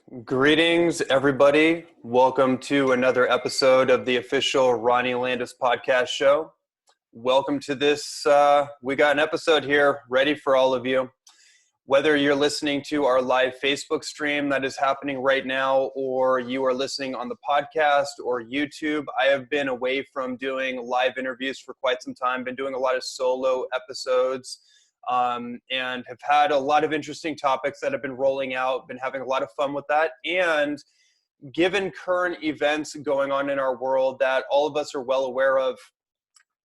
Greetings, everybody. Welcome to another episode of the official Ronnie Landis podcast show. Welcome to this. We got an episode here ready for all of you. Whether you're listening to our live Facebook stream that is happening right now, or you are listening on the podcast or YouTube, I have been away from doing live interviews for quite some time, been doing a lot of solo episodes. And have had a lot of interesting topics that have been rolling out, been having a lot of fun with that. And given current events going on in our world that all of us are well aware of,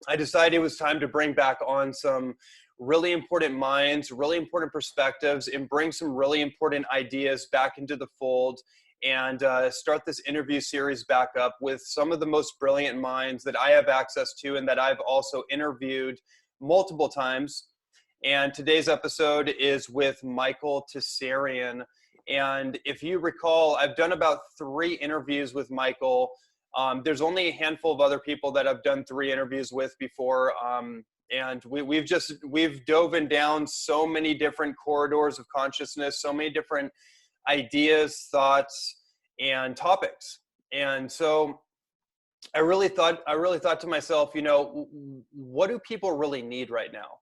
I decided it was time to bring back on some really important minds, really important perspectives, and bring some really important ideas back into the fold and start this interview series back up with some of the most brilliant minds that I have access to and that I've also interviewed multiple times. And today's episode is with Michael Tsarion. And if you recall, I've done about 3 interviews with Michael. There's only a handful of other people that I've done 3 interviews with before. And we've dove down so many different corridors of consciousness, so many different ideas, thoughts, and topics. And so I really thought to myself, what do people really need right now?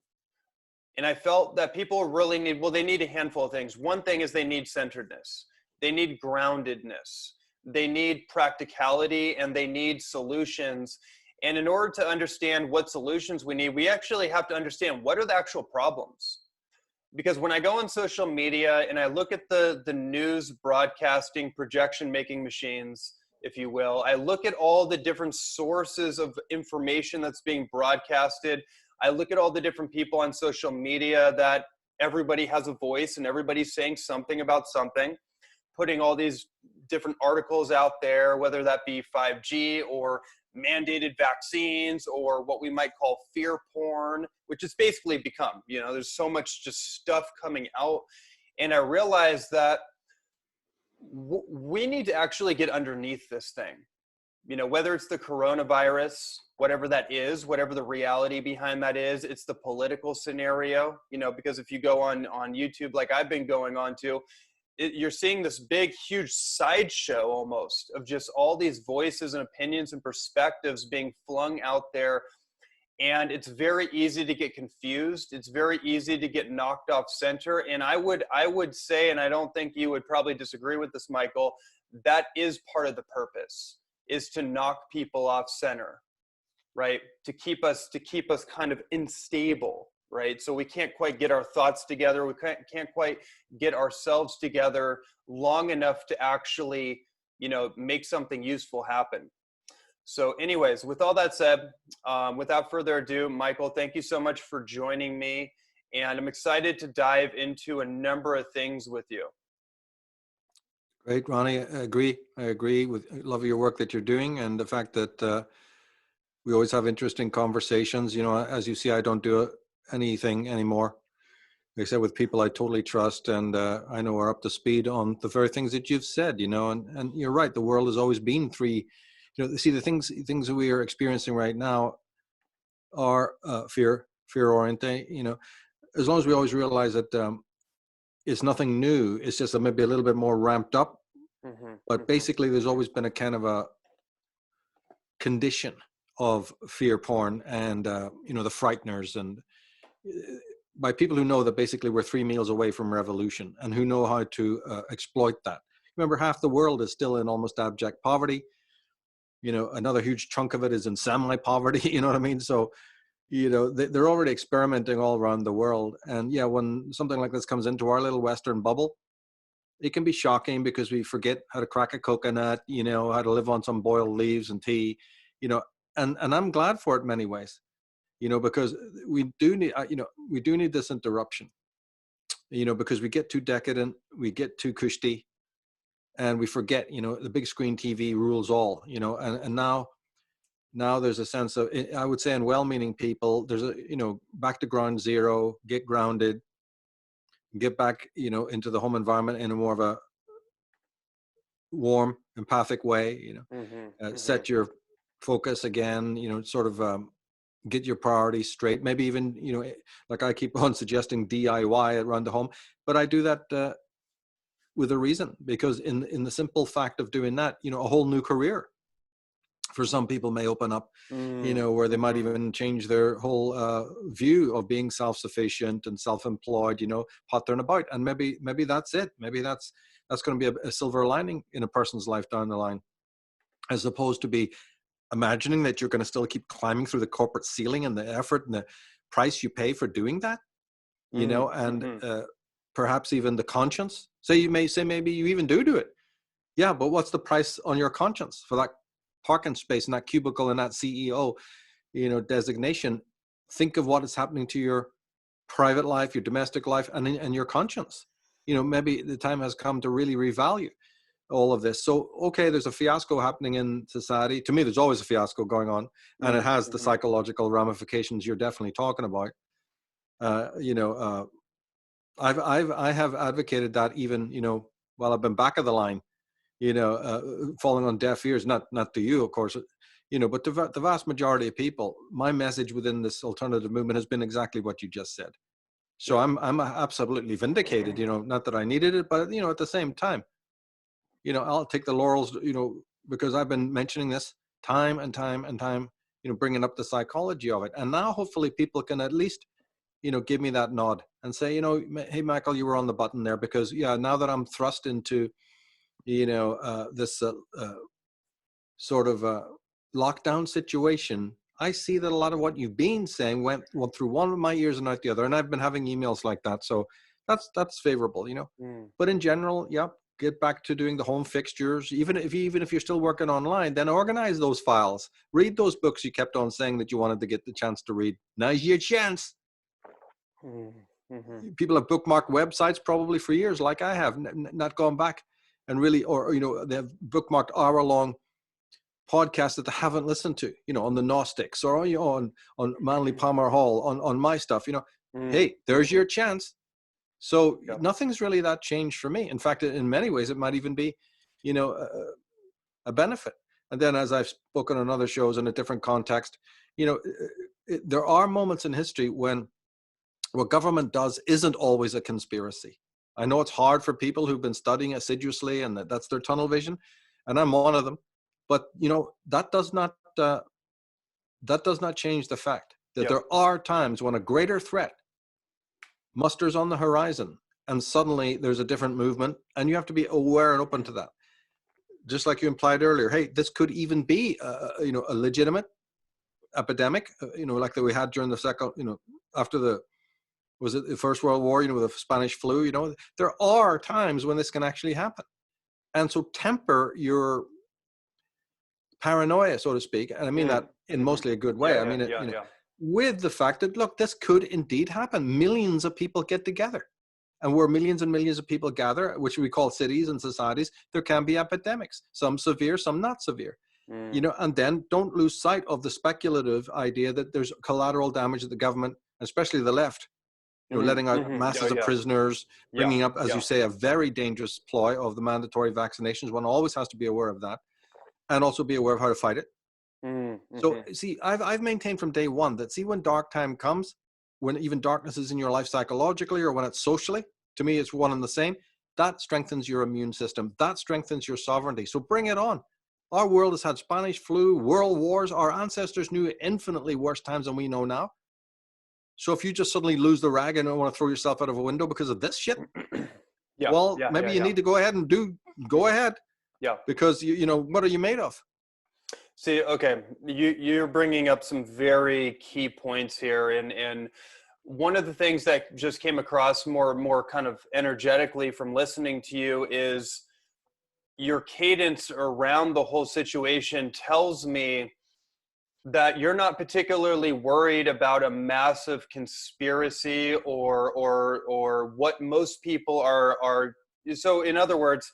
And I felt that people really they need a handful of things. One thing is they need centeredness. They need groundedness. They need practicality, and they need solutions. And in order to understand what solutions we need, we actually have to understand what are the actual problems. Because when I go on social media and I look at the news broadcasting, projection making machines, if you will, I look at all the different sources of information that's being broadcasted. I look at all the different people on social media that everybody has a voice and everybody's saying something about something, putting all these different articles out there, whether that be 5G or mandated vaccines or what we might call fear porn, which it's basically become. There's so much just stuff coming out. And I realized that we need to actually get underneath this thing. Whether it's the coronavirus, whatever that is, whatever the reality behind that is, it's the political scenario, because if you go on YouTube, like I've been going on to, you're seeing this big, huge sideshow almost of just all these voices and opinions and perspectives being flung out there. And it's very easy to get confused. It's very easy to get knocked off center. And I would say, and I don't think you would probably disagree with this, Michael, that is part of the purpose, is to knock people off center, right? To keep us kind of unstable, right? So we can't quite get our thoughts together. We can't quite get ourselves together long enough to actually, make something useful happen. So anyways, with all that said, without further ado, Michael, thank you so much for joining me. And I'm excited to dive into a number of things with you. Great, Ronnie. I agree with love your work that you're doing, and the fact that we always have interesting conversations. As you see, I don't do anything anymore, except with people I totally trust and I know are up to speed on the very things that you've said. And you're right. The world has always been 3. See, the things that we are experiencing right now are fear oriented. As long as we always realize that. It's nothing new. It's just maybe a little bit more ramped up. But basically, there's always been a kind of a condition of fear porn and, the frighteners, and by people who know that basically we're 3 meals away from revolution and who know how to exploit that. Remember, half the world is still in almost abject poverty. Another huge chunk of it is in semi-poverty. You know what I mean? So, they're already experimenting all around the world. And yeah, when something like this comes into our little Western bubble, it can be shocking because we forget how to crack a coconut, how to live on some boiled leaves and tea, and I'm glad for it in many ways, because we do need this interruption, because we get too decadent, we get too cushy, and we forget, the big screen TV rules all, and now there's a sense of, I would say, in well-meaning people, there's a, back to ground zero, get grounded, get back, into the home environment in a more of a warm, empathic way, set your focus again, sort of get your priorities straight. Maybe even, like I keep on suggesting DIY around the home, but I do that with a reason, because in the simple fact of doing that, you know, a whole new career for some people may open up, you know, where they might even change their whole view of being self-sufficient and self-employed, you know, pottering about. And maybe that's it. Maybe that's going to be a silver lining in a person's life down the line, as opposed to be imagining that you're going to still keep climbing through the corporate ceiling and the effort and the price you pay for doing that, you know, and perhaps even the conscience. So you may say maybe you even do it. Yeah, but what's the price on your conscience for that parking space and that cubicle and that CEO, you know, designation? Think of what is happening to your private life, your domestic life, and your conscience. You know, maybe the time has come to really revalue all of this. So, okay, there's a fiasco happening in society. To me, there's always a fiasco going on, and it has the psychological ramifications you're definitely talking about. You know, I have advocated that even, you know, while I've been back of the line, you know, falling on deaf ears, not to you, of course, you know, but the vast majority of people. My message within this alternative movement has been exactly what you just said. So I'm absolutely vindicated, you know, not that I needed it, but, you know, at the same time, you know, I'll take the laurels, you know, because I've been mentioning this time and time and time, you know, bringing up the psychology of it. And now hopefully people can at least, you know, give me that nod and say, you know, hey, Michael, you were on the button there, because, yeah, now that I'm thrust into, you know, this sort of lockdown situation, I see that a lot of what you've been saying went through one of my ears and out the other. And I've been having emails like that. So that's favorable, you know. But in general, yeah, get back to doing the home fixtures. Even if you're still working online, then organize those files. Read those books you kept on saying that you wanted to get the chance to read. Now's your chance. People have bookmarked websites probably for years, like I have, not gone back and really, or, you know, they've bookmarked hour-long podcasts that they haven't listened to, you know, on the Gnostics, or, you know, on Manly Palmer Hall, on my stuff, you know. Hey, there's your chance. So nothing's really that changed for me. In fact, in many ways, it might even be, you know, a benefit. And then, as I've spoken on other shows in a different context, you know, there are moments in history when what government does isn't always a conspiracy. I know it's hard for people who've been studying assiduously, and that's their tunnel vision, and I'm one of them. But, you know, that does not change the fact that there are times when a greater threat musters on the horizon, and suddenly there's a different movement, and you have to be aware and open to that. Just like you implied earlier, hey, this could even be, you know, a legitimate epidemic, you know, like that we had during the second, you know, after the First World War, you know, with the Spanish flu. You know, there are times when this can actually happen. And so temper your paranoia, so to speak, and I mean that in mostly a good way. I mean, you know, with the fact that, look, this could indeed happen. Millions of people get together. And where millions and millions of people gather, which we call cities and societies, there can be epidemics, some severe, some not severe. You know, and then don't lose sight of the speculative idea that there's collateral damage that the government, especially the left, you know, letting out masses of prisoners, bringing up, as you say, a very dangerous ploy of the mandatory vaccinations. One always has to be aware of that, and also be aware of how to fight it. So, see, I've maintained from day one that, see, when dark time comes, when even darkness is in your life psychologically, or when it's socially, to me, it's one and the same. That strengthens your immune system. That strengthens your sovereignty. So bring it on. Our world has had Spanish flu, world wars. Our ancestors knew infinitely worse times than we know now. So if you just suddenly lose the rag and don't want to throw yourself out of a window because of this shit, maybe you need to go ahead and go ahead. Yeah. Because you know, what are you made of? See, okay, you're bringing up some very key points here, and one of the things that just came across more kind of energetically from listening to you is your cadence around the whole situation tells me that you're not particularly worried about a massive conspiracy or what most people are. So in other words,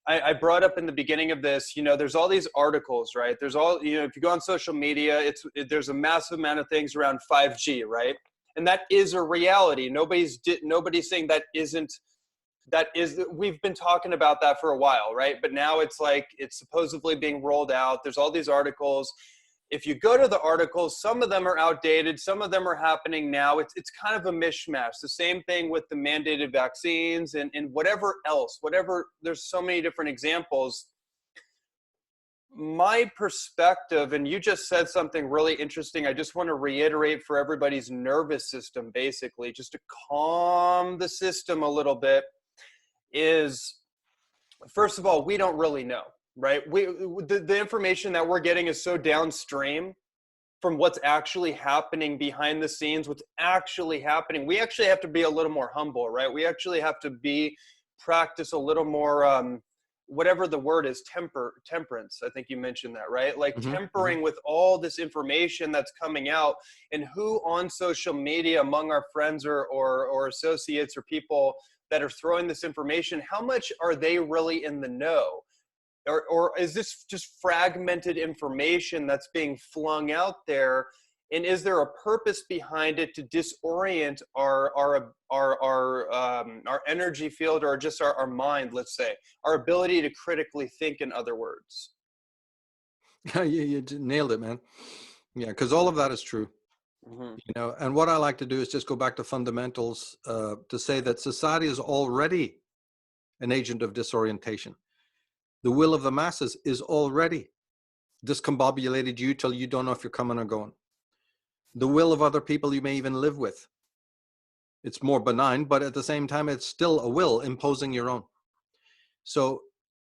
I brought up in the beginning of this, you know, there's all these articles, right? There's all, you know, if you go on social media, there's a massive amount of things around 5G, right? And that is a reality. Nobody's saying that isn't. We've been talking about that for a while, right? But now it's like, it's supposedly being rolled out. There's all these articles. if you go to the articles, some of them are outdated, some of them are happening now. It's kind of a mishmash. The same thing with the mandated vaccines and whatever else, there's so many different examples. My perspective, and you just said something really interesting, I just want to reiterate for everybody's nervous system, basically, just to calm the system a little bit, is, first of all, we don't really know, right? The information that we're getting is so downstream from what's actually happening behind the scenes, what's actually happening. We actually have to be a little more humble, right? We actually have to practice a little more, whatever the word is, temperance. I think you mentioned that, right? Like tempering with all this information that's coming out, and who on social media among our friends or associates or people that are throwing this information, how much are they really in the know? Or is this just fragmented information that's being flung out there? And is there a purpose behind it to disorient our energy field, or just our mind, let's say, our ability to critically think, in other words? You nailed it, man. Yeah, because all of that is true. You know, and what I like to do is just go back to fundamentals to say that society is already an agent of disorientation. The will of the masses is already discombobulated you till you don't know if you're coming or going. The will of other people you may even live with. It's more benign, but at the same time, it's still a will imposing your own. So,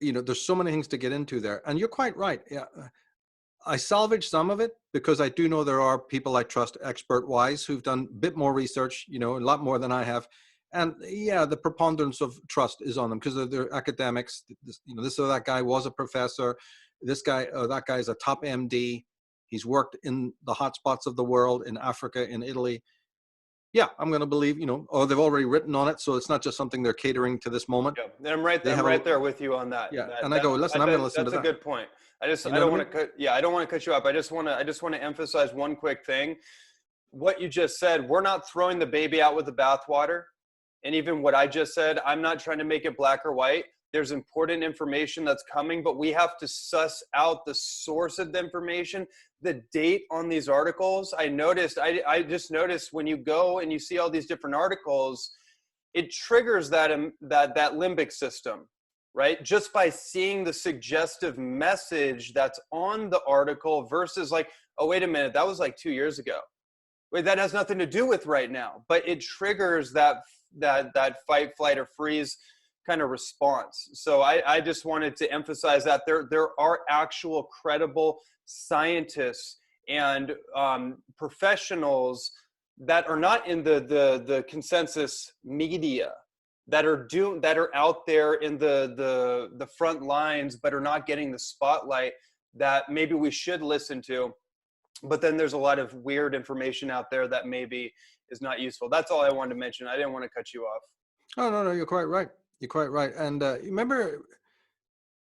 you know, there's so many things to get into there. And you're quite right. Yeah, I salvage some of it because I do know there are people I trust expert-wise who've done a bit more research, you know, a lot more than I have. And yeah, the preponderance of trust is on them because they're academics. This or that guy was a professor. This guy or that guy is a top MD. He's worked in the hotspots of the world, in Africa, in Italy. Yeah, I'm going to believe, or they've already written on it. So it's not just something they're catering to this moment. Yeah, I'm right there with you on that. Yeah, and I go, listen, I'm going to listen to that. That's a good point. I don't want to cut you up. I just want to emphasize one quick thing. What you just said, we're not throwing the baby out with the bathwater. And even what I just said, I'm not trying to make it black or white. There's important information that's coming, but we have to suss out the source of the information, the date on these articles. I just noticed when you go and you see all these different articles, it triggers that limbic system, right? Just by seeing the suggestive message that's on the article versus like, oh, wait a minute, that was like 2 years ago. Wait, that has nothing to do with right now, but it triggers that fight, flight, or freeze kind of response. So I just wanted to emphasize that there are actual credible scientists and professionals that are not in the consensus media, that are out there in the front lines, but are not getting the spotlight that maybe we should listen to. But then there's a lot of weird information out there that maybe is not useful. That's all I wanted to mention. I didn't want to cut you off. Oh, no, you're quite right. You're quite right. And remember,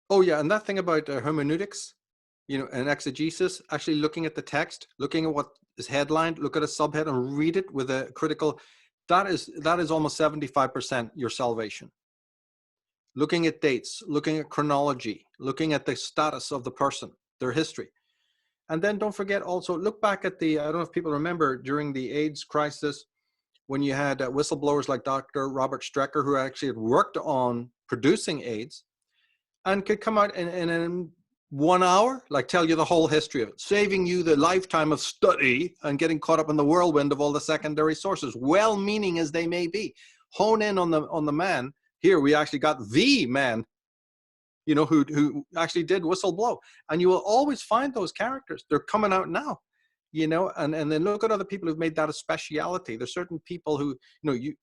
oh yeah, and that thing about hermeneutics, and exegesis, actually looking at the text, looking at what is headlined, look at a subhead and read it with a critical, that is almost 75% your salvation. Looking at dates, looking at chronology, looking at the status of the person, their history. And then don't forget also, look back at I don't know if people remember, during the AIDS crisis, when you had whistleblowers like Dr. Robert Strecker, who actually had worked on producing AIDS and could come out in 1 hour, like tell you the whole history of it, saving you the lifetime of study and getting caught up in the whirlwind of all the secondary sources, well-meaning as they may be. Hone in on the man. Here we actually got the man, who actually did whistleblow. And you will always find those characters. They're coming out now, and then look at other people who've made that a speciality. There's certain people who, you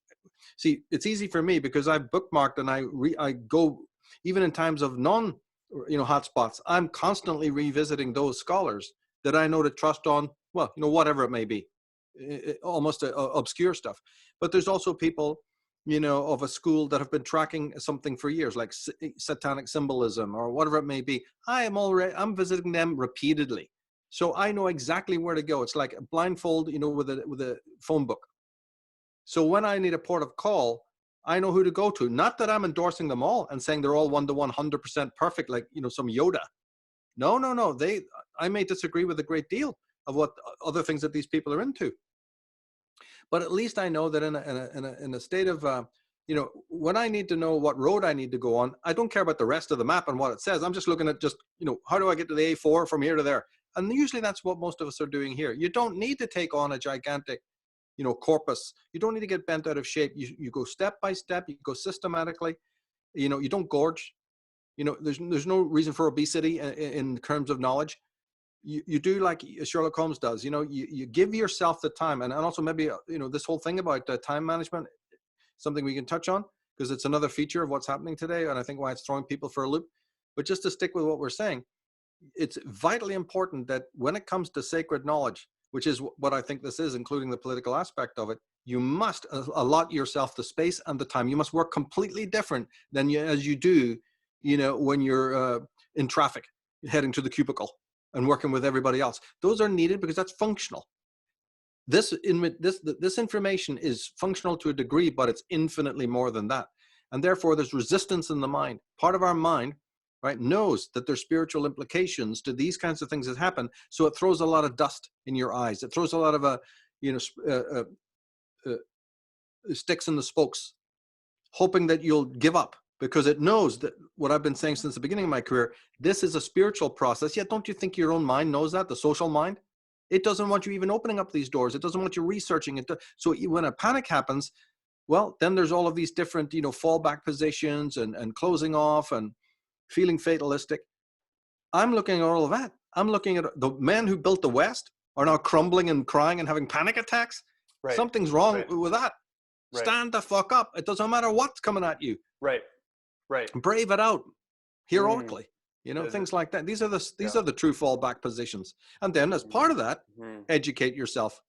see, it's easy for me because I've bookmarked and I go, even in times of hotspots, I'm constantly revisiting those scholars that I know to trust on, well, whatever it may be, almost obscure stuff. But there's also people, of a school that have been tracking something for years, like satanic symbolism or whatever it may be. I'm visiting them repeatedly. So I know exactly where to go. It's like a blindfold, with a phone book. So when I need a port of call, I know who to go to. Not that I'm endorsing them all and saying they're all 1-to-1, 100% perfect, like, some Yoda. No. I may disagree with a great deal of what other things that these people are into. But at least I know that in a state of, when I need to know what road I need to go on, I don't care about the rest of the map and what it says. I'm just looking at just, how do I get to the A4 from here to there? And usually that's what most of us are doing here. You don't need to take on a gigantic, corpus. You don't need to get bent out of shape. You go step by step, you go systematically, you don't gorge. There's no reason for obesity in terms of knowledge. You do like Sherlock Holmes does, you give yourself the time. And also maybe, this whole thing about time management, something we can touch on, because it's another feature of what's happening today. And I think why it's throwing people for a loop. But just to stick with what we're saying, it's vitally important that when it comes to sacred knowledge, which is what I think this is, including the political aspect of it, you must allot yourself the space and the time. You must work completely different than as you do, when you're in traffic, heading to the cubicle and working with everybody else. Those are needed because that's functional. This information is functional to a degree, but it's infinitely more than that. And therefore, there's resistance in the mind. Part of our mind, right, knows that there's spiritual implications to these kinds of things that happen. So it throws a lot of dust in your eyes. It throws a lot of sticks in the spokes, hoping that you'll give up, because it knows that what I've been saying since the beginning of my career, this is a spiritual process. Yet don't you think your own mind knows that, the social mind? It doesn't want you even opening up these doors. It doesn't want you researching it. So when a panic happens, well, then there's all of these different, fallback positions and closing off and feeling fatalistic. I'm looking at all of that. I'm looking at the men who built the West are now crumbling and crying and having panic attacks. Right. Something's wrong with that. Right. Stand the fuck up. It doesn't matter what's coming at you. Right. Brave it out heroically. Things like that. These are the true fallback positions. And then as part of that, educate yourself.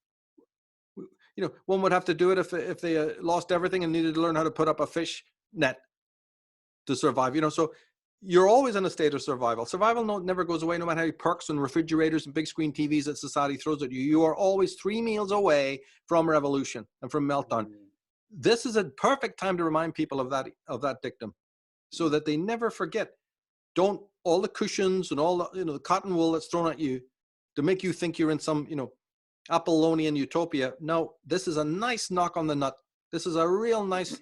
One would have to do it if they lost everything and needed to learn how to put up a fish net to survive. So you're always in a state of survival. Survival never goes away, no matter how many perks and refrigerators and big screen TVs that society throws at you. You are always 3 meals away from revolution and from meltdown. This is a perfect time to remind people of that dictum, so that they never forget. Don't all the cushions and all the the cotton wool that's thrown at you to make you think you're in some Apollonian utopia. No, this is a nice knock on the nut. This is a real nice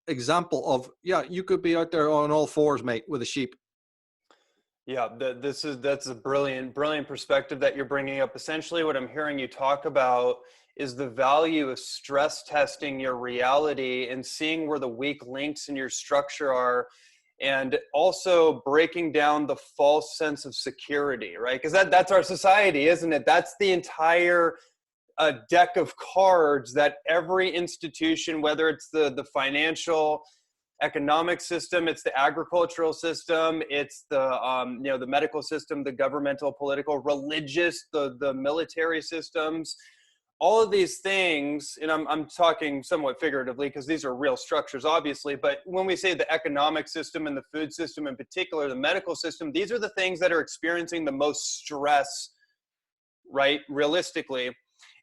example of, you could be out there on all fours, mate, with a sheep. Yeah, that's a brilliant perspective that you're bringing up. Essentially, what I'm hearing you talk about is the value of stress testing your reality and seeing where the weak links in your structure are, and also breaking down the false sense of security, right? Because that's our society, isn't it? That's the entire deck of cards that every institution, whether it's the financial, economic system, it's the agricultural system, it's the medical system, the governmental, political, religious, the military systems, all of these things, and I'm talking somewhat figuratively because these are real structures, obviously, but when we say the economic system and the food system in particular, the medical system, these are the things that are experiencing the most stress, right, realistically.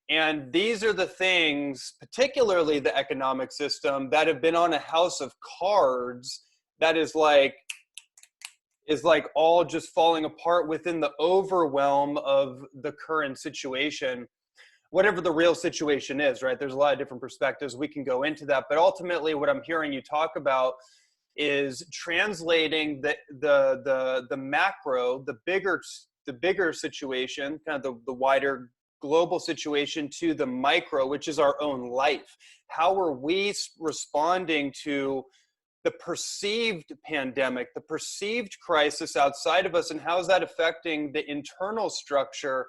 And these are the things, particularly the economic system, that have been on a house of cards that is like all just falling apart within the overwhelm of the current situation. Whatever the real situation is, right? There's a lot of different perspectives. We can go into that. But ultimately, what I'm hearing you talk about is translating the macro, the bigger situation, kind of the wider global situation, to the micro, which is our own life. How are we responding to the perceived pandemic, the perceived crisis outside of us, and how is that affecting the internal structure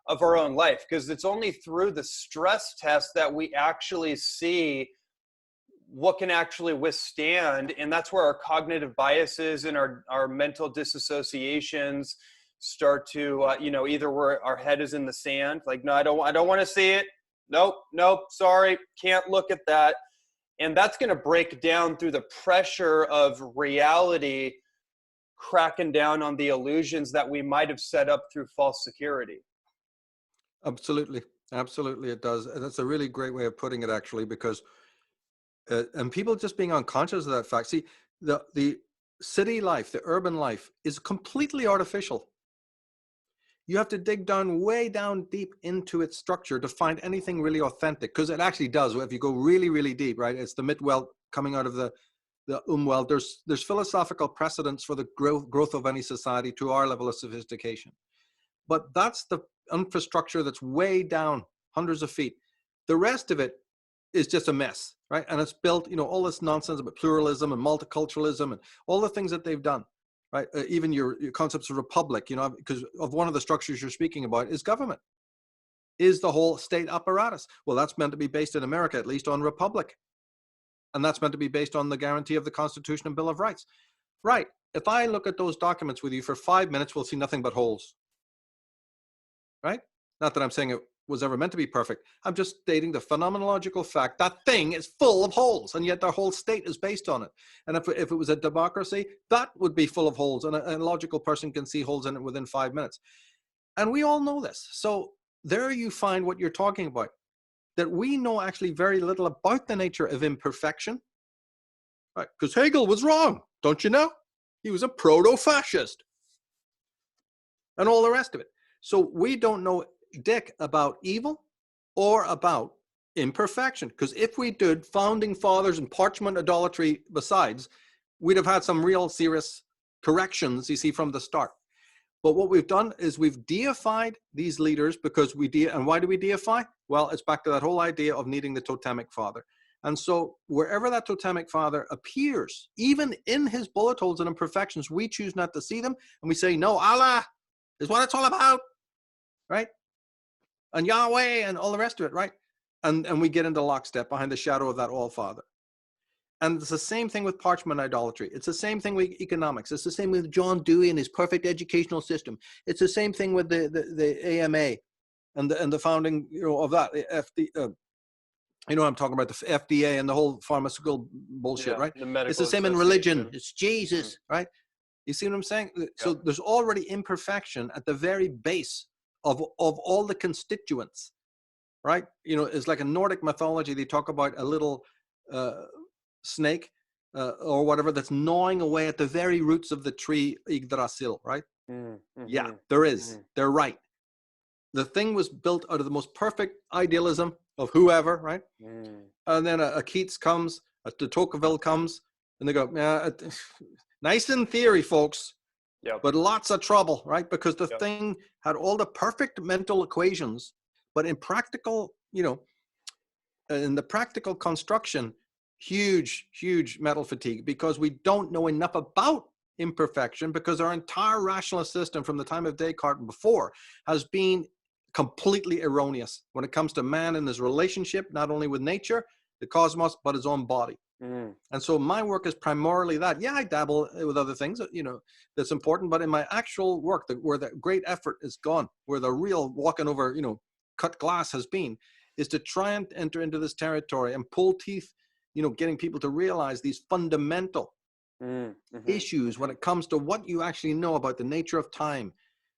of our own life? Because it's only through the stress test that we actually see what can actually withstand, and that's where our cognitive biases and our mental disassociations start to either where our head is in the sand, like, no, I don't want to see it, nope, sorry, can't look at that. And that's going to break down through the pressure of reality cracking down on the illusions that we might have set up through false security. Absolutely it does. And that's a really great way of putting it, actually, because and people just being unconscious of that fact. See, the city life, the urban life, is completely artificial. You have to dig down, way down deep into its structure to find anything really authentic, because it actually does. If you go really, really deep, right? It's the Mitwelt coming out of the Umwelt. There's philosophical precedents for the growth of any society to our level of sophistication. But that's the infrastructure that's way down, hundreds of feet. The rest of it is just a mess, right? And it's built, all this nonsense about pluralism and multiculturalism and all the things that they've done, right? Even your concepts of republic, because of one of the structures you're speaking about is government, is the whole state apparatus. Well, that's meant to be based in America, at least, on republic. And that's meant to be based on the guarantee of the Constitution and Bill of Rights. Right. If I look at those documents with you for 5 minutes, we'll see nothing but holes. Right? Not that I'm saying it was ever meant to be perfect. I'm just stating the phenomenological fact that thing is full of holes, and yet their whole state is based on it. And if it was a democracy, that would be full of holes, and a logical person can see holes in it within 5 minutes. And we all know this. So there you find what you're talking about, that we know actually very little about the nature of imperfection. Right? Because Hegel was wrong, don't you know? He was a proto-fascist. And all the rest of it. So we don't know dick about evil or about imperfection. Because if we did founding fathers and parchment idolatry besides, we'd have had some real serious corrections, you see, from the start. But what we've done is we've deified these leaders because and why do we deify? Well, it's back to that whole idea of needing the totemic father. And so wherever that totemic father appears, even in his bullet holes and imperfections, we choose not to see them. And we say, no, Allah is what it's all about, right? And Yahweh and all the rest of it, right? And we get into lockstep behind the shadow of that all-father. And it's the same thing with parchment idolatry. It's the same thing with economics. It's the same with John Dewey and his perfect educational system. It's the same thing with the AMA and the founding, of that. I'm talking about the FDA and the whole pharmaceutical bullshit, right? It's the same in religion. It's Jesus, right? You see what I'm saying? Yeah. So there's already imperfection at the very base of all the constituents, right? It's like in Nordic mythology, they talk about a little snake or whatever that's gnawing away at the very roots of the tree Yggdrasil, right? Mm-hmm. Yeah, there is. Mm-hmm. They're right. The thing was built out of the most perfect idealism of whoever, right? Mm. And then a Keats comes, a de Tocqueville comes, and they go, nice in theory, folks, but lots of trouble, right? Because the thing had all the perfect mental equations, but in practical, in the practical construction, huge mental fatigue, because we don't know enough about imperfection, because our entire rationalist system from the time of Descartes and before has been completely erroneous when it comes to man and his relationship, not only with nature, the cosmos, but his own body. Mm. And so my work is primarily that. Yeah, I dabble with other things, that's important, but in my actual work, where the great effort is gone, where the real walking over, cut glass has been, is to try and enter into this territory and pull teeth, getting people to realize these fundamental issues when it comes to what you actually know about the nature of time,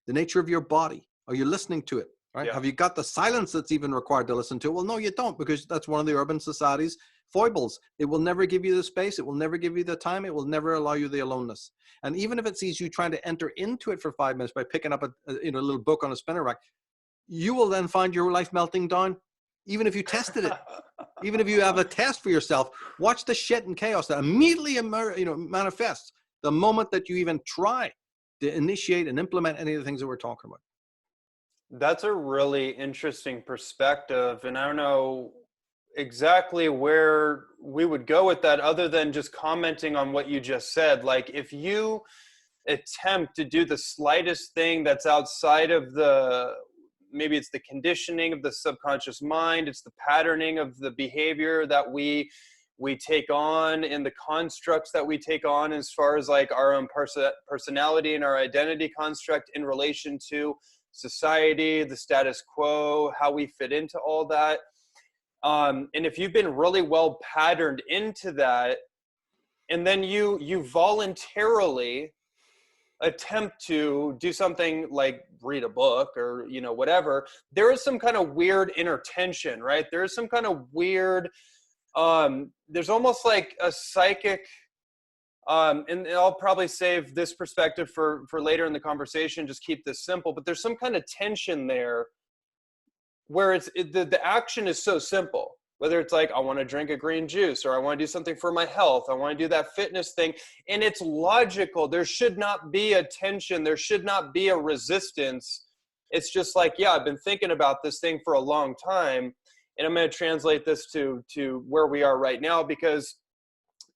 the nature of your body. Are you listening to it? Right? Yeah. Have you got the silence that's even required to listen to it? Well, no, you don't, because that's one of the urban society's foibles. It will never give you the space. It will never give you the time. It will never allow you the aloneness. And even if it sees you trying to enter into it for 5 minutes by picking up a little book on a spinner rack, you will then find your life melting down, even if you tested it. Even if you have a test for yourself, watch the shit and chaos that immediately manifests the moment that you even try to initiate and implement any of the things that we're talking about. That's a really interesting perspective, and I don't know exactly where we would go with that other than just commenting on what you just said. Like, if you attempt to do the slightest thing that's outside of maybe it's the conditioning of the subconscious mind, it's the patterning of the behavior that we take on and the constructs that we take on as far as like our own personality and our identity construct in relation to society, the status quo, how we fit into all that. And if you've been really well patterned into that, and then you voluntarily attempt to do something like read a book or, whatever, there is some kind of weird inner tension, right? There is some kind of weird, there's almost like a psychic And I'll probably save this perspective for later in the conversation, just keep this simple, but there's some kind of tension there where the action is so simple. Whether it's like, I want to drink a green juice, or I want to do something for my health, I want to do that fitness thing, and it's logical. There should not be a tension. There should not be a resistance. It's just like, yeah, I've been thinking about this thing for a long time, and I'm going to translate this to where we are right now, because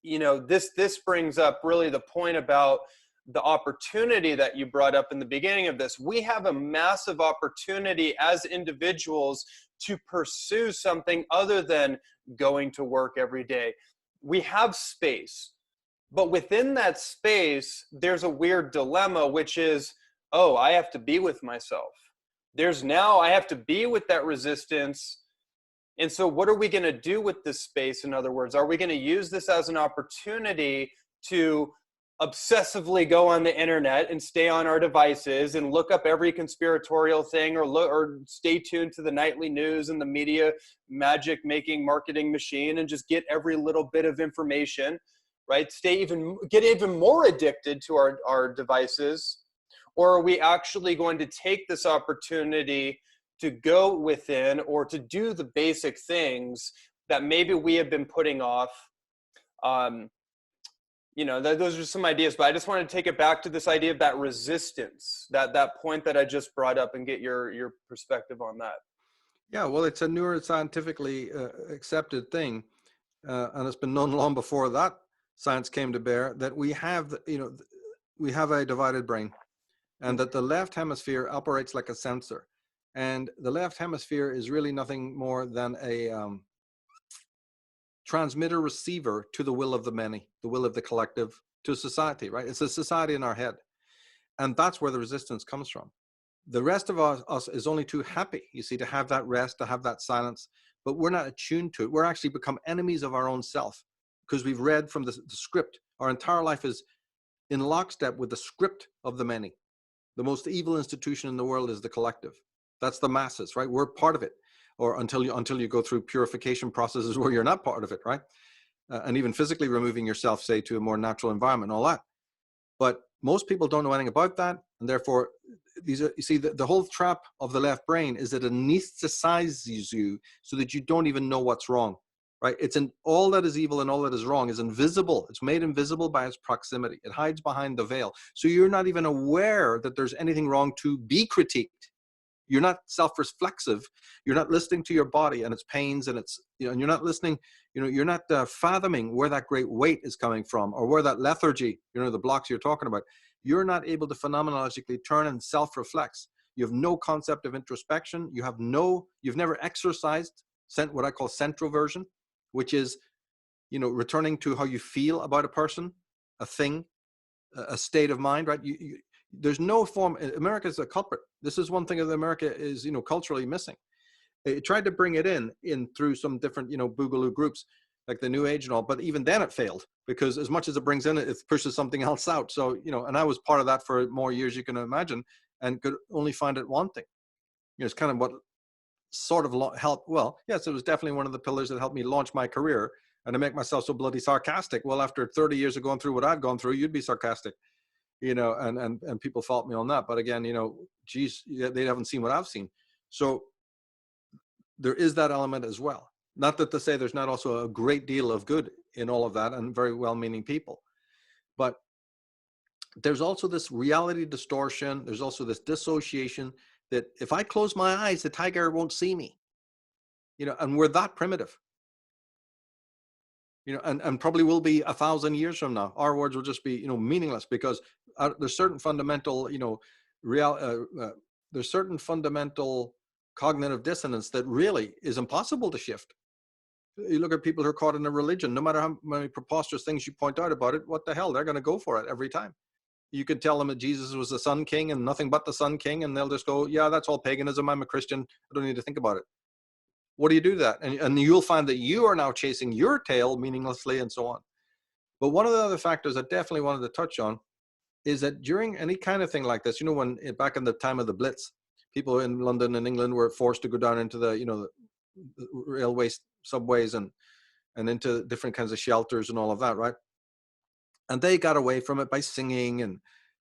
this brings up really the point about the opportunity that you brought up in the beginning of this. We have a massive opportunity as individuals to pursue something other than going to work every day. We have space, but within that space, there's a weird dilemma, which is, oh, I have to be with myself. I have to be with that resistance. And so what are we going to do with this space? In other words, are we going to use this as an opportunity to obsessively go on the internet and stay on our devices and look up every conspiratorial thing, or stay tuned to the nightly news and the media magic making marketing machine and just get every little bit of information, right? Get even more addicted to our devices? Or are we actually going to take this opportunity to go within, or to do the basic things that maybe we have been putting off? Those are some ideas, but I just want to take it back to this idea of that resistance, that point that I just brought up, and get your perspective on that. Yeah, well, it's a neuroscientifically accepted thing, and it's been known long before that science came to bear, that we have a divided brain, and that the left hemisphere operates like a sensor, and the left hemisphere is really nothing more than a transmitter receiver to the will of the many, the will of the collective, to society, right? It's a society in our head. And that's where the resistance comes from. The rest of us is only too happy, you see, to have that rest, to have that silence, but we're not attuned to it. We're actually become enemies of our own self because we've read from the script. Our entire life is in lockstep with the script of the many. The most evil institution in the world is the collective. That's the masses, right? We're part of it. Or until you go through purification processes where you're not part of it, right? And even physically removing yourself, say, to a more natural environment and all that. But most people don't know anything about that. And therefore, you see, the whole trap of the left brain is that it anesthetizes you so that you don't even know what's wrong, right? All that is evil and all that is wrong is invisible. It's made invisible by its proximity. It hides behind the veil. So you're not even aware that there's anything wrong to be critiqued. You're not self-reflexive. You're not listening to your body and its pains, and and you're not listening, you're not fathoming where that great weight is coming from, or where that lethargy, the blocks you're talking about. You're not able to phenomenologically turn and self-reflex. You have no concept of introspection. You've never exercised what I call centroversion, which is, returning to how you feel about a person, a thing, a state of mind, right? There's no form. America is a culprit. This is one thing that America is, culturally missing. It tried to bring it in through some different, boogaloo groups like the New Age and all, but even then it failed, because as much as it brings in, it pushes something else out. So, and I was part of that for more years, you can imagine, and could only find it wanting. It's kind of what sort of helped. Well, yes, it was definitely one of the pillars that helped me launch my career and to make myself so bloody sarcastic. Well, after 30 years of going through what I'd gone through, you'd be sarcastic. And people fault me on that. But again, geez, they haven't seen what I've seen. So there is that element as well. Not that to say there's not also a great deal of good in all of that and very well-meaning people. But there's also this reality distortion. There's also this dissociation that if I close my eyes, the tiger won't see me. And we're that primitive. And probably will be 1,000 years from now. Our words will just be, meaningless, because there's certain fundamental, there's certain fundamental cognitive dissonance that really is impossible to shift. You look at people who are caught in a religion, no matter how many preposterous things you point out about it, what the hell, they're going to go for it every time. You could tell them that Jesus was the Sun King and nothing but the Sun King, and they'll just go, yeah, that's all paganism. I'm a Christian. I don't need to think about it. What do you do that? And you'll find that you are now chasing your tail meaninglessly and so on. But one of the other factors I definitely wanted to touch on is that during any kind of thing like this, when back in the time of the Blitz, people in London and England were forced to go down into the railway subways and into different kinds of shelters and all of that, right? And they got away from it by singing and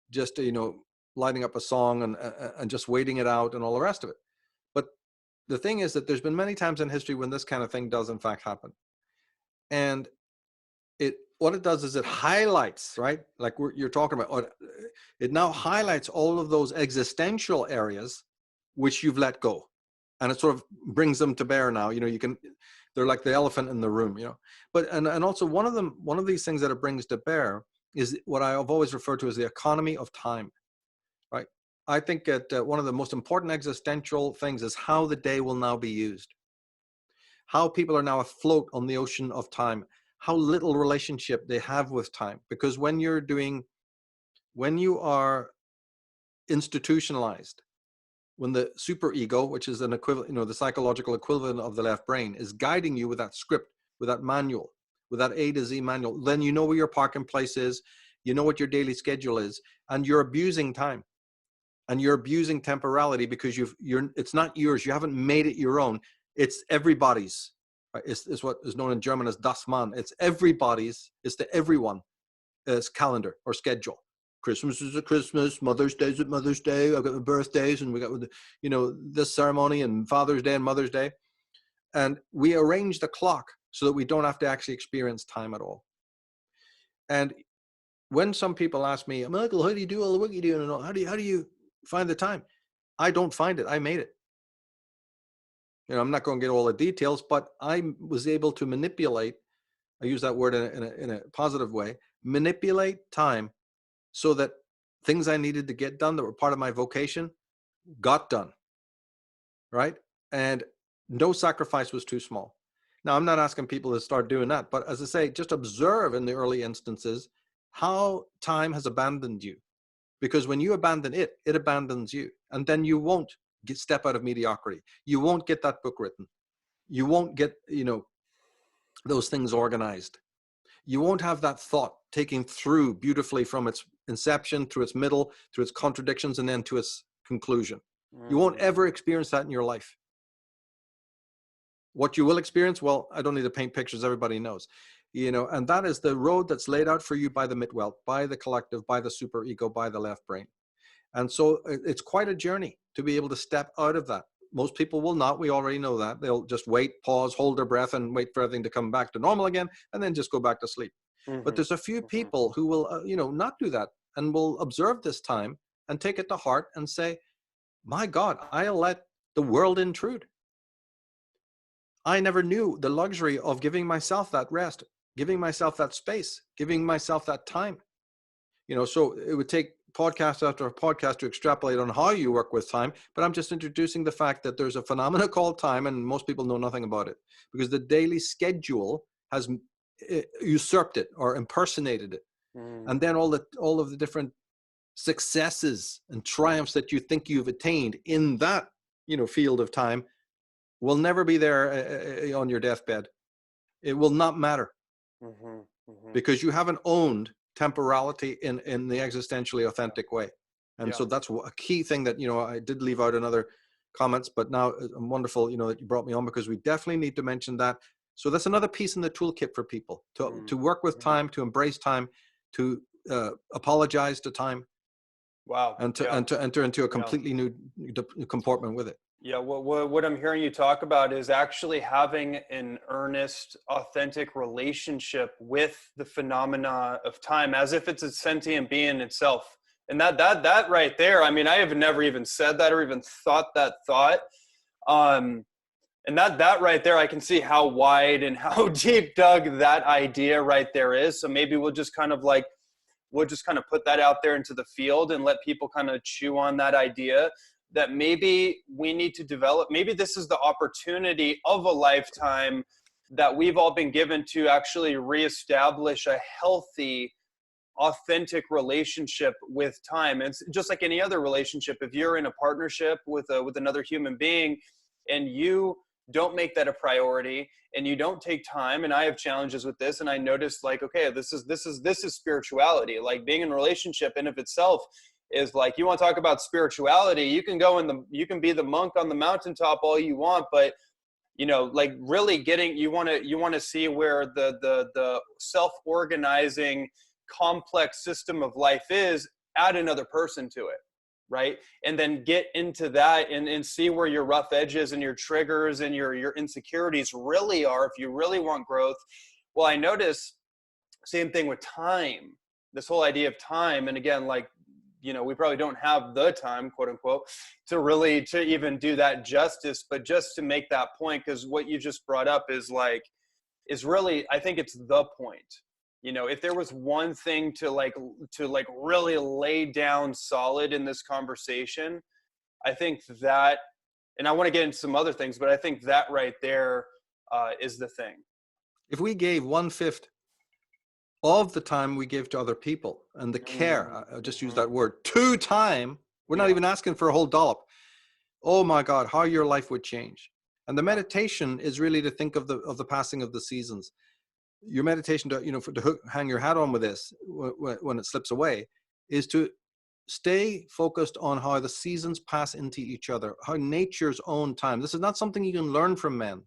just, lighting up a song and just waiting it out and all the rest of it. But the thing is that there's been many times in history when this kind of thing does in fact happen. And what it does is it highlights, right? Like you're talking about, it now highlights all of those existential areas which you've let go. And it sort of brings them to bear now. They're like the elephant in the room, But and also one of these things that it brings to bear is what I've always referred to as the economy of time, right? I think that one of the most important existential things is how the day will now be used, how people are now afloat on the ocean of time, how little relationship they have with time. Because when you are institutionalized, when the superego, which is an equivalent, the psychological equivalent of the left brain, is guiding you with that script, with that manual, with that A to Z manual, then you know where your parking place is, you know what your daily schedule is, and you're abusing time, and you're abusing temporality because it's not yours. You haven't made it your own. It's everybody's. Right? It's what is known in German as das Mann. It's everybody's. It's the everyone calendar or schedule. Christmas is at Christmas, Mother's Day is at Mother's Day, I've got the birthdays, and we got, this ceremony, and Father's Day and Mother's Day. And we arrange the clock so that we don't have to actually experience time at all. And when some people ask me, Michael, how do you do all the work you do? And how do you find the time? I don't find it. I made it. I'm not going to get all the details, but I was able to manipulate, I use that word in a positive way, manipulate time so that things I needed to get done that were part of my vocation got done, right? And no sacrifice was too small. Now, I'm not asking people to start doing that, but as I say, just observe in the early instances how time has abandoned you. Because when you abandon it, it abandons you. And then you won't step out of mediocrity. You won't get that book written. You won't get, those things organized. You won't have that thought taking through beautifully from its inception, through its middle, through its contradictions, and then to its conclusion. You won't ever experience that in your life. What you will experience, well, I don't need to paint pictures, everybody knows. And that is the road that's laid out for you by the Mitwelt, by the collective, by the superego, by the left brain. And so it's quite a journey to be able to step out of that. Most people will not. We already know that. They'll just wait, pause, hold their breath, and wait for everything to come back to normal again, and then just go back to sleep. But there's a few people who will, not do that and will observe this time and take it to heart and say, my God, I'll let the world intrude. I never knew the luxury of giving myself that rest, giving myself that space, giving myself that time. So it would take podcast after podcast to extrapolate on how you work with time, but I'm just introducing the fact that there's a phenomenon called time, and most people know nothing about it because the daily schedule has usurped it or impersonated it. And then all of the different successes and triumphs that you think you've attained in that field of time will never be there on your deathbed. It will not matter because you haven't owned temporality in the existentially authentic way. And so that's a key thing that, I did leave out in other comments, but now I'm wonderful, that you brought me on because we definitely need to mention that. So that's another piece in the toolkit for people to work with time, to embrace time, to apologize to time. Wow. And to enter into a completely new comportment with it. Yeah, what I'm hearing you talk about is actually having an earnest, authentic relationship with the phenomena of time as if it's a sentient being itself. And that right there, I mean, I have never even said that or even thought that thought. And that right there, I can see how wide and how deep dug that idea right there is. So maybe we'll just kind of put that out there into the field and let people kind of chew on that idea that maybe we need to develop. Maybe this is the opportunity of a lifetime that we've all been given to actually reestablish a healthy, authentic relationship with time. And it's just like any other relationship. If you're in a partnership with another human being and you don't make that a priority and you don't take time, and I have challenges with this, and I noticed like, okay, this is spirituality. Like being in a relationship in of itself is like, you want to talk about spirituality, you can be the monk on the mountaintop all you want, but like really you want to see where the self-organizing complex system of life is, add another person to it, right? And then get into that and see where your rough edges and your triggers and your insecurities really are if you really want growth. Well, I notice same thing with time, this whole idea of time. And again, like, we probably don't have the time, quote unquote, to even do that justice, but just to make that point, because what you just brought up is really, I think it's the point. If there was one thing to really lay down solid in this conversation, I think that, and I want to get into some other things, but I think that right there is the thing. If we gave 1/5 of the time we give to other people and the care, I'll just use that word, to time, we're not even asking for a whole dollop. Oh my God, how your life would change. And the meditation is really to think of the passing of the seasons. Your meditation to hang your hat on with this when it slips away is to stay focused on how the seasons pass into each other, how nature's own time. This is not something you can learn from men.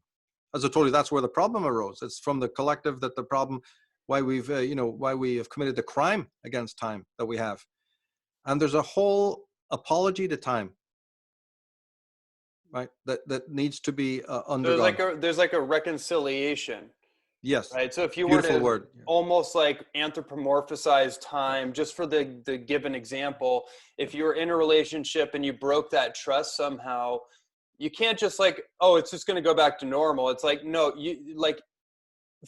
As I told you, that's where the problem arose. It's from the collective that the problem, why we have committed the crime against time that we have. And there's a whole apology to time, right? That needs to be undergone. There's like a reconciliation. Yes. Right. So if you Beautiful were to word. almost like anthropomorphize time, just for the given example, if you're in a relationship and you broke that trust somehow, you can't just like, oh, it's just going to go back to normal. It's like, no,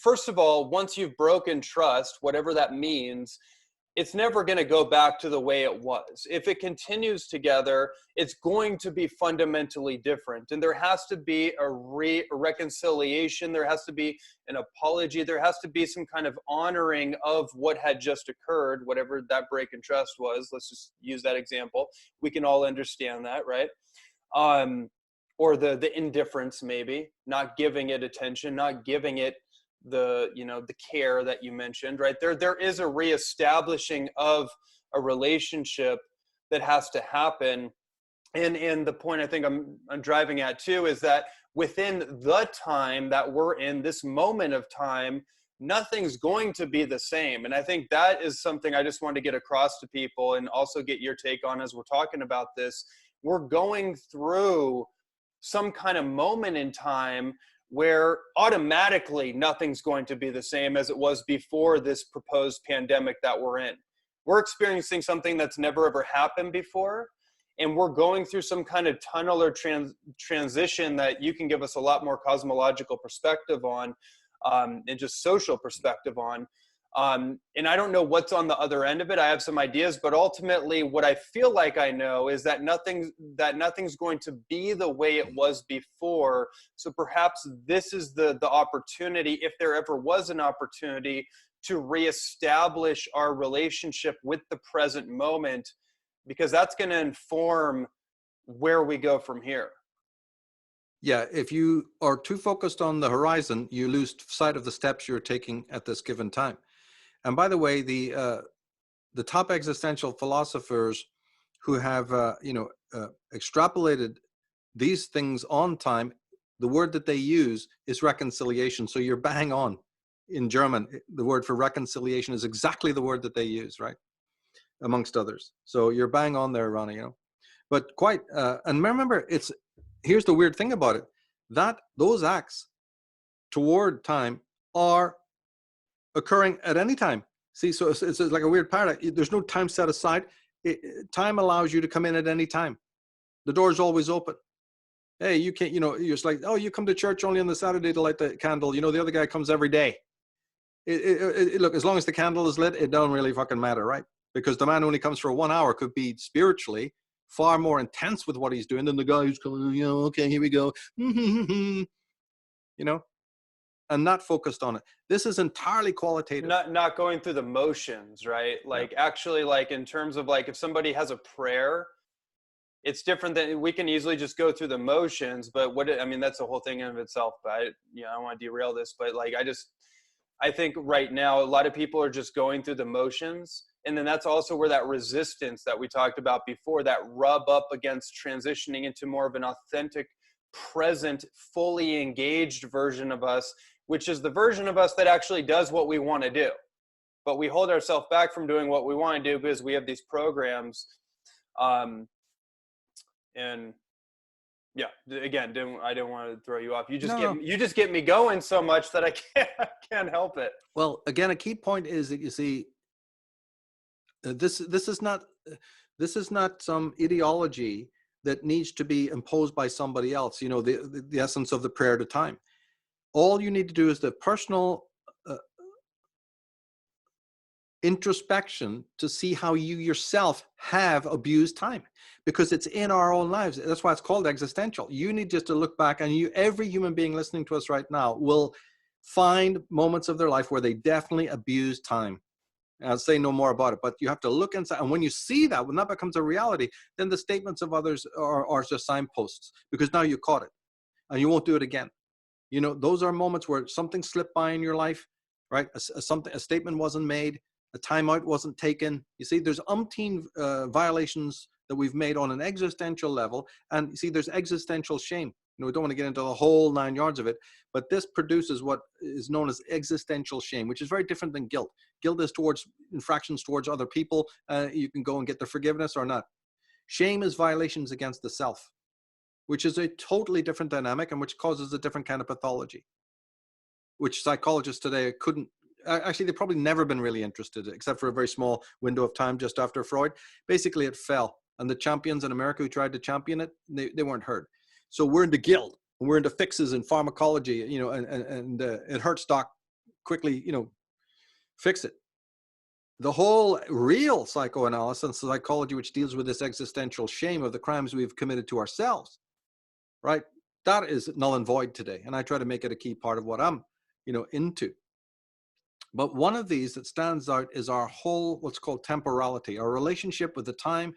first of all, once you've broken trust, whatever that means, it's never going to go back to the way it was. If it continues together, it's going to be fundamentally different. And there has to be a reconciliation. There has to be an apology. There has to be some kind of honoring of what had just occurred, whatever that break in trust was. Let's just use that example. We can all understand that, right? Or the indifference, maybe, not giving it attention, not giving it the care that you mentioned, right? There is a reestablishing of a relationship that has to happen. And the point I think I'm driving at too is that within the time that we're in, this moment of time, nothing's going to be the same. And I think that is something I just want to get across to people and also get your take on as we're talking about this. We're going through some kind of moment in time where automatically nothing's going to be the same as it was before this proposed pandemic that we're in. We're experiencing something that's never ever happened before, and we're going through some kind of tunnel or transition that you can give us a lot more cosmological perspective on, and just social perspective on. And I don't know what's on the other end of it. I have some ideas, but ultimately what I feel like I know is that nothing's going to be the way it was before. So perhaps this is the opportunity, if there ever was an opportunity, to reestablish our relationship with the present moment, because that's going to inform where we go from here. Yeah, if you are too focused on the horizon, you lose sight of the steps you're taking at this given time. And by the way, the top existential philosophers who have extrapolated these things on time, the word that they use is reconciliation. So you're bang on. In German, the word for reconciliation is exactly the word that they use, right? Amongst others. So you're bang on there, Ronnie. But quite. And remember, here's the weird thing about it: that those acts toward time are occurring at any time. See, so it's like a weird paradox. There's no time set aside. Time allows you to come in at any time. The door's always open. Hey, you can't, you're just like, oh, you come to church only on the Saturday to light the candle. The other guy comes every day. Look, as long as the candle is lit, it don't really fucking matter, right? Because the man who only comes for 1 hour could be spiritually far more intense with what he's doing than the guy who's coming, okay, here we go. And not focused on it. This is entirely qualitative. Not going through the motions, right? Like actually, like in terms of like if somebody has a prayer, it's different than we can easily just go through the motions. But that's the whole thing in of itself. But I don't want to derail this, but like I think right now a lot of people are just going through the motions, and then that's also where that resistance that we talked about before, that rub up against transitioning into more of an authentic, present, fully engaged version of us, which is the version of us that actually does what we want to do. but we hold ourselves back from doing what we want to do because we have these programs. And yeah, again, I didn't want to throw you off. You just get me going so much that I can't help it. Well, again, a key point is that you see, this is not some ideology that needs to be imposed by somebody else. You know, the essence of the prayer to time. All you need to do is the personal introspection to see how you yourself have abused time, because it's in our own lives. That's why it's called existential. You need just to look back, and every human being listening to us right now will find moments of their life where they definitely abuse time. I'll say no more about it, but you have to look inside. And when you see that, when that becomes a reality, then the statements of others are just signposts, because now you caught it and you won't do it again. You know, those are moments where something slipped by in your life, right? A statement wasn't made, a timeout wasn't taken. You see, there's umpteen violations that we've made on an existential level. And you see, there's existential shame. You know, we don't want to get into the whole 9 yards of it, but this produces what is known as existential shame, which is very different than guilt. Guilt is towards infractions towards other people. You can go and get the forgiveness or not. Shame is violations against the self, which is a totally different dynamic and which causes a different kind of pathology, which psychologists today couldn't, actually, they've probably never been really interested, except for a very small window of time just after Freud. Basically, it fell. And the champions in America who tried to champion it, they weren't heard. So we're into guilt, and we're into fixes in pharmacology, you know, and it hurts doc, quickly, you know, fix it. The whole real psychoanalysis and psychology, which deals with this existential shame of the crimes we've committed to ourselves, right? That is null and void today. And I try to make it a key part of what I'm, you know, into. But one of these that stands out is our whole, what's called temporality, our relationship with the time,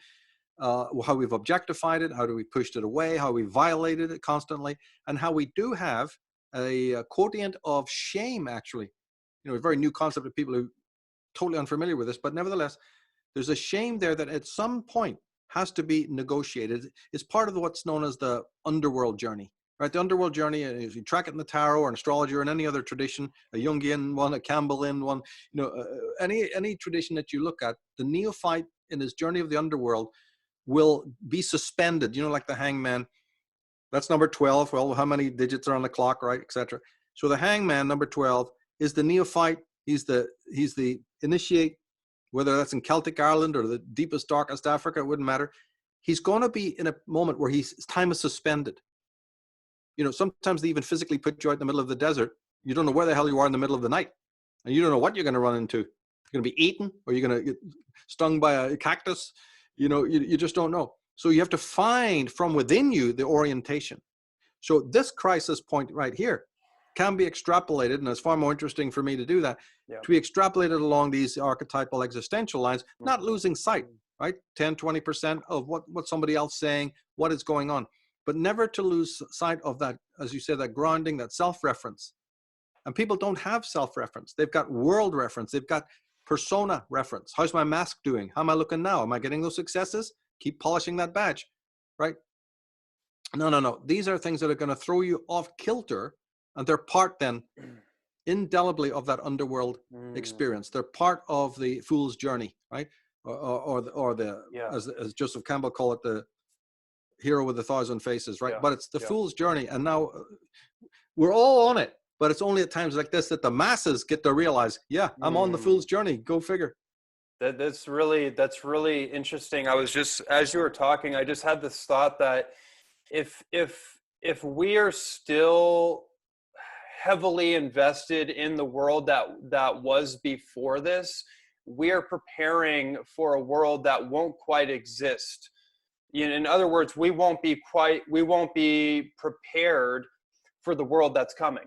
how we've objectified it, how do we pushed it away, how we violated it constantly, and how we do have a quotient of shame, actually. You know, a very new concept of people who are totally unfamiliar with this, but nevertheless, there's a shame there that at some point has to be negotiated. It's part of what's known as the Underworld Journey. Right, the Underworld Journey, if you track it in the tarot or in astrology or in any other tradition, a Jungian one, a Campbellian one, you know, any tradition that you look at, the neophyte in his journey of the underworld will be suspended, you know, like the hangman. That's number 12. Well, how many digits are on the clock, right, etc. So the hangman, number 12, is the neophyte. He's the initiate, whether that's in Celtic Ireland or the deepest, darkest Africa, it wouldn't matter. He's going to be in a moment where his time is suspended. You know, sometimes they even physically put you out in the middle of the desert. You don't know where the hell you are in the middle of the night. And you don't know what you're going to run into. You're going to be eaten, or you're going to get stung by a cactus. You know, you just don't know. So you have to find from within you the orientation. So this crisis point right here can be extrapolated, and it's far more interesting for me to do that, to be extrapolated along these archetypal existential lines, not losing sight, right? 10, 20% of what somebody else is saying, what is going on. But never to lose sight of that, as you said, that grounding, that self-reference. And people don't have self-reference. They've got world reference. They've got persona reference. How's my mask doing? How am I looking now? Am I getting those successes? Keep polishing that badge, right? No. These are things that are going to throw you off kilter, and they're part then indelibly of that underworld experience. They're part of the fool's journey, right? Or the as Joseph Campbell called it, the hero with 1,000 faces, right? But it's the fool's journey. And now we're all on it, but it's only at times like this that the masses get to realize, I'm on the fool's journey. Go figure. That's really interesting. I was just, as you were talking, I just had this thought that if we are still heavily invested in the world that was before this, we are preparing for a world that won't quite exist. In other words, we won't be prepared for the world that's coming.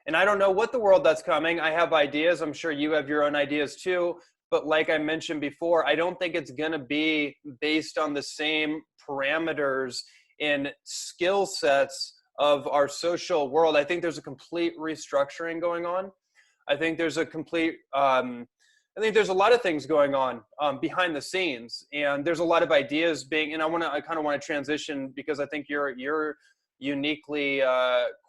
And I don't know what the world that's coming. I have ideas. I'm sure you have your own ideas too. But like I mentioned before, I don't think it's going to be based on the same parameters and skill sets of our social world. I think there's a complete restructuring going on. I think there's a lot of things going on behind the scenes, and there's a lot of ideas being, and I kind of want to transition because I think you're uniquely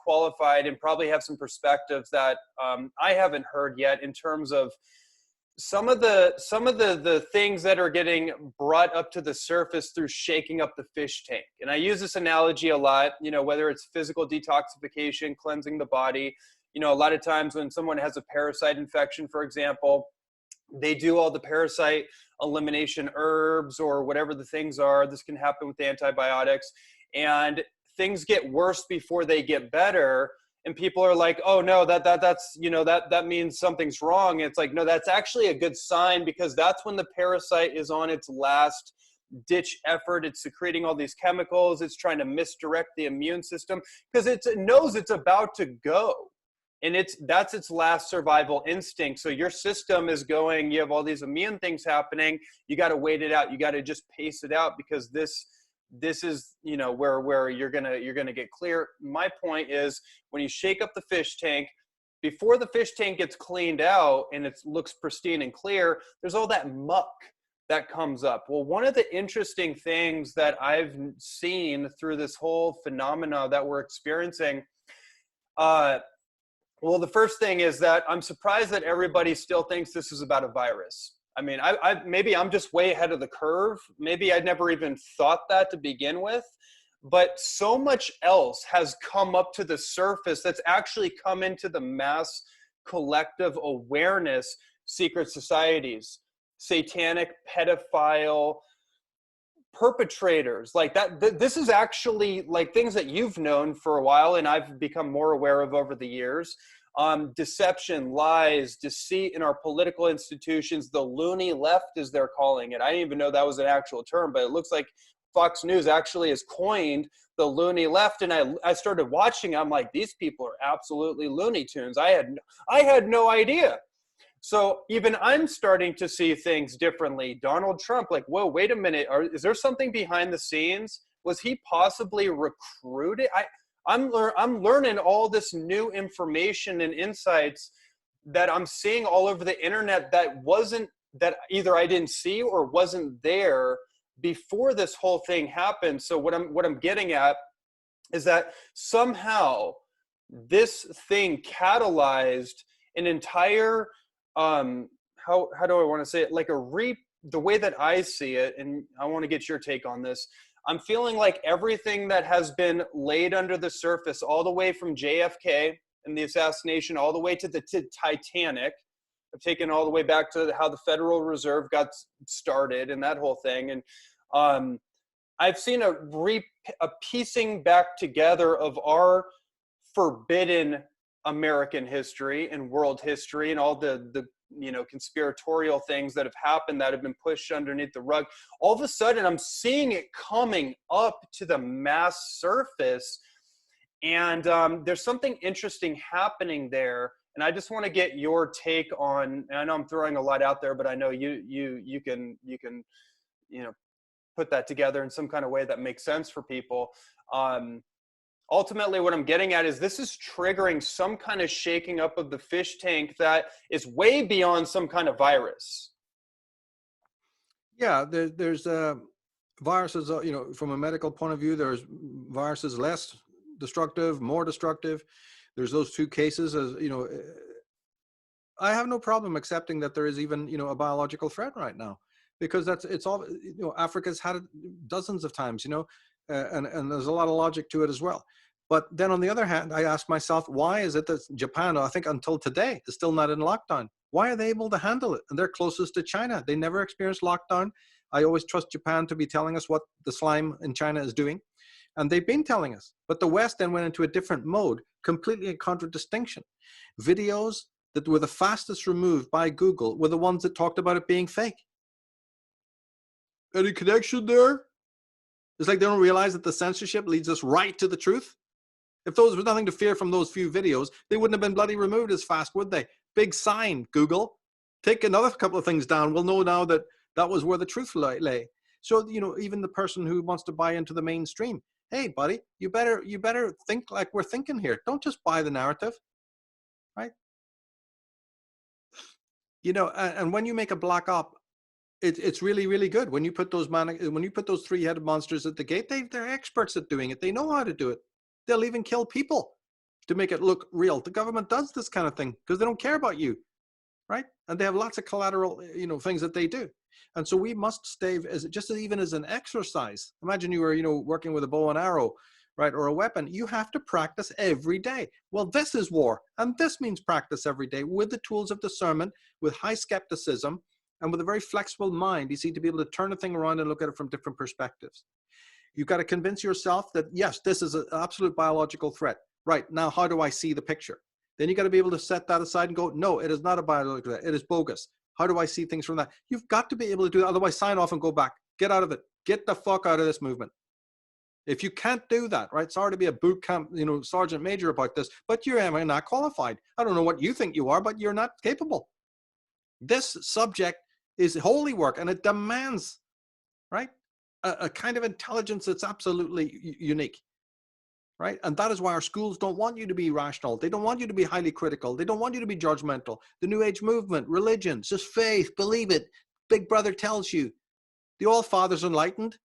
qualified and probably have some perspectives that I haven't heard yet in terms of some of the things that are getting brought up to the surface through shaking up the fish tank. And I use this analogy a lot, whether it's physical detoxification, cleansing the body. A lot of times when someone has a parasite infection, for example, they do all the parasite elimination herbs or whatever the things are. This can happen with antibiotics, and things get worse before they get better. And people are like, oh no, that means something's wrong. It's like, no, that's actually a good sign, because that's when the parasite is on its last ditch effort. It's secreting all these chemicals. It's trying to misdirect the immune system because it knows it's about to go. And that's its last survival instinct. So your system is going, you have all these immune things happening. You got to wait it out. You got to just pace it out, because this is, where you're going to get clear. My point is, when you shake up the fish tank, before the fish tank gets cleaned out and it looks pristine and clear, there's all that muck that comes up. Well, one of the interesting things that I've seen through this whole phenomena that we're experiencing, well, the first thing is that I'm surprised that everybody still thinks this is about a virus. I mean, maybe I'm just way ahead of the curve. Maybe I'd never even thought that to begin with. But so much else has come up to the surface that's actually come into the mass collective awareness. Secret societies, satanic pedophile perpetrators like that. This is actually like things that you've known for a while and I've become more aware of over the years. Deception, lies, deceit in our political institutions, the loony left, as they're calling it. I didn't even know that was an actual term, but it looks like Fox News actually has coined the loony left. And I started watching, I'm like, these people are absolutely Looney Tunes. I had no idea. So even I'm starting to see things differently. Donald Trump, like, whoa, wait a minute. Is there something behind the scenes? Was he possibly recruited? I'm learning all this new information and insights that I'm seeing all over the internet that either I didn't see or wasn't there before this whole thing happened. So what I'm getting at is that somehow this thing catalyzed an entire how do I want to say it? Like the way that I see it, and I want to get your take on this. I'm feeling like everything that has been laid under the surface, all the way from JFK and the assassination, all the way to the Titanic, I've taken all the way back to how the Federal Reserve got started and that whole thing. And I've seen a piecing back together of our forbidden American history and world history and all the conspiratorial things that have happened that have been pushed underneath the rug. All of a sudden, I'm seeing it coming up to the mass surface, and there's something interesting happening there. And I just want to get your take on. And I know I'm throwing a lot out there, but I know you can put that together in some kind of way that makes sense for people. Ultimately, what I'm getting at is this is triggering some kind of shaking up of the fish tank that is way beyond some kind of virus. Yeah, there's viruses, from a medical point of view, there's viruses less destructive, more destructive. There's those two cases. As I have no problem accepting that there is even, a biological threat right now, because it's all, Africa's had it dozens of times, and there's a lot of logic to it as well. But then on the other hand, I ask myself, why is it that Japan, I think until today, is still not in lockdown? Why are they able to handle it? And they're closest to China. They never experienced lockdown. I always trust Japan to be telling us what the slime in China is doing. And they've been telling us. But the West then went into a different mode, completely in contradistinction. Videos that were the fastest removed by Google were the ones that talked about it being fake. Any connection there? It's like they don't realize that the censorship leads us right to the truth. If those was nothing to fear from those few videos, they wouldn't have been bloody removed as fast, would they? Big sign, Google. Take another couple of things down. We'll know now that that was where the truth lay. So, even the person who wants to buy into the mainstream, hey, buddy, you better think like we're thinking here. Don't just buy the narrative, right? And when you make a black op, it's really, really good. When you put those three-headed monsters at the gate, they're experts at doing it. They know how to do it. They'll even kill people to make it look real. The government does this kind of thing because they don't care about you, right? And they have lots of collateral, things that they do. And so we must stay even as an exercise. Imagine you were, working with a bow and arrow, right? Or a weapon. You have to practice every day. Well, this is war. And this means practice every day with the tools of discernment, with high skepticism, and with a very flexible mind, you see, to be able to turn a thing around and look at it from different perspectives. You've got to convince yourself that, yes, this is an absolute biological threat. Right, now, how do I see the picture? Then you got to be able to set that aside and go, no, it is not a biological threat. It is bogus. How do I see things from that? You've got to be able to do that. Otherwise, sign off and go back. Get out of it. Get the fuck out of this movement. If you can't do that, right? Sorry to be a boot camp, sergeant major about this, but you're not qualified. I don't know what you think you are, but you're not capable. This subject is holy work, and it demands, right, a kind of intelligence that's absolutely unique, right? And that is why our schools don't want you to be rational. They don't want you to be highly critical. They don't want you to be judgmental. The New Age movement, religion, just faith, believe it. Big Brother tells you. The All-Father's enlightened.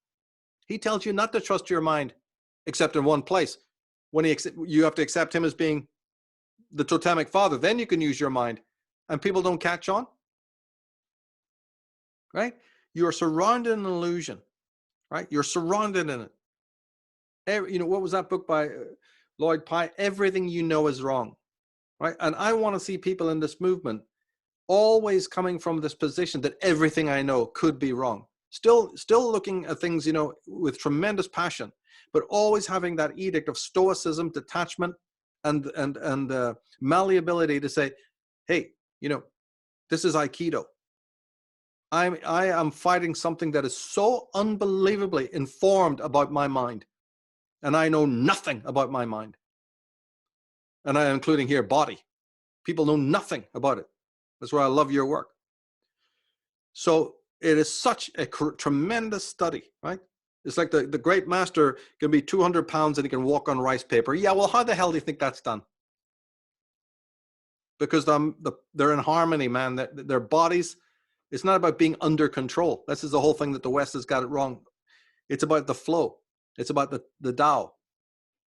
He tells you not to trust your mind, except in one place. When you have to accept him as being the totemic father, then you can use your mind. And people don't catch on. Right? You're surrounded in an illusion, right? You're surrounded in it. What was that book by Lloyd Pye? Everything you know is wrong, right? And I want to see people in this movement always coming from this position that everything I know could be wrong. Still looking at things, with tremendous passion, but always having that edict of stoicism, detachment, and malleability to say, hey, this is Aikido. I am fighting something that is so unbelievably informed about my mind. And I know nothing about my mind. And I am including here body. People know nothing about it. That's why I love your work. So it is such a tremendous study, right? It's like the great master can be 200 pounds and he can walk on rice paper. Yeah, well, how the hell do you think that's done? Because they're in harmony, man. Their bodies, it's not about being under control. This is the whole thing that the West has got it wrong. It's about the flow. It's about the Tao,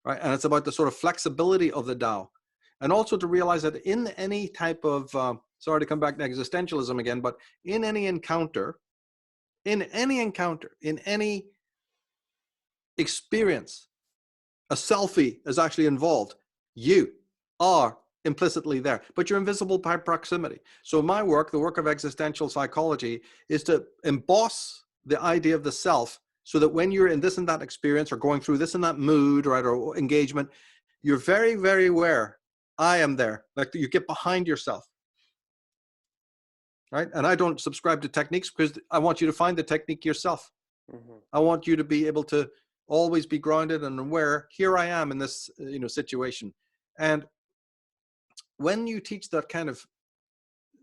right? And it's about the sort of flexibility of the Tao. And also to realize that in any type of, sorry to come back to existentialism again, but in any encounter, in any experience, a selfie is actually involved. You are implicitly there, but you're invisible by proximity. So my work, the work of existential psychology, is to emboss the idea of the self so that when you're in this and that experience or going through this and that mood, right, or engagement, you're very, very aware. I am there. Like you get behind yourself, right? And I don't subscribe to techniques because I want you to find the technique yourself. Mm-hmm. I want you to be able to always be grounded and aware. Here I am in this, situation. And when you teach that kind of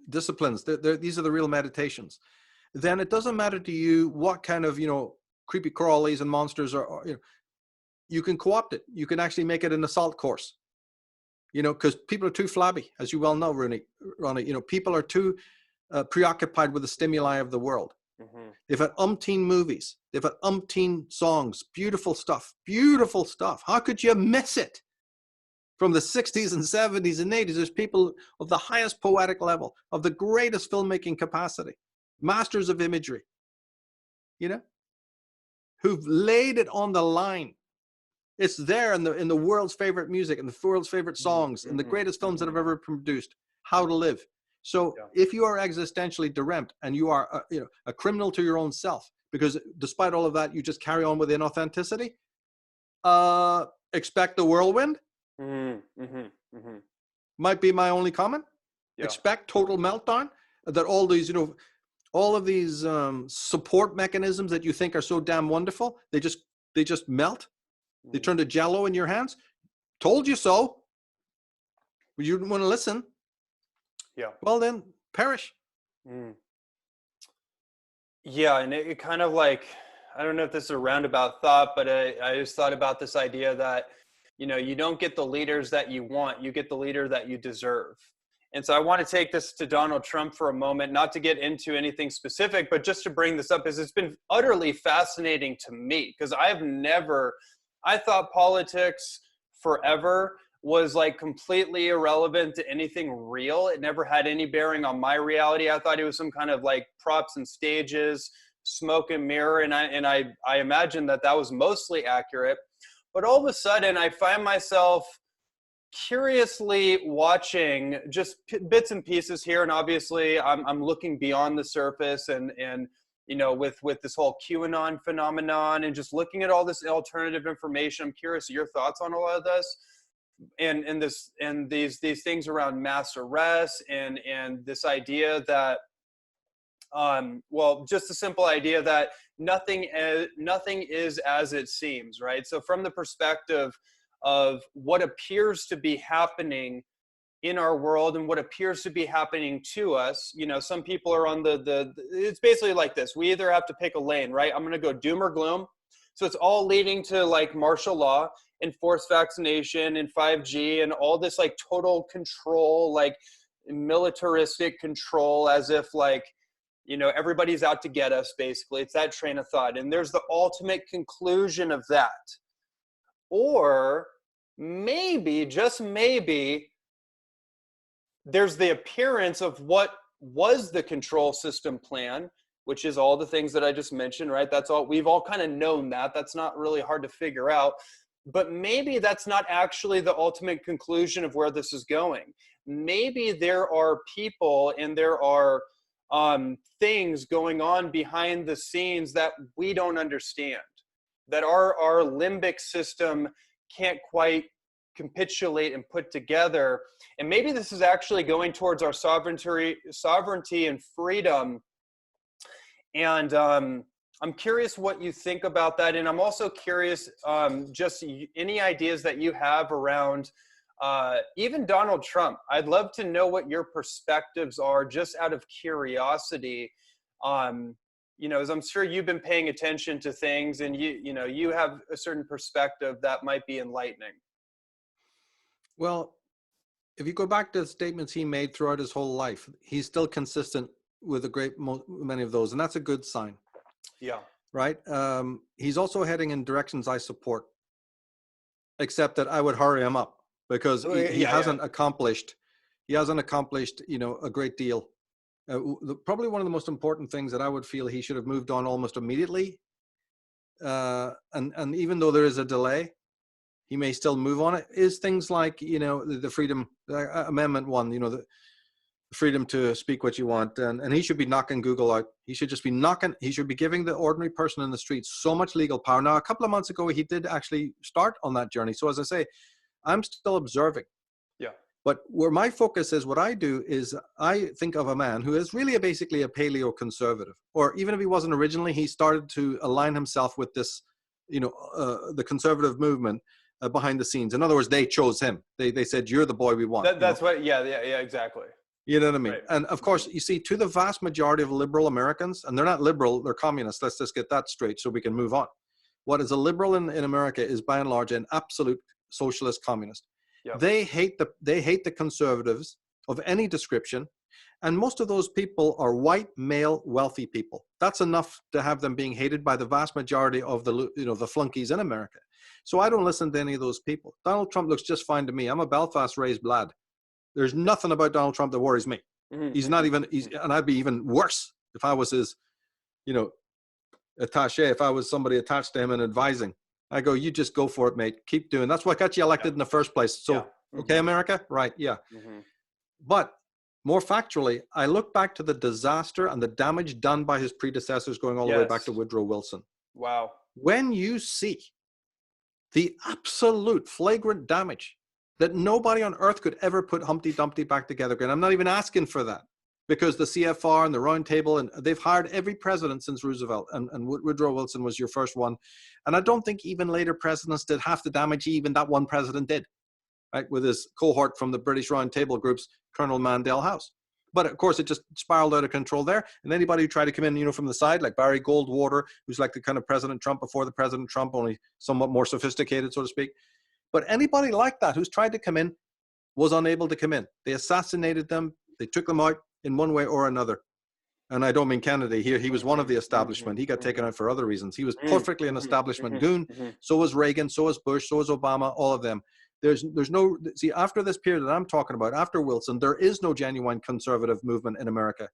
disciplines, these are the real meditations, then it doesn't matter to you what kind of, creepy crawlies and monsters are, you can co-opt it. You can actually make it an assault course, because people are too flabby, as you well know, Ronnie, people are too preoccupied with the stimuli of the world. Mm-hmm. They've had umpteen movies. They've had umpteen songs, beautiful stuff. How could you miss it? From the 60s and 70s and 80s, there's people of the highest poetic level, of the greatest filmmaking capacity, masters of imagery, who've laid it on the line. It's there in the world's favorite music and the world's favorite songs and the greatest films that have ever been produced. How to Live. So if you are existentially deranged and you are a criminal to your own self, because despite all of that, you just carry on with inauthenticity, expect the whirlwind. Might be my only comment. Expect total meltdown. That all these, all of these support mechanisms that you think are so damn wonderful, they just melt. They turn to jello in your hands. Told you so. But you didn't want to listen. Yeah. Well, then perish. Yeah, and it kind of like, I don't know if this is a roundabout thought, but I just thought about this idea that, you don't get the leaders that you want, you get the leader that you deserve. And so I want to take this to Donald Trump for a moment, not to get into anything specific, but just to bring this up, because it's been utterly fascinating to me, because I thought politics forever was like completely irrelevant to anything real. It never had any bearing on my reality. I thought it was some kind of like props and stages, smoke and mirror. And I imagine that that was mostly accurate. But all of a sudden I find myself curiously watching just bits and pieces here. And obviously I'm looking beyond the surface and, you know, with this whole QAnon phenomenon and just looking at all this alternative information. I'm curious your thoughts on a lot of this. And these things around mass arrests and this idea that well, just the simple idea that nothing is as it seems, right? So from the perspective of what appears to be happening in our world and what appears to be happening to us, you know, some people are on it's basically like this. We either have to pick a lane, right? I'm going to go doom or gloom. So it's all leading to like martial law and forced vaccination and 5G and all this like total control, like militaristic control, as if like, you know, everybody's out to get us, basically. It's that train of thought. And there's the ultimate conclusion of that. Or maybe, just maybe, there's the appearance of what was the control system plan, which is all the things that I just mentioned, right? That's all, we've all kind of known that. That's not really hard to figure out. But maybe that's not actually the ultimate conclusion of where this is going. Maybe there are people and there are things going on behind the scenes that we don't understand, that our limbic system can't quite capitulate and put together. And maybe this is actually going towards our sovereignty and freedom. And I'm curious what you think about that. And I'm also curious, just any ideas that you have around even Donald Trump. I'd love to know what your perspectives are, just out of curiosity. You know, as I'm sure you've been paying attention to things, and you know, you have a certain perspective that might be enlightening. Well, if you go back to the statements he made throughout his whole life, he's still consistent with many of those, and that's a good sign. Yeah. Right. He's also heading in directions I support, except that I would hurry him up, because he hasn't accomplished, you know, a great deal. Probably one of the most important things that I would feel he should have moved on almost immediately. And even though there is a delay, he may still move on it, is things like, you know, the Freedom Amendment 1, you know, the freedom to speak what you want. And he should be knocking Google out. He should just be he should be giving the ordinary person in the streets so much legal power. Now, a couple of months ago, he did actually start on that journey. So as I say, I'm still observing. Yeah. But where my focus is, what I do is I think of a man who is really basically a paleo conservative, or even if he wasn't originally, he started to align himself with this, you know, the conservative movement behind the scenes. In other words, they chose him. They said, you're the boy we want. That's what, yeah, exactly. You know what I mean? Right. And of course, you see, to the vast majority of liberal Americans, and they're not liberal, they're communists. Let's just get that straight so we can move on. What is a liberal in America is by and large an absolute socialist communist. Yep. They hate the conservatives of any description. And most of those people are white, male, wealthy people. That's enough to have them being hated by the vast majority of the, you know, the flunkies in America. So I don't listen to any of those people. Donald Trump looks just fine to me. I'm a Belfast raised lad. There's nothing about Donald Trump that worries me. Mm-hmm. He's not even, and I'd be even worse if I was his, you know, attaché, if I was somebody attached to him and advising. I go, you just go for it, mate. Keep doing. That's what got you elected in the first place. So, mm-hmm. Okay, America? Right, yeah. Mm-hmm. But more factually, I look back to the disaster and the damage done by his predecessors going all the way back to Woodrow Wilson. Wow. When you see the absolute flagrant damage that nobody on earth could ever put Humpty Dumpty back together again. I'm not even asking for that, because the CFR and the Round Table, and they've hired every president since Roosevelt, and Woodrow Wilson was your first one. And I don't think even later presidents did half the damage even that one president did, right, with his cohort from the British Round Table groups, Colonel Mandel House. But of course, it just spiraled out of control there. And anybody who tried to come in, you know, from the side, like Barry Goldwater, who's like the kind of President Trump before the President Trump, only somewhat more sophisticated, so to speak. But anybody like that who's tried to come in was unable to come in. They assassinated them. They took them out in one way or another. And I don't mean Kennedy here. He was one of the establishment. He got taken out for other reasons. He was perfectly an establishment goon. So was Reagan. So was Bush. So was Obama. All of them. There's no, see, after this period that I'm talking about, after Wilson, there is no genuine conservative movement in America,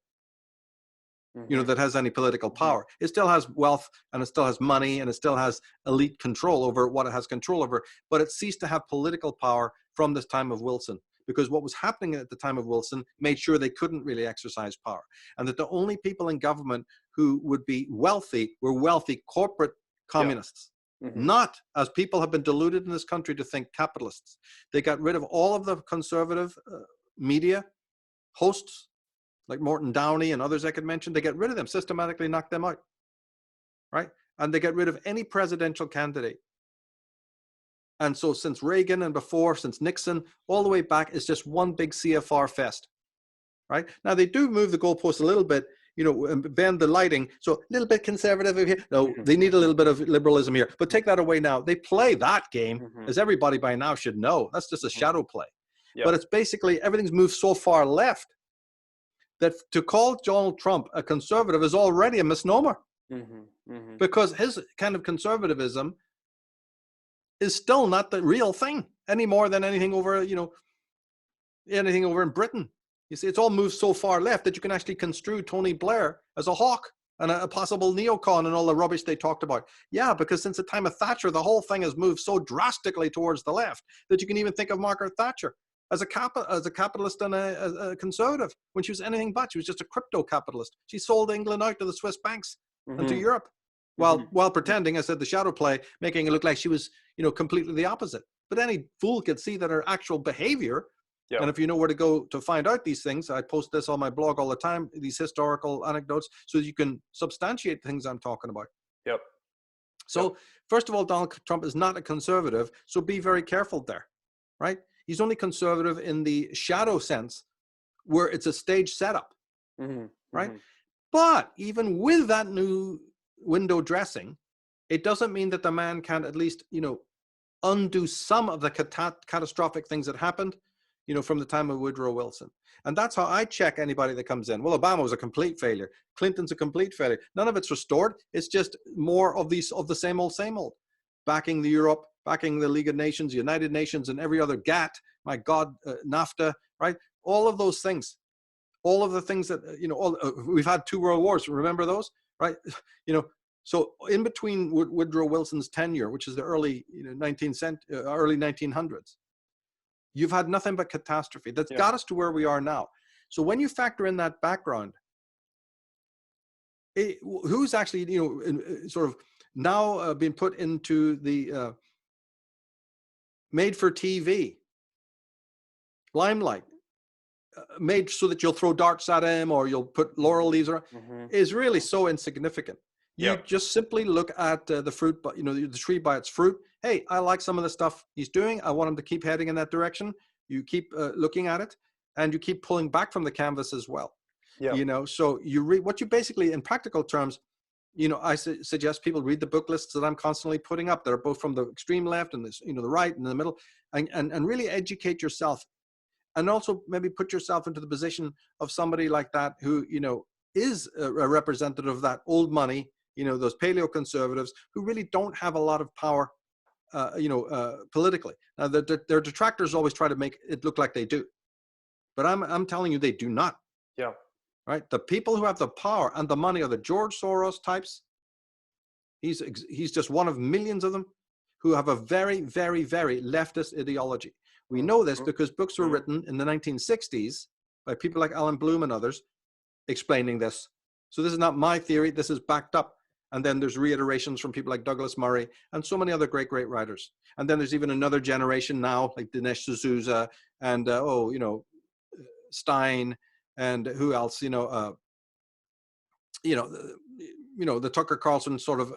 that has any political power. It still has wealth, and it still has money, and it still has elite control over what it has control over, but it ceased to have political power from this time of Wilson, because what was happening at the time of Wilson made sure they couldn't really exercise power, and that the only people in government who would be wealthy were wealthy corporate communists. Not, as people have been deluded in this country to think, capitalists. They got rid of all of the conservative media hosts, like Morton Downey and others I could mention. They get rid of them, systematically knock them out, right? And they get rid of any presidential candidate. And so since Reagan and before, since Nixon, all the way back, it's just one big CFR fest, right? Now they do move the goalposts a little bit, and bend the lighting. So a little bit conservative over here. No, they need a little bit of liberalism here, but take that away now. They play that game, as everybody by now should know. That's just a shadow play. But it's basically, everything's moved so far left that to call Donald Trump a conservative is already a misnomer, because his kind of conservatism is still not the real thing any more than anything over, anything over in Britain. You see, it's all moved so far left that you can actually construe Tony Blair as a hawk and a possible neocon and all the rubbish they talked about. Yeah, because since the time of Thatcher, the whole thing has moved so drastically towards the left that you can even think of Margaret Thatcher as a capitalist and a conservative, when she was anything but. She was just a crypto capitalist. She sold England out to the Swiss banks and to Europe, while pretending, I said, the shadow play, making it look like she was, completely the opposite. But any fool could see that her actual behavior, and if you know where to go to find out these things, I post this on my blog all the time, these historical anecdotes, so that you can substantiate the things I'm talking about. So first of all, Donald Trump is not a conservative, so be very careful there, right? He's only conservative in the shadow sense, where it's a stage setup, right? But even with that new window dressing, it doesn't mean that the man can at least, undo some of the catastrophic things that happened, from the time of Woodrow Wilson. And that's how I check anybody that comes in. Well, Obama was a complete failure. Clinton's a complete failure. None of it's restored. It's just more of the same old, backing the Europe, backing the League of Nations, United Nations, and every other GATT, my God, NAFTA, right? All of those things, all of the things that, we've had 2 world wars. Remember those, right? So in between Woodrow Wilson's tenure, which is the early, early 1900s, you've had nothing but catastrophe. That's got us to where we are now. So when you factor in that background, who's actually, sort of now being put into the made for TV limelight, made so that you'll throw darts at him or you'll put laurel leaves around, is really so insignificant. You just simply look at the fruit, but the tree by its fruit. Hey, I like some of the stuff he's doing. I want him to keep heading in that direction. You keep looking at it, and you keep pulling back from the canvas as well. So you read what you basically, in practical terms, I suggest people read the book lists that I'm constantly putting up that are both from the extreme left and this, the right and the middle, and really educate yourself, and also maybe put yourself into the position of somebody like that who, is a representative of that old money, those paleo conservatives who really don't have a lot of power, politically. Now, their detractors always try to make it look like they do, but I'm telling you, they do not. Right? The people who have the power and the money are the George Soros types. He's just one of millions of them who have a very, very, very leftist ideology. We know this because books were written in the 1960s by people like Alan Bloom and others explaining this. So this is not my theory. This is backed up. And then there's reiterations from people like Douglas Murray and so many other great, great writers. And then there's even another generation now, like Dinesh D'Souza and, Stein and who else, the Tucker Carlson sort of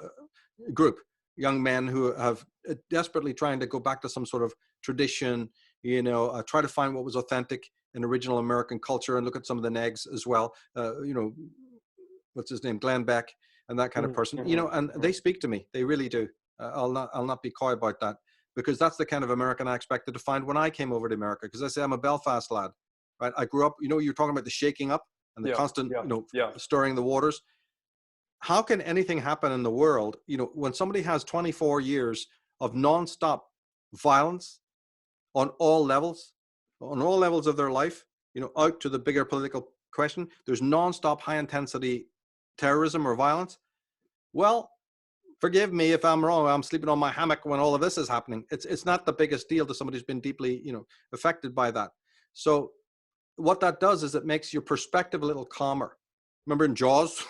group, young men who have desperately trying to go back to some sort of tradition, try to find what was authentic in original American culture and look at some of the negs as well. What's his name? Glenn Beck and that kind of person, and they speak to me. They really do. I'll not be coy about that, because that's the kind of American I expected to find when I came over to America. Because I say I'm a Belfast lad, right? I grew up, you're talking about the shaking up and the constant, stirring the waters. How can anything happen in the world, when somebody has 24 years of nonstop violence, on all levels of their life, out to the bigger political question. There's nonstop high intensity terrorism or violence. Well, forgive me if I'm wrong. I'm sleeping on my hammock when all of this is happening. It's not the biggest deal to somebody who's been deeply, affected by that. So what that does is it makes your perspective a little calmer. Remember in Jaws,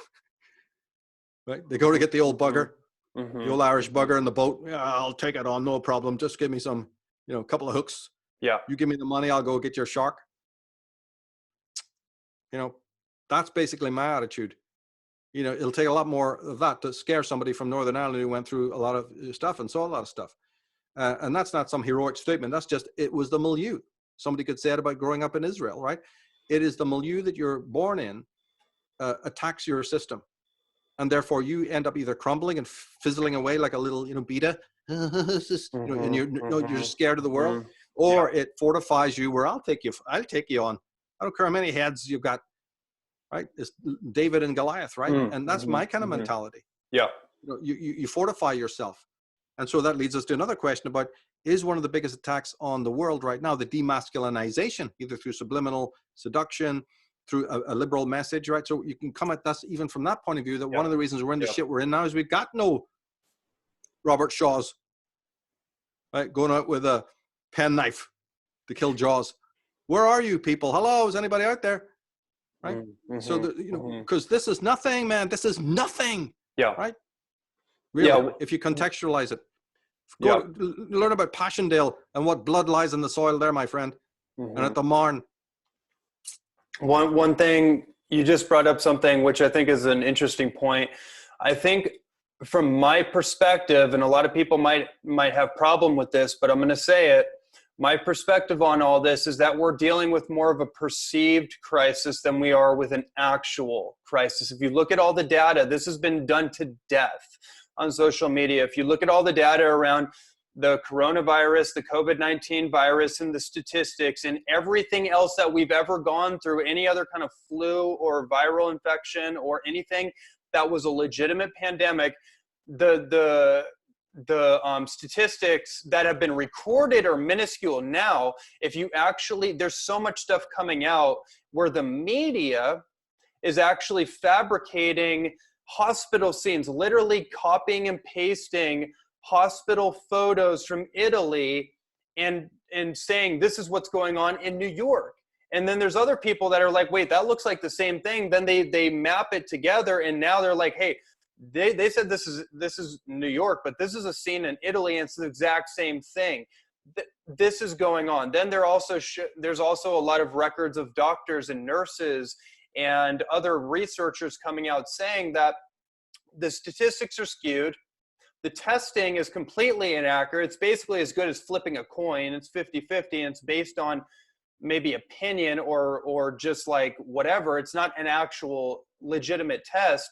right? They go to get the old bugger, the old Irish bugger in the boat. Yeah, I'll take it on, no problem. Just give me some, a couple of hooks. Yeah. You give me the money, I'll go get your shark. That's basically my attitude. It'll take a lot more of that to scare somebody from Northern Ireland who went through a lot of stuff and saw a lot of stuff. And that's not some heroic statement. That's just, it was the milieu. Somebody could say it about growing up in Israel, right? It is the milieu that you're born in attacks your system. And therefore you end up either crumbling and fizzling away like a little, beta, and you're scared of the world, or it fortifies you where I'll take you on. I don't care how many heads you've got, right? It's David and Goliath, right? And that's my kind of mentality. Yeah. You fortify yourself. And so that leads us to another question about, is one of the biggest attacks on the world right now the demasculinization, either through subliminal seduction, through a liberal message, right? So you can come at this even from that point of view, that one of the reasons we're in the shit we're in now is we've got no Robert Shaws, right? Going out with a penknife to kill Jaws. Where are you people? Hello, is anybody out there? Right? So, because this is nothing, man. This is nothing. Yeah. Right? Really, if you contextualize it. Go learn about Passchendaele and what blood lies in the soil there, my friend. And at the Marne. One thing, you just brought up something which I think is an interesting point. I think from my perspective, and a lot of people might have problem with this, but I'm going to say it. My perspective on all this is that we're dealing with more of a perceived crisis than we are with an actual crisis. If you look at all the data, this has been done to death on social media. If you look at all the data around the coronavirus, the COVID-19 virus, and the statistics, and everything else that we've ever gone through, any other kind of flu or viral infection or anything that was a legitimate pandemic, the statistics that have been recorded are minuscule. Now, if you actually, there's so much stuff coming out where the media is actually fabricating hospital scenes, literally copying and pasting hospital photos from Italy and saying this is what's going on in New York. And then there's other people that are like, wait, that looks like the same thing. Then they map it together, and now they're like, hey, they said this is New York, but this is a scene in Italy, and it's the exact same thing. This is going on. Then there's also a lot of records of doctors and nurses and other researchers coming out saying that the statistics are skewed. The testing is completely inaccurate. It's basically as good as flipping a coin. It's 50-50, and it's based on maybe opinion or just like whatever. It's not an actual legitimate test.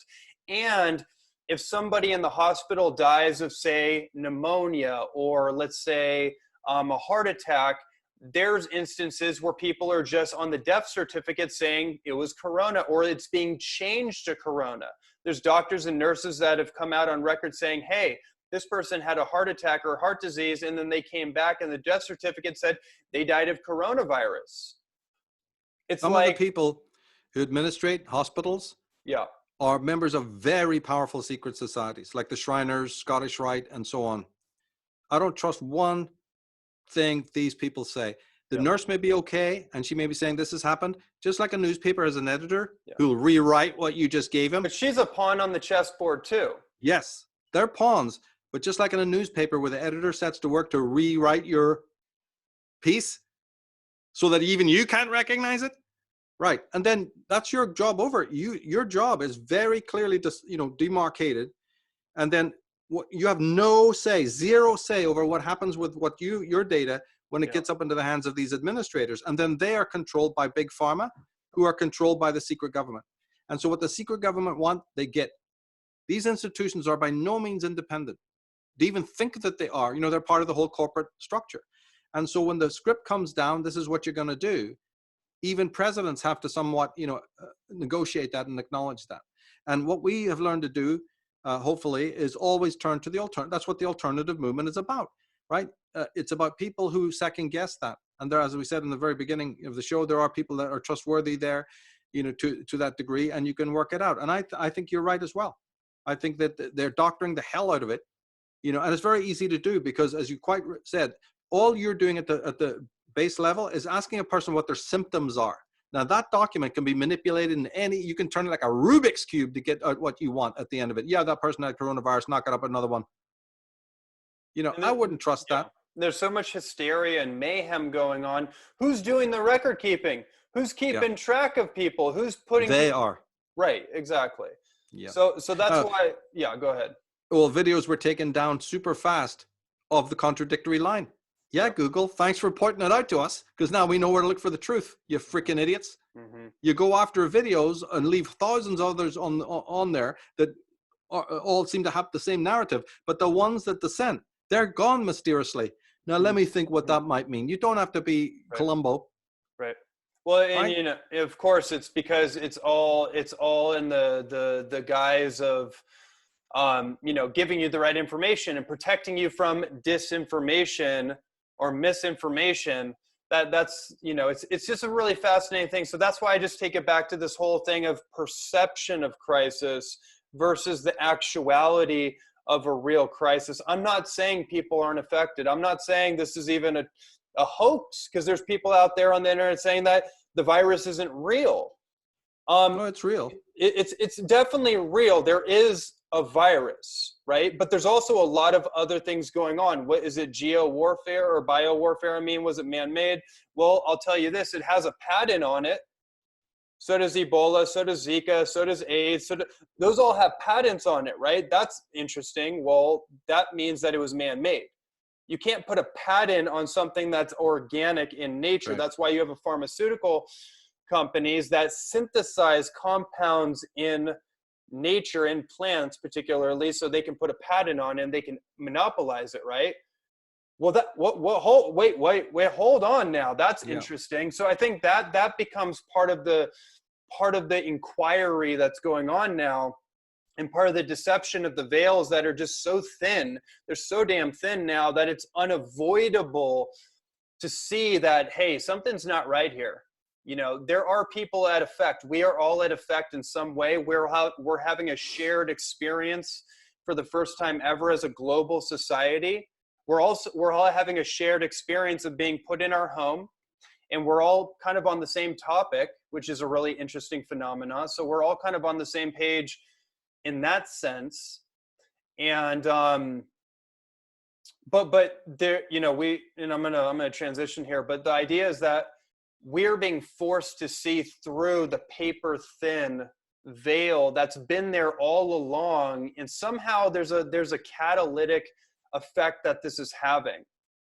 And if somebody in the hospital dies of, say, pneumonia, or let's say a heart attack, there's instances where people are just on the death certificate saying it was corona, or it's being changed to corona. There's doctors and nurses that have come out on record saying, hey, this person had a heart attack or heart disease, and then they came back and the death certificate said they died of coronavirus. It's some of the people who administrate hospitals are members of very powerful secret societies like the Shriners, Scottish Rite, and so on. I don't trust one thing these people say. The nurse may be okay, and she may be saying this has happened, just like a newspaper has an editor who'll rewrite what you just gave him. But she's a pawn on the chessboard too. Yes, they're pawns. But just like in a newspaper where the editor sets to work to rewrite your piece so that even you can't recognize it, right? And then that's your job over. Your job is very clearly demarcated, and then you have no say, zero say over what happens with your data when it gets up into the hands of these administrators. And then they are controlled by big pharma, who are controlled by the secret government. And so what the secret government want, they get. These institutions are by no means independent. They even think that they are. They're part of the whole corporate structure. And so when the script comes down, this is what you're going to do. Even presidents have to somewhat, negotiate that and acknowledge that. And what we have learned to do, hopefully, is always turn to the alternative. That's what the alternative movement is about. right? It's about people who second guess that. And there, as we said in the very beginning of the show, there are people that are trustworthy there, to that degree, and you can work it out. And I think you're right as well. I think that they're doctoring the hell out of it, and it's very easy to do because, as you quite said, all you're doing at the base level is asking a person what their symptoms are. Now that document can be manipulated you can turn it like a Rubik's Cube to get out what you want at the end of it. Yeah, that person had coronavirus, knock it up another one. I wouldn't trust that. There's so much hysteria and mayhem going on. Who's doing the record keeping? Who's keeping track of people? Who's putting They are. Right, exactly. Yeah. So that's why, go ahead. Well, videos were taken down super fast of the contradictory line. Yeah, Google, thanks for pointing it out to us, because now we know where to look for the truth, you freaking idiots. Mm-hmm. You go after videos and leave thousands of others on there that all seem to have the same narrative, but the ones that dissent, they're gone mysteriously. Now, let me think what that might mean. You don't have to be Columbo. Right. Well, and of course, it's because it's all in the guise of giving you the right information and protecting you from disinformation or misinformation. That's it's just a really fascinating thing. So that's why I just take it back to this whole thing of perception of crisis versus the actuality of a real crisis. I'm not saying people aren't affected. I'm not saying this is even a hoax, because there's people out there on the internet saying that the virus isn't real. No, it's real. It's definitely real. There is a virus, right? But there's also a lot of other things going on. What is it, geo-warfare or bio-warfare? Was it man-made? Well, I'll tell you this, it has a patent on it. So does Ebola, so does Zika, so does AIDS. Those all have patents on it, right? That's interesting. Well, that means that it was man-made. You can't put a patent on something that's organic in nature. Right. That's why you have a pharmaceutical companies that synthesize compounds in nature, in plants particularly, so they can put a patent on it and they can monopolize it, right? Well, hold on now. That's interesting. So I think that becomes part of the inquiry that's going on now, and part of the deception of the veils that are just so thin. They're so damn thin now that it's unavoidable to see that, hey, something's not right here. There are people at effect. We are all at effect in some way. We're having a shared experience for the first time ever as a global society. We're all having a shared experience of being put in our home, and we're all kind of on the same topic, which is a really interesting phenomenon. So we're all kind of on the same page in that sense. And but there, I'm gonna transition here, but the idea is that we're being forced to see through the paper thin veil that's been there all along, and somehow there's a catalytic effect that this is having.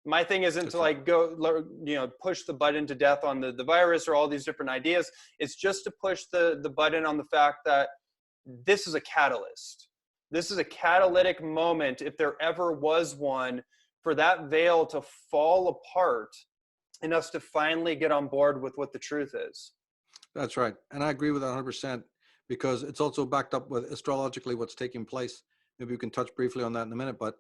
My thing isn't to go push the button to death on the virus or all these different ideas. It's just to push the button on the fact that this is a catalyst. This is a catalytic moment, if there ever was one, for that veil to fall apart and us to finally get on board with what the truth is. That's right. And I agree with that 100%, because it's also backed up with astrologically what's taking place. Maybe we can touch briefly on that in a minute, but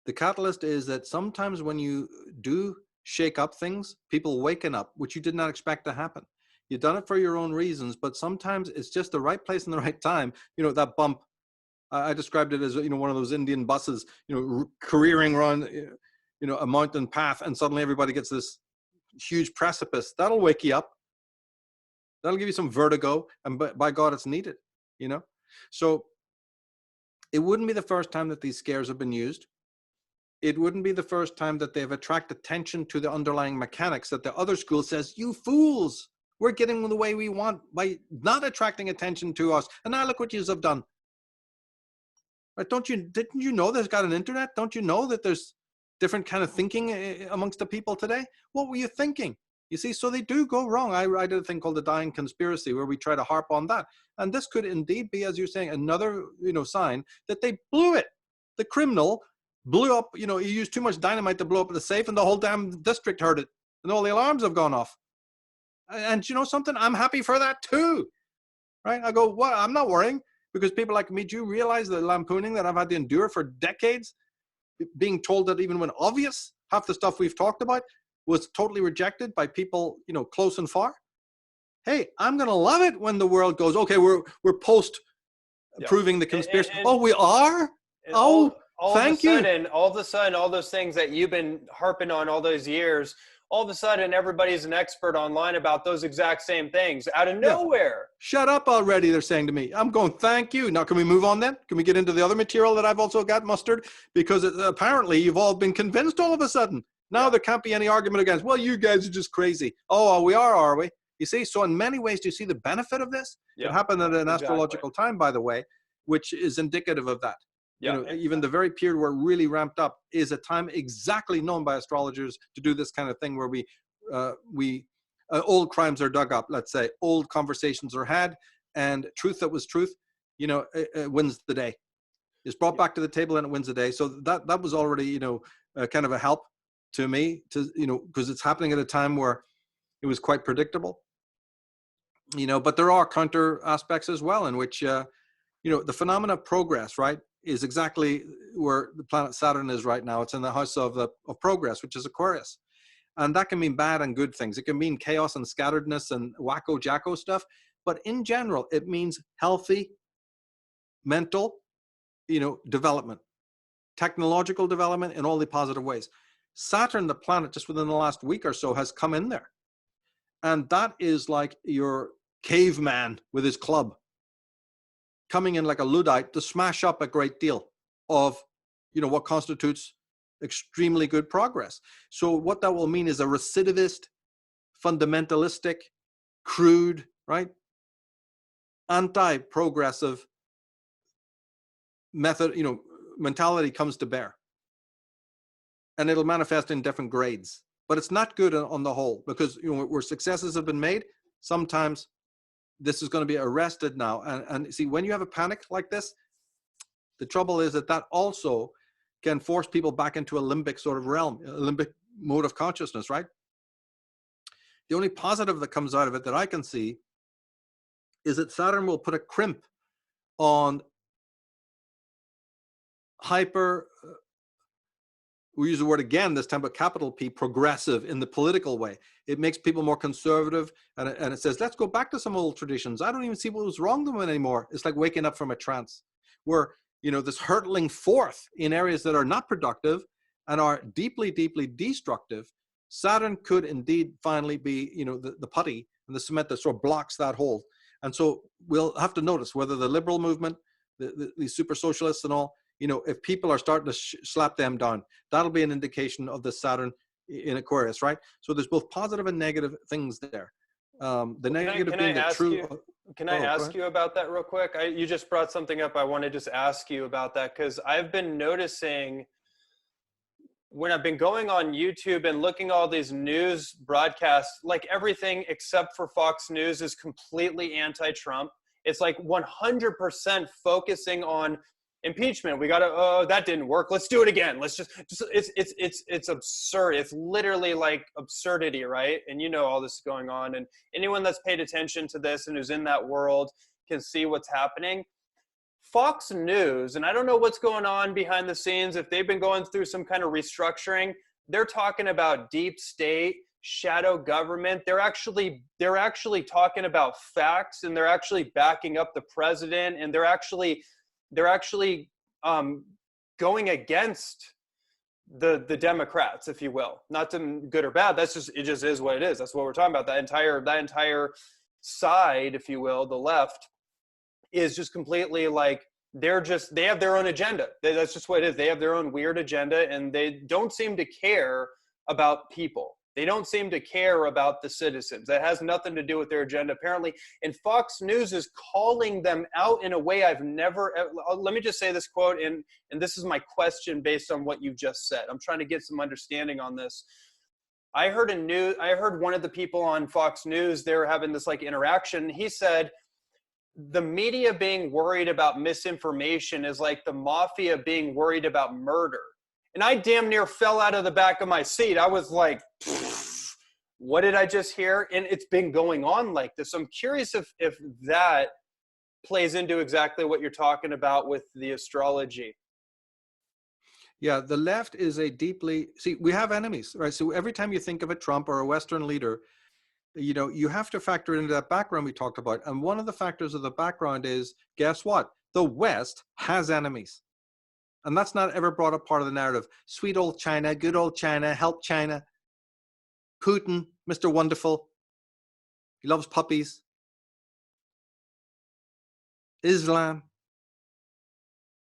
the catalyst is that sometimes when you do shake up things, people waken up, which you did not expect to happen. You've done it for your own reasons, but sometimes it's just the right place and the right time. That bump, I described it as, one of those Indian buses, careering around, a mountain path, and suddenly everybody gets this huge precipice. That'll wake you up. That'll give you some vertigo, and by God, it's needed, So it wouldn't be the first time that these scares have been used. It wouldn't be the first time that they've attracted attention to the underlying mechanics that the other school says, you fools, we're getting the way we want by not attracting attention to us. And now look what yous have done. Right? Didn't you know there's got an internet? Don't you know that there's different kind of thinking amongst the people today? What were you thinking? You see, so they do go wrong. I did a thing called the Dying Conspiracy, where we try to harp on that. And this could indeed be, as you're saying, another, sign that they blew it. The criminal blew up, he used too much dynamite to blow up the safe, and the whole damn district heard it, and all the alarms have gone off. And you know something? I'm happy for that too, right? I go, what? I'm not worrying, because people like me, do you realize the lampooning that I've had to endure for decades? being told that even when obvious, half the stuff we've talked about was totally rejected by people, close and far. Hey, I'm going to love it when the world goes, okay, we're post proving the conspiracy. Oh, we are? Oh, thank you. All of a sudden, all those things that you've been harping on all those years, all of a sudden, everybody's an expert online about those exact same things out of nowhere. Shut up already, they're saying to me. I'm going, thank you. Now, can we move on then? Can we get into the other material that I've also got mustered? Because apparently you've all been convinced all of a sudden. Now there can't be any argument against, well, you guys are just crazy. Oh, we are we? You see? So in many ways, do you see the benefit of this? It happened at an astrological time, by the way, which is indicative of that. Even the very period where it really ramped up is a time exactly known by astrologers to do this kind of thing where we old crimes are dug up, let's say, old conversations are had, and truth that was truth, it wins the day. It's brought back to the table and it wins the day. So that was already, kind of a help to me because it's happening at a time where it was quite predictable, but there are counter aspects as well in which, the phenomena of progress, right, is exactly where the planet Saturn is right now. It's in the house of progress, which is Aquarius. And that can mean bad and good things. It can mean chaos and scatteredness and wacko jacko stuff. But in general, it means healthy mental, development, technological development in all the positive ways. Saturn, the planet, just within the last week or so has come in there. And that is like your caveman with his club coming in like a Luddite to smash up a great deal of, what constitutes extremely good progress. So what that will mean is a recidivist, fundamentalistic, crude, right, anti-progressive method, mentality comes to bear. And it'll manifest in different grades. But it's not good on the whole because, where successes have been made, sometimes this is going to be arrested now. And see, when you have a panic like this, the trouble is that also can force people back into a limbic sort of realm, a limbic mode of consciousness, right? The only positive that comes out of it that I can see is that Saturn will put a crimp on we use the word again this time, but capital P, progressive in the political way. It makes people more conservative, and it says, let's go back to some old traditions. I don't even see what was wrong with them anymore. It's like waking up from a trance where, this hurtling forth in areas that are not productive and are deeply, deeply destructive. Saturn could indeed finally be, the putty and the cement that sort of blocks that hole. And so we'll have to notice whether the liberal movement, the super socialists and all, if people are starting to slap them down, that'll be an indication of the Saturn in Aquarius, right? So there's both positive and negative things there. The negative being the true. Can I ask you about that real quick? You just brought something up. I want to just ask you about that because I've been noticing when I've been going on YouTube and looking at all these news broadcasts, like everything except for Fox News is completely anti-Trump. It's like 100% focusing on impeachment. We got to, that didn't work. Let's do it again. Let's just it's absurd. It's literally like absurdity, right? And all this is going on. And anyone that's paid attention to this and who's in that world can see what's happening. Fox News, and I don't know what's going on behind the scenes, if they've been going through some kind of restructuring, they're talking about deep state, shadow government. They're actually talking about facts, and they're actually backing up the president, and they're actually going against the Democrats, if you will. Not to good or bad. It just is what it is. That's what we're talking about. That entire side, if you will, the left, is just completely like they have their own agenda. That's just what it is. They have their own weird agenda, and they don't seem to care about people. They don't seem to care about the citizens. That has nothing to do with their agenda, apparently. And Fox News is calling them out in a way I've never. Let me just say this quote, and this is my question based on what you just said. I'm trying to get some understanding on this. I heard one of the people on Fox News, they were having this like interaction. He said, the media being worried about misinformation is like the mafia being worried about murder. And I damn near fell out of the back of my seat. I was like, what did I just hear? And it's been going on like this. So I'm curious if that plays into exactly what you're talking about with the astrology. Yeah, the left is a deeply, see, we have enemies, right? So every time you think of a Trump or a Western leader, you have to factor into that background we talked about. And one of the factors of the background is, guess what? The West has enemies. And that's not ever brought up part of the narrative. Sweet old China, good old China, help China. Putin, Mr. Wonderful. He loves puppies. Islam.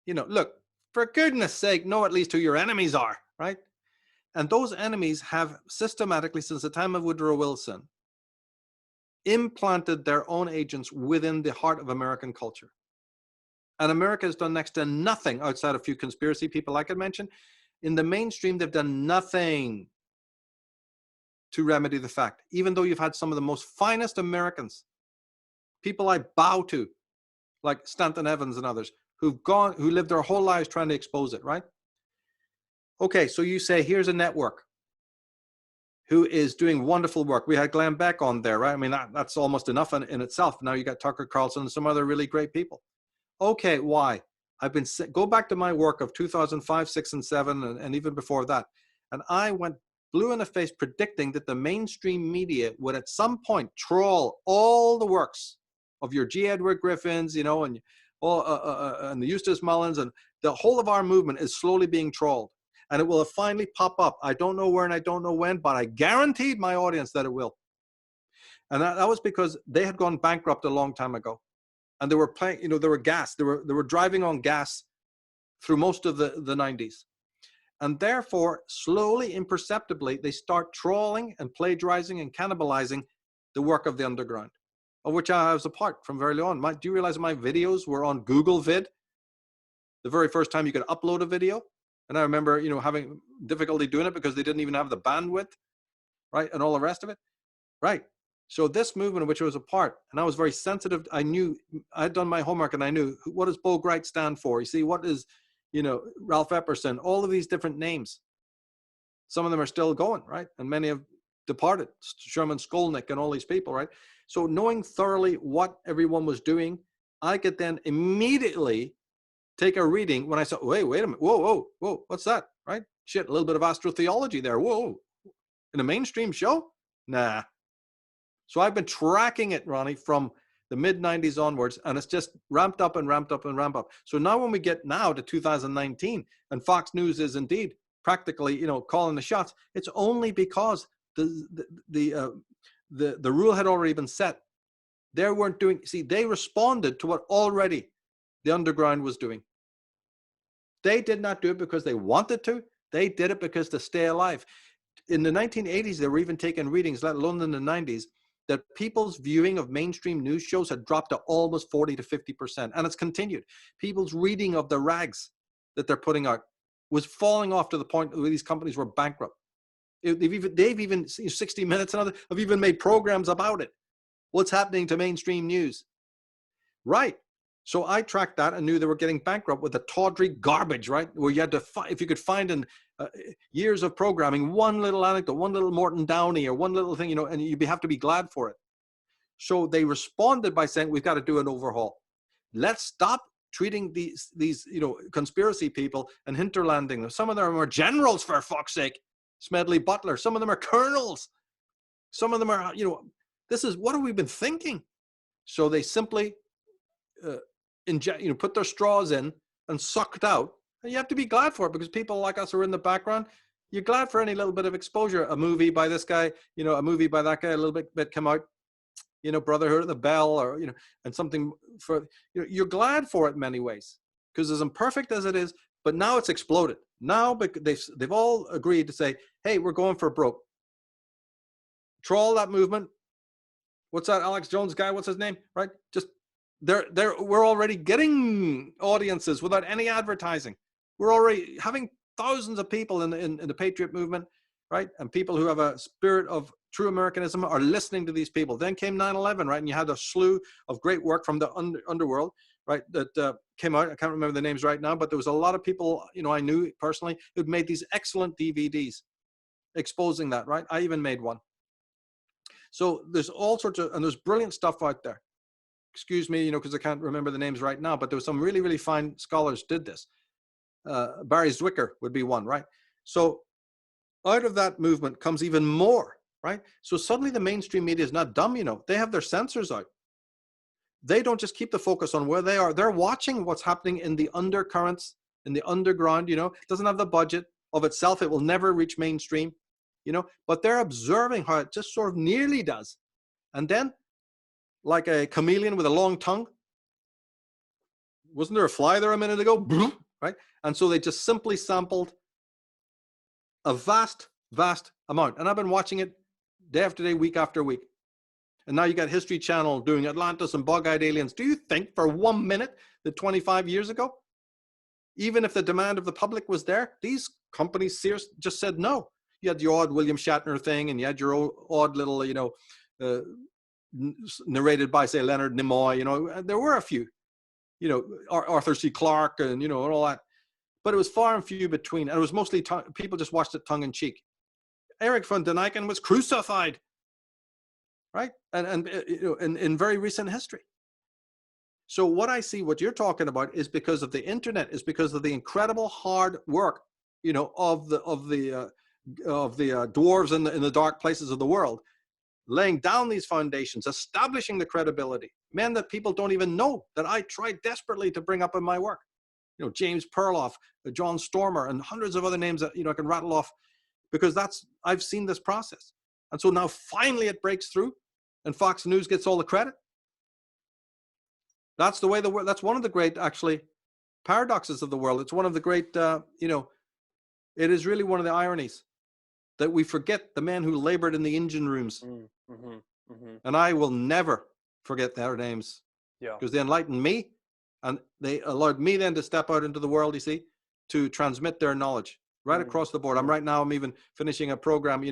Look, for goodness sake, know at least who your enemies are, right? And those enemies have systematically, since the time of Woodrow Wilson, implanted their own agents within the heart of American culture. And America has done next to nothing outside a few conspiracy people I could mention. In the mainstream, they've done nothing to remedy the fact, even though you've had some of the most finest Americans, people I bow to, like Stanton Evans and others, who lived their whole lives trying to expose it, right? Okay, so you say, here's a network who is doing wonderful work. We had Glenn Beck on there, right? I mean, that's almost enough in itself. Now you got Tucker Carlson and some other really great people. Okay, why? Go back to my work of 2005, 6, and 7, and even before that. And I went blue in the face predicting that the mainstream media would at some point troll all the works of your G. Edward Griffins, and the Eustace Mullins, and the whole of our movement is slowly being trolled. And it will finally pop up. I don't know where and I don't know when, but I guaranteed my audience that it will. And that was because they had gone bankrupt a long time ago. And they were playing, they were gas. They were driving on gas through most of the 90s. And therefore, slowly, imperceptibly, they start trawling and plagiarizing and cannibalizing the work of the underground, of which I was a part from very early on. Do you realize my videos were on Google Vid? The very first time you could upload a video. And I remember, having difficulty doing it because they didn't even have the bandwidth, right? And all the rest of it, right? So this movement of which I was a part, and I was very sensitive. I knew, I had done my homework and I knew, what does Bo Greit stand for? You see, what is, Ralph Epperson, all of these different names. Some of them are still going, right? And many have departed, Sherman Skolnick and all these people, right? So knowing thoroughly what everyone was doing, I could then immediately take a reading when I saw, wait a minute, whoa, what's that, right? Shit, a little bit of astrotheology there, whoa. In a mainstream show? Nah. So I've been tracking it, Ronnie, from the mid-90s onwards, and it's just ramped up and ramped up and ramped up. So now when we get now to 2019, and Fox News is indeed practically, calling the shots, it's only because the rule had already been set. They weren't doing, they responded to what already the underground was doing. They did not do it because they wanted to. They did it because to stay alive. In the 1980s, they were even taking readings, let alone in the 90s, that people's viewing of mainstream news shows had dropped to almost 40 to 50%. And it's continued. People's reading of the rags that they're putting out was falling off to the point where these companies were bankrupt. They've even 60 Minutes and others have even made programs about it. What's happening to mainstream news? Right. So I tracked that and knew they were getting bankrupt with the tawdry garbage, right? Where you had to, if you could find in years of programming, one little anecdote, one little Morton Downey or one little thing, and you'd have to be glad for it. So they responded by saying, we've got to do an overhaul. Let's stop treating these conspiracy people and hinterlanding them. Some of them are generals, for fuck's sake. Smedley Butler. Some of them are colonels. Some of them are, this is, what have we been thinking? So they simply put their straws in and sucked out. And you have to be glad for it, because people like us are in the background. You're glad for any little bit of exposure. A movie by this guy, a movie by that guy, a little bit come out, Brotherhood of the Bell, or, and something for, you're glad for it in many ways, because as imperfect as it is, but now it's exploded. Now they've all agreed to say, hey, we're going for broke. Troll that movement. What's that Alex Jones guy? What's his name? Right? Just we're already getting audiences without any advertising. We're already having thousands of people in the Patriot movement, right? And people who have a spirit of true Americanism are listening to these people. Then came 9/11, right? And you had a slew of great work from the underworld, right? That came out. I can't remember the names right now, but there was a lot of people, I knew personally, who'd made these excellent DVDs exposing that, right? I even made one. So there's all sorts of, and there's brilliant stuff out there. Excuse me, because I can't remember the names right now, but there was some really, really fine scholars did this. Barry Zwicker would be one, right? So out of that movement comes even more, right? So suddenly the mainstream media is not dumb, they have their sensors out. They don't just keep the focus on where they are. They're watching what's happening in the undercurrents, in the underground, it doesn't have the budget of itself. It will never reach mainstream, but they're observing how it just sort of nearly does. And then, like a chameleon with a long tongue, wasn't there a fly there a minute ago? Right? And so they just simply sampled a vast, vast amount. And I've been watching it day after day, week after week. And now you got History Channel doing Atlantis and bug-eyed aliens. Do you think for 1 minute that 25 years ago, even if the demand of the public was there, these companies just said no? You had the odd William Shatner thing, and you had your odd little, narrated by, say, Leonard Nimoy. There were a few, Arthur C. Clarke, and and all that. But it was far and few between, and it was mostly people just watched it tongue in cheek. Eric von Däniken was crucified, right? And in very recent history. So what I see, what you're talking about, is because of the internet, is because of the incredible hard work, of the dwarves in the dark places of the world, laying down these foundations, establishing the credibility, men that people don't even know, that I tried desperately to bring up in my work. James Perloff, John Stormer, and hundreds of other names that I can rattle off, because I've seen this process. And so now finally it breaks through, and Fox News gets all the credit. That's the way the world. That's one of the great, actually, paradoxes of the world. It's one of the great, it is really one of the ironies that we forget the men who labored in the engine rooms. And I will never forget their names, because they enlightened me, and they allowed me then to step out into the world, to transmit their knowledge right across the board. I'm even finishing a program,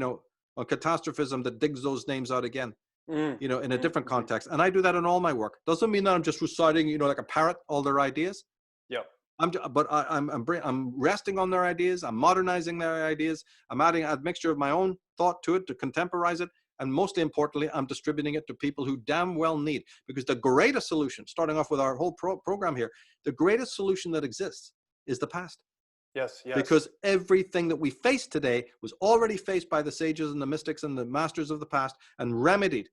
on catastrophism that digs those names out again. In a different context. And I do that in all my work. Doesn't mean that I'm just reciting, like a parrot, all their ideas. Yeah. I'm resting on their ideas. I'm modernizing their ideas. I'm adding a mixture of my own thought to it to contemporize it. And mostly importantly, I'm distributing it to people who damn well need, because the greatest solution, starting off with our whole program here, the greatest solution that exists is the past. Yes. Because everything that we face today was already faced by the sages and the mystics and the masters of the past and remedied,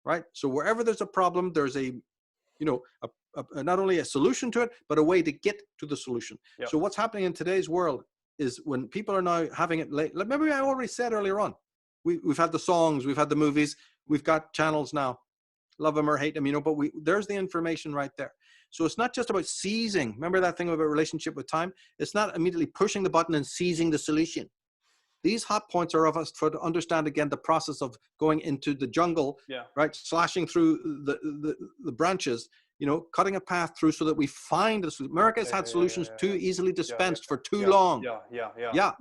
right? So wherever there's a problem, there's not only a solution to it, but a way to get to the solution. Yep. So what's happening in today's world is, when people are now having it late, remember I already said earlier on, we've had the songs, we've had the movies, we've got channels now, love them or hate them, but there's the information right there. So it's not just about seizing. Remember that thing about relationship with time? It's not immediately pushing the button and seizing the solution. These hot points are of us to understand, again, the process of going into the jungle, right? Slashing through the branches, cutting a path through so that we find the solution. America has had solutions too easily dispensed for too long. Yeah.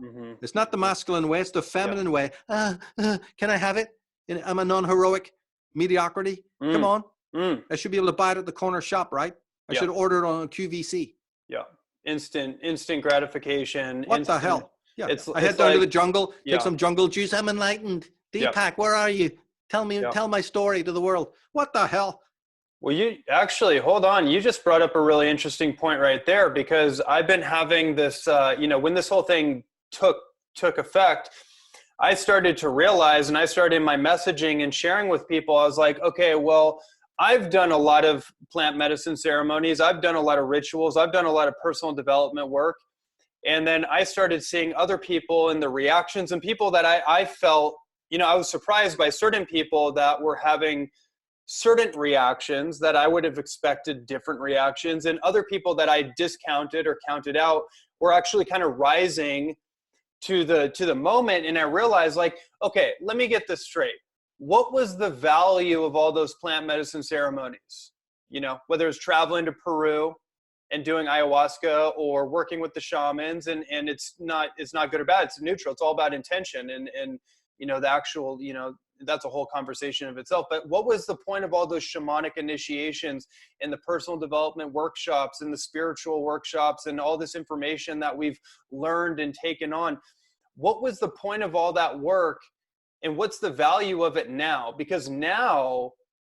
It's not the masculine way, it's the feminine way. Can I have it? I'm a non-heroic mediocrity. Come on. I should be able to buy it at the corner shop, right? I should order it on QVC. Yeah. Instant gratification. What the hell? Yeah. I head down to the jungle, take some jungle juice. I'm enlightened. Deepak, where are you? Tell my story to the world. What the hell? Well, you actually, hold on. You just brought up a really interesting point right there, because I've been having this, when this whole thing took effect, I started to realize, and I started my messaging and sharing with people, I was like, okay, well, I've done a lot of plant medicine ceremonies. I've done a lot of rituals. I've done a lot of personal development work. And then I started seeing other people and the reactions, and people that I felt, I was surprised by certain people that were having certain reactions that I would have expected different reactions, and other people that I discounted or counted out were actually kind of rising to the moment. And I realized, like, okay, let me get this straight. What was the value of all those plant medicine ceremonies? Whether it's traveling to Peru and doing ayahuasca or working with the shamans, and it's not good or bad. It's neutral. It's all about intention. And the actual, that's a whole conversation of itself. But what was the point of all those shamanic initiations and the personal development workshops and the spiritual workshops and all this information that we've learned and taken on? What was the point of all that work? And what's the value of it now? Because now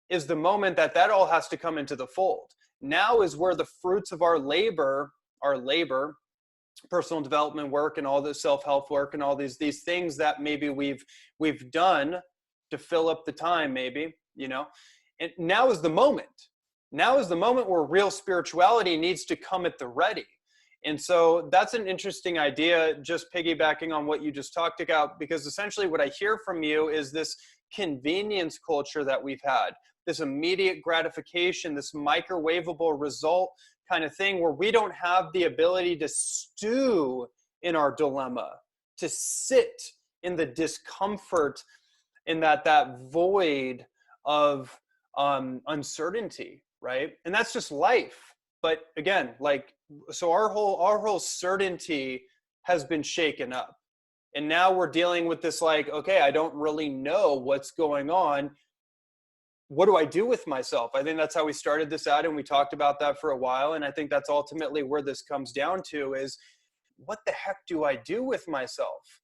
is the moment that all has to come into the fold. Now is where the fruits of our labor personal development work and all this self-help work and all these things that maybe we've done to fill up the time, maybe, you know. And now is the moment. Now is the moment where real spirituality needs to come at the ready. And so that's an interesting idea, just piggybacking on what you just talked about, because essentially what I hear from you is this convenience culture that we've had, this immediate gratification, this microwavable result kind of thing, where we don't have the ability to stew in our dilemma, to sit in the discomfort, in that void of uncertainty, right? And that's just life. But again, like, so our whole certainty has been shaken up, and now we're dealing with this, like, okay, I don't really know what's going on. What do I do with myself? I think that's how we started this out, and we talked about that for a while. And I think that's ultimately where this comes down to, is what the heck do I do with myself?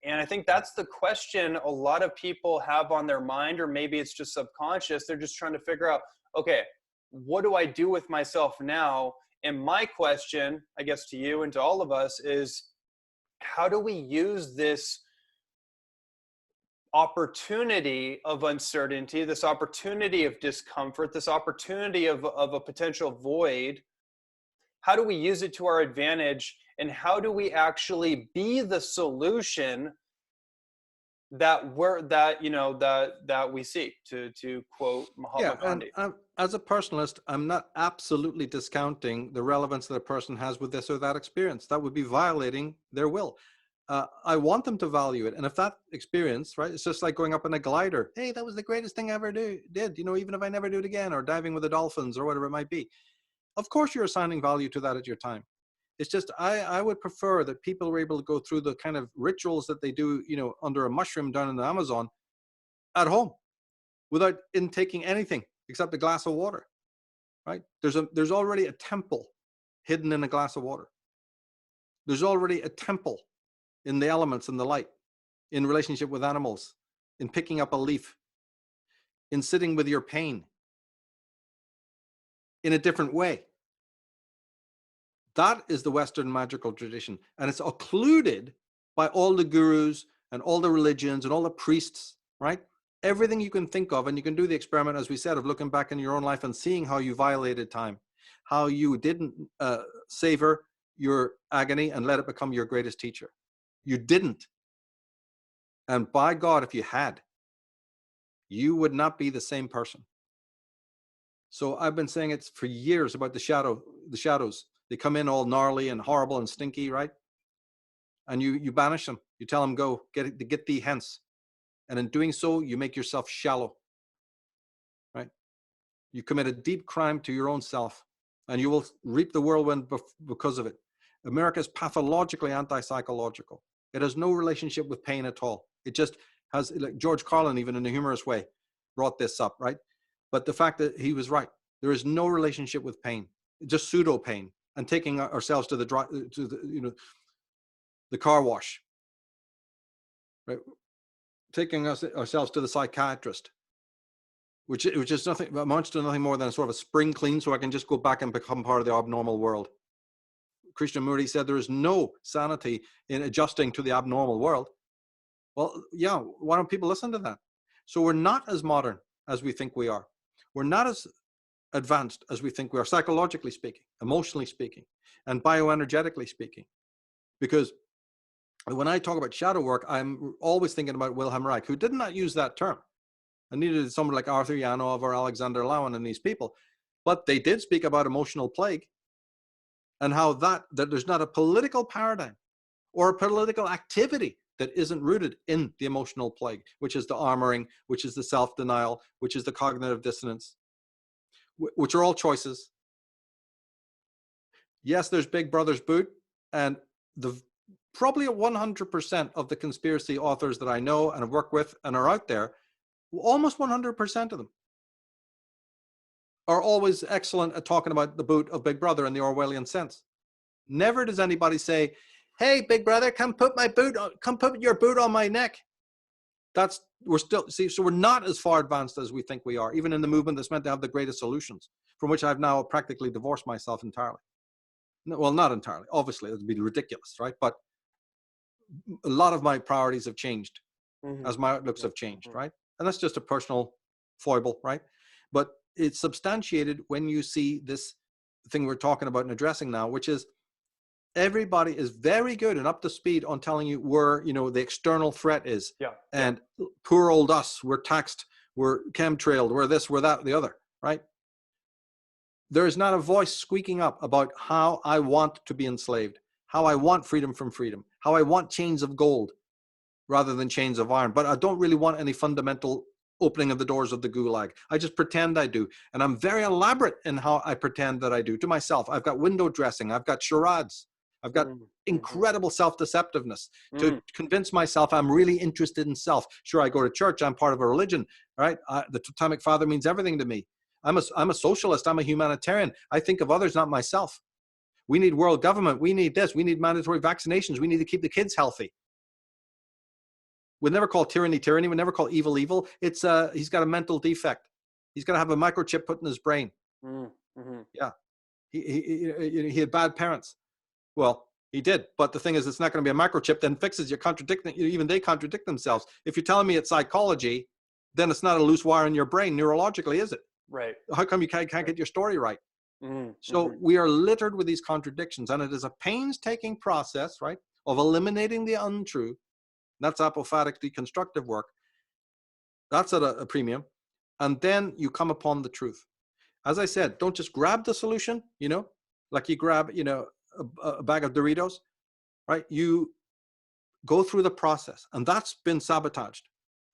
And I think that's the question a lot of people have on their mind, or maybe it's just subconscious. They're just trying to figure out, okay, what do I do with myself now? And my question, I guess, to you and to all of us is, how do we use this opportunity of uncertainty, this opportunity of discomfort, this opportunity of a potential void? How do we use it to our advantage? And how do we actually be the solution that we seek, to quote Mahatma Gandhi? And as a personalist, I'm not absolutely discounting the relevance that a person has with this or that experience. That would be violating their will. I want them to value it. And if that experience, right, it's just like going up in a glider. Hey, that was the greatest thing I ever did, even if I never do it again, or diving with the dolphins or whatever it might be. Of course, you're assigning value to that at your time. It's just, I would prefer that people were able to go through the kind of rituals that they do, under a mushroom down in the Amazon at home without intaking anything except a glass of water, right? There's already a temple hidden in a glass of water. There's already a temple in the elements and the light, in relationship with animals, in picking up a leaf, in sitting with your pain in a different way. That is the Western magical tradition. And it's occluded by all the gurus and all the religions and all the priests, right? Everything you can think of. And you can do the experiment, as we said, of looking back in your own life and seeing how you violated time, how you didn't savor your agony and let it become your greatest teacher. You didn't. And by God, if you had, you would not be the same person. So I've been saying it for years about the shadows. They come in all gnarly and horrible and stinky, right? And you banish them. You tell them, go, get thee hence. And in doing so, you make yourself shallow, right? You commit a deep crime to your own self, and you will reap the whirlwind because of it. America is pathologically anti-psychological. It has no relationship with pain at all. It just has, like George Carlin, even in a humorous way, brought this up, right? But the fact that he was right, there is no relationship with pain, just pseudo pain, and taking ourselves to the car wash, right? Taking ourselves to the psychiatrist, which is nothing, amounts to nothing more than a sort of a spring clean, so I can just go back and become part of the abnormal world. Krishnamurti said there is no sanity in adjusting to the abnormal world. Well, yeah, why don't people listen to that? So we're not as modern as we think we are. We're not as advanced as we think we are, psychologically speaking, emotionally speaking, and bioenergetically speaking. Because when I talk about shadow work, I'm always thinking about Wilhelm Reich, who did not use that term. And neither did someone like Arthur Yanov or Alexander Lowen and these people. But they did speak about emotional plague, and how that there's not a political paradigm or a political activity that isn't rooted in the emotional plague, which is the armoring, which is the self-denial, which is the cognitive dissonance, which are all choices. Yes, there's Big Brother's boot, and probably 100% of the conspiracy authors that I know and have worked with and are out there, almost 100% of them are always excellent at talking about the boot of Big Brother in the Orwellian sense. Never does anybody say, hey, Big Brother, come put your boot on my neck. So we're not as far advanced as we think we are, even in the movement that's meant to have the greatest solutions, from which I've now practically divorced myself entirely. well, not entirely. Obviously, it would be ridiculous, right? But a lot of my priorities have changed as my outlooks have changed, right? And that's just a personal foible, right? But it's substantiated when you see this thing we're talking about and addressing now, which is everybody is very good and up to speed on telling you where, you know, the external threat is. Yeah. And poor old us, we're taxed, we're chemtrailed, we're this, we're that, the other, right? There is not a voice squeaking up about how I want to be enslaved, how I want freedom from freedom, how I want chains of gold rather than chains of iron. But I don't really want any fundamental opening of the doors of the gulag. I just pretend I do. And I'm very elaborate in how I pretend that I do to myself. I've got window dressing. I've got charades. I've got incredible self-deceptiveness to convince myself I'm really interested in self. Sure, I go to church. I'm part of a religion, right? The Totemic Father means everything to me. I'm a socialist. I'm a humanitarian. I think of others, not myself. We need world government. We need this. We need mandatory vaccinations. We need to keep the kids healthy. We'll never call tyranny tyranny. We'll never call evil evil. It's he's got a mental defect. He's got to have a microchip put in his brain. Yeah, he had bad parents. Well, he did, but the thing is, it's not going to be a microchip. Then fixes you're contradicting. Even they contradict themselves. If you're telling me it's psychology, then it's not a loose wire in your brain neurologically, is it? Right. How come you can't get your story right? So we are littered with these contradictions, and it is a painstaking process, right, of eliminating the untrue. That's apophatic deconstructive work. That's at a premium. And then you come upon the truth. As I said, don't just grab the solution, you know, like you grab, you know, a bag of Doritos, right? You go through the process, and that's been sabotaged.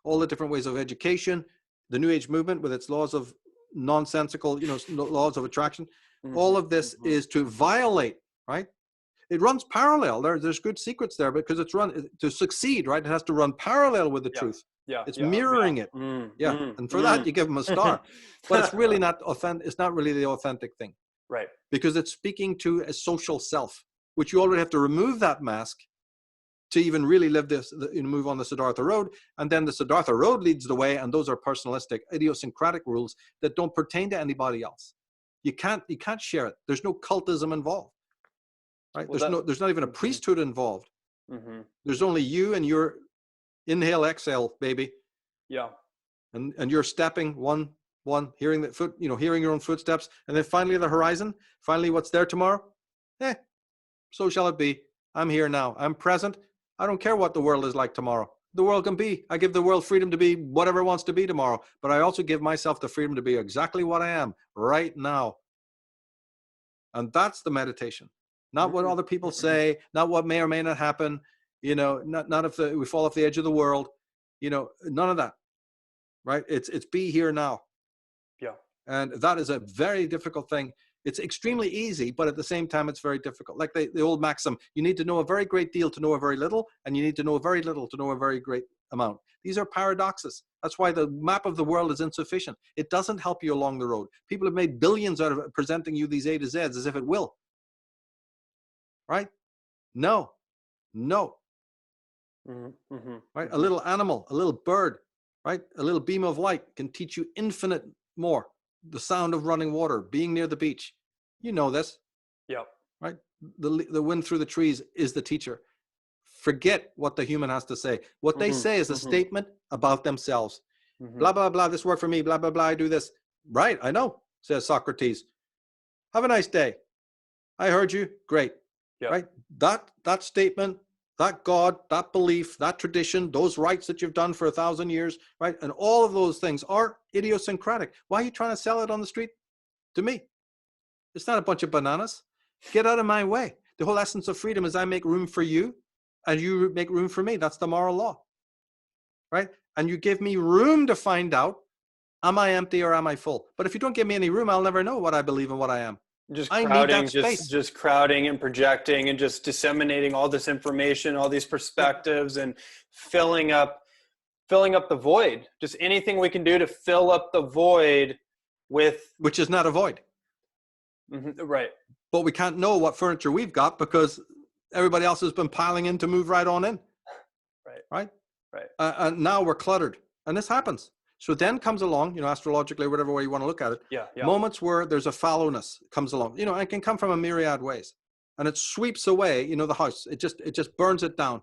All the different ways of education, the New Age movement with its laws of nonsensical, you know, laws of attraction. All of this is to violate, right? It runs parallel. There's good secrets there because it's run to succeed, right? It has to run parallel with the truth. It's mirroring it. And for that, you give them a star. But it's really not authentic. It's not really the authentic thing. Right. Because it's speaking to a social self, which you already have to remove that mask to even really live this, you know, move on the Siddhartha road. And then the Siddhartha road leads the way. And those are personalistic, idiosyncratic rules that don't pertain to anybody else. You can't share it. There's no cultism involved. Right? Well, there's not even a priesthood involved. There's only you and your inhale, exhale, baby. Yeah. And you're stepping one, hearing the foot, you know, hearing your own footsteps, and then finally the horizon. Finally, what's there tomorrow? So shall it be. I'm here now. I'm present. I don't care what the world is like tomorrow. The world can be. I give the world freedom to be whatever it wants to be tomorrow, but I also give myself the freedom to be exactly what I am right now. And that's the meditation. Not what other people say, not what may or may not happen, you know, not if we fall off the edge of the world, you know, none of that, right? It's be here now. Yeah. And that is a very difficult thing. It's extremely easy, but at the same time, it's very difficult. Like the old maxim, you need to know a very great deal to know a very little, and you need to know a very little to know a very great amount. These are paradoxes. That's why the map of the world is insufficient. It doesn't help you along the road. People have made billions out of presenting you these A to Zs as if it will. Right? No. Right? A little animal, a little bird, right? A little beam of light can teach you infinite more. The sound of running water, being near the beach. You know this. Yeah. Right? The wind through the trees is the teacher. Forget what the human has to say. What they say is a statement about themselves. Blah, blah, blah. This worked for me. Blah, blah, blah. I do this. Right. I know, says Socrates. Have a nice day. I heard you. Great. Yep. Right? That statement, that God, that belief, that tradition, those rites that you've done for 1,000 years, right? And all of those things are idiosyncratic. Why are you trying to sell it on the street to me? It's not a bunch of bananas. Get out of my way. The whole essence of freedom is I make room for you and you make room for me. That's the moral law, right? And you give me room to find out, am I empty or am I full? But if you don't give me any room, I'll never know what I believe and what I am. Just crowding, just crowding and projecting and just disseminating all this information, all these perspectives, and filling up the void. Just anything we can do to fill up the void with, which is not a void. Right. But we can't know what furniture we've got because everybody else has been piling in to move right on in. Right. And now we're cluttered, and this happens. So then comes along, you know, astrologically, whatever way you want to look at it, moments where there's a fallowness comes along, you know, and it can come from a myriad ways. and it sweeps away, the house. It just burns it down,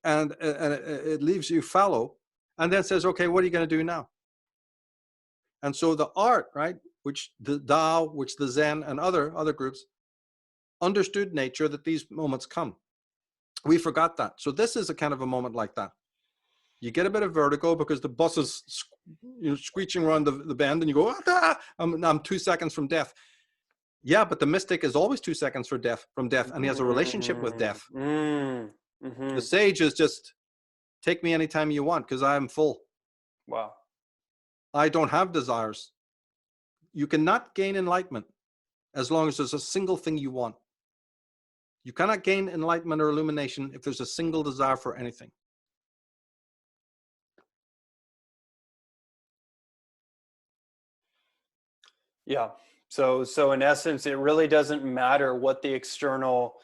and it leaves you fallow, and then says, okay, what are you going to do now? And so the art, right, which the Tao, which the Zen and other groups understood nature, that these moments come. We forgot that. So this is a kind of a moment like that. You get a bit of vertigo because the bus is screeching around the bend, and you go, ah, I'm 2 seconds from death. Yeah, but the mystic is always 2 seconds from death, and he has a relationship with death. The sage is just, take me anytime you want, because I am full. Wow. I don't have desires. You cannot gain enlightenment as long as there's a single thing you want. You cannot gain enlightenment or illumination if there's a single desire for anything. Yeah. So in essence, it really doesn't matter what the external,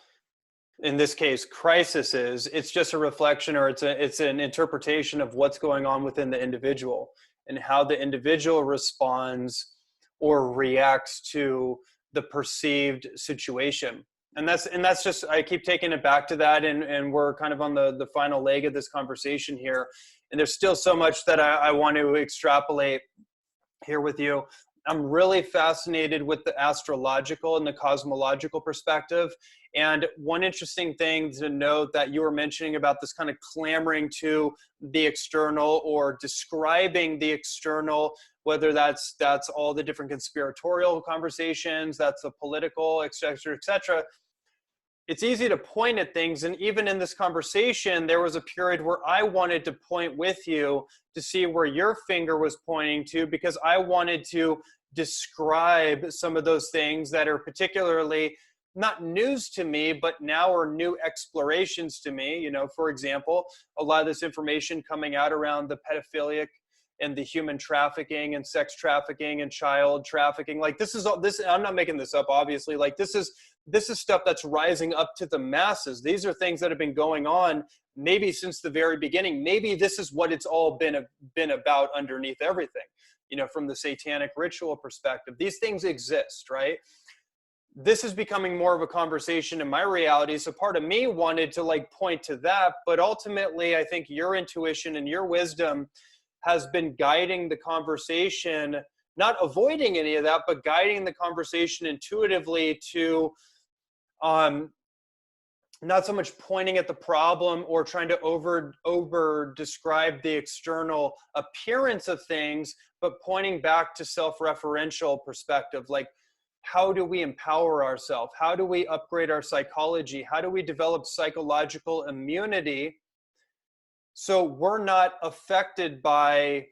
in this case, crisis is. It's just a reflection, or it's an interpretation of what's going on within the individual and how the individual responds or reacts to the perceived situation. And that's just, I keep taking it back to that, and we're kind of on the final leg of this conversation here. And there's still so much that I want to extrapolate here with you. I'm really fascinated with the astrological and the cosmological perspective. And one interesting thing to note that you were mentioning about this kind of clamoring to the external or describing the external, whether that's all the different conspiratorial conversations, that's the political, et cetera, et cetera. It's easy to point at things. And even in this conversation, there was a period where I wanted to point with you to see where your finger was pointing to, because I wanted to describe some of those things that are particularly not news to me, but now are new explorations to me. For example, a lot of this information coming out around the pedophilic and the human trafficking and sex trafficking and child trafficking. Like this, I'm not making this up, obviously. Like this is stuff that's rising up to the masses. These are things that have been going on maybe since the very beginning. Maybe this is what it's all been about underneath everything, from the satanic ritual perspective. These things exist, right? This is becoming more of a conversation in my reality. So part of me wanted to point to that, but ultimately I think your intuition and your wisdom has been guiding the conversation, not avoiding any of that, but guiding the conversation intuitively to not so much pointing at the problem or trying to over describe the external appearance of things, but pointing back to self-referential perspective. Like, how do we empower ourselves? How do we upgrade our psychology? How do we develop psychological immunity so we're not affected by,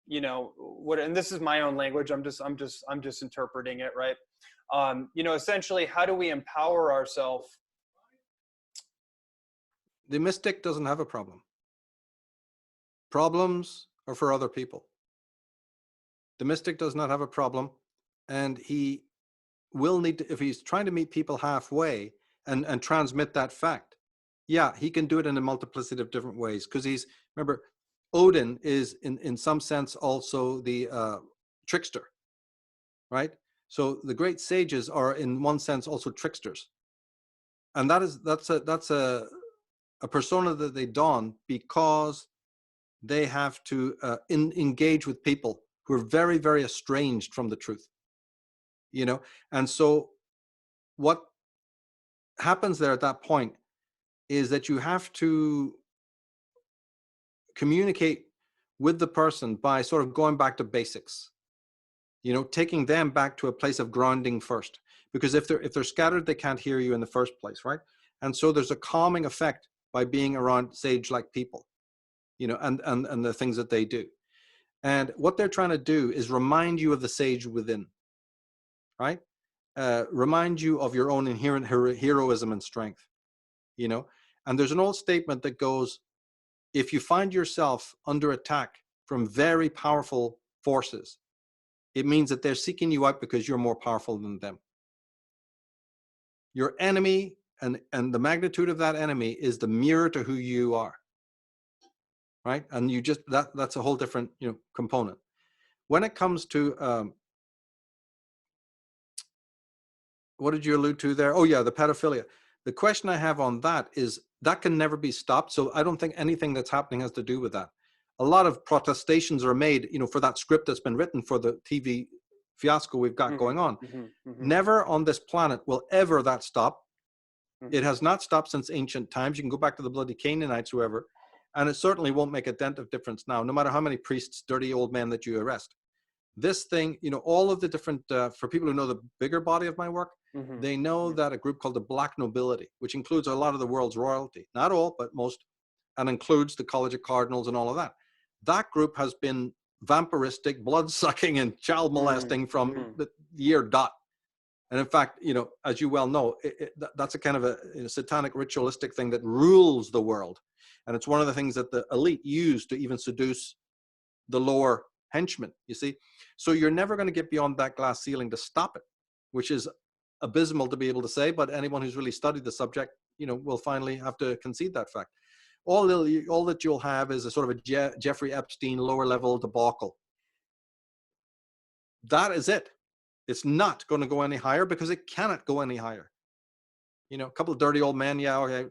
what, and this is my own language. I'm just interpreting it, right? Essentially, how do we empower ourselves? The mystic doesn't have a problem. Problems are for other people. The mystic does not have a problem, and he will need to, if he's trying to meet people halfway and transmit that fact. Yeah, he can do it in a multiplicity of different ways, because remember, Odin is in some sense also the trickster, right? So the great sages are in one sense also tricksters, and that's a persona that they don because they have to engage with people who are very, very estranged from the truth, and so what happens there at that point is that you have to communicate with the person by sort of going back to basics, taking them back to a place of grounding first, because if they're scattered, they can't hear you in the first place, right? And so there's a calming effect by being around sage-like people, and the things that they do. And what they're trying to do is remind you of the sage within, right? Remind you of your own inherent heroism and strength, And there's an old statement that goes, if you find yourself under attack from very powerful forces, it means that they're seeking you out because you're more powerful than them. Your enemy and the magnitude of that enemy is the mirror to who you are, right? And you just, that's a whole different, component. When it comes to what did you allude to there? Oh yeah, the pedophilia. The question I have on that is that can never be stopped. So I don't think anything that's happening has to do with that. A lot of protestations are made, for that script that's been written for the TV fiasco we've got going on. Never on this planet will ever that stop. It has not stopped since ancient times. You can go back to the bloody Canaanites, whoever, and it certainly won't make a dent of difference now, no matter how many priests, dirty old men that you arrest. This thing, all of the different, for people who know the bigger body of my work, they know that a group called the Black Nobility, which includes a lot of the world's royalty, not all, but most, and includes the College of Cardinals and all of that. That group has been vampiristic, blood-sucking, and child molesting from the year dot. And in fact, as you well know, that's a kind of a satanic ritualistic thing that rules the world. And it's one of the things that the elite use to even seduce the lower henchmen, you see. So you're never going to get beyond that glass ceiling to stop it, which is abysmal to be able to say, but anyone who's really studied the subject, will finally have to concede that fact. All that you'll have is a sort of a Jeffrey Epstein lower level debacle. That is it. It's not going to go any higher because it cannot go any higher. A couple of dirty old men, yeah, okay,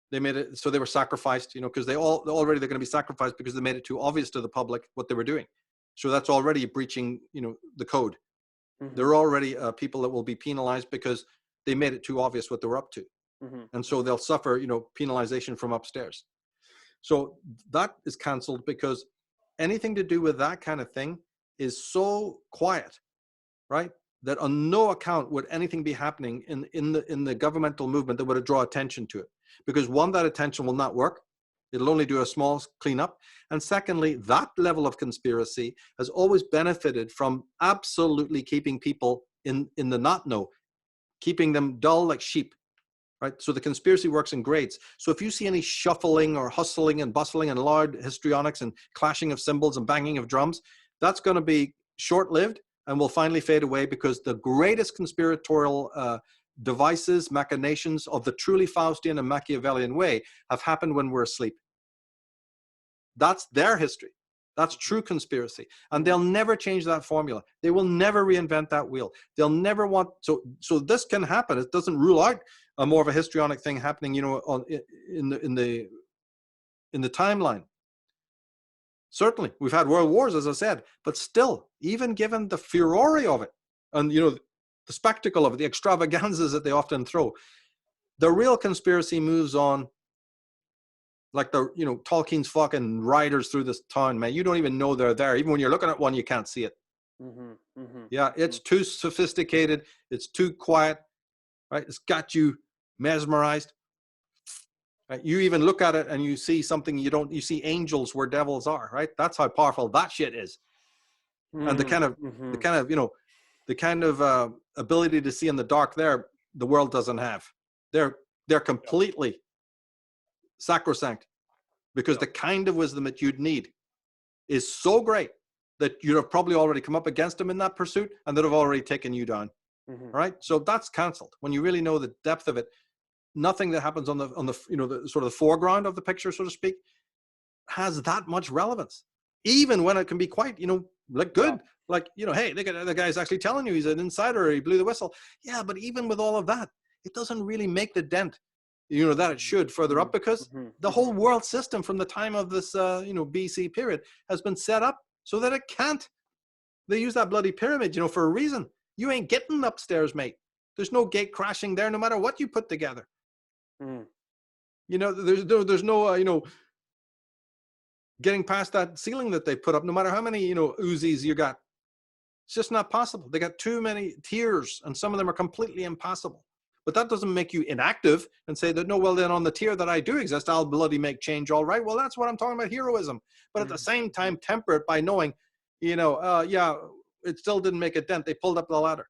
they made it, so they were sacrificed, because they're going to be sacrificed because they made it too obvious to the public what they were doing. So that's already breaching, the code. There are already people that will be penalized because they made it too obvious what they were up to. And so they'll suffer, penalization from upstairs. So that is canceled because anything to do with that kind of thing is so quiet, right? That on no account would anything be happening in the governmental movement that would draw attention to it. Because one, that attention will not work. It'll only do a small cleanup. And secondly, that level of conspiracy has always benefited from absolutely keeping people in the not know, keeping them dull like sheep, right? So the conspiracy works in grades. So if you see any shuffling or hustling and bustling and loud histrionics and clashing of cymbals and banging of drums, that's going to be short-lived and will finally fade away, because the greatest conspiratorial devices, machinations of the truly Faustian and Machiavellian way have happened when we're asleep. That's their history. That's true conspiracy. And they'll never change that formula. They will never reinvent that wheel. They'll never want, so this can happen. It doesn't rule out a more of a histrionic thing happening, in the timeline. Certainly, we've had world wars, as I said, but still, even given the furore of it, and the spectacle of it, the extravaganzas that they often throw, the real conspiracy moves on like the Tolkien's fucking riders through this town, man. You don't even know they're there. Even when you're looking at one, you can't see it. Yeah, it's too sophisticated. It's too quiet, right? It's got you mesmerized. Right? You even look at it and you see something you see angels where devils are, right? That's how powerful that shit is. And the kind of ability to see in the dark there, the world doesn't have. They're completely sacrosanct, because the kind of wisdom that you'd need is so great that you'd have probably already come up against them in that pursuit, and they'd have already taken you down. Right? So that's canceled. When you really know the depth of it, nothing that happens on the the sort of the foreground of the picture, so to speak, has that much relevance, even when it can be quite like good. Like, hey, the guy's actually telling you he's an insider, he blew the whistle. Yeah, but even with all of that, it doesn't really make the dent that it should further up, because the whole world system from the time of this BC period has been set up so that it can't. They use that bloody pyramid for a reason. You ain't getting upstairs, mate. There's no gate crashing there, no matter what you put together. There's no getting past that ceiling that they put up, no matter how many Uzis you got. It's just not possible. They got too many tiers, and some of them are completely impossible. But that doesn't make you inactive and say that, no, well, then on the tier that I do exist, I'll bloody make change, all right. Well, that's what I'm talking about, heroism. But at the same time, temper it by knowing, yeah, it still didn't make a dent. They pulled up the ladder.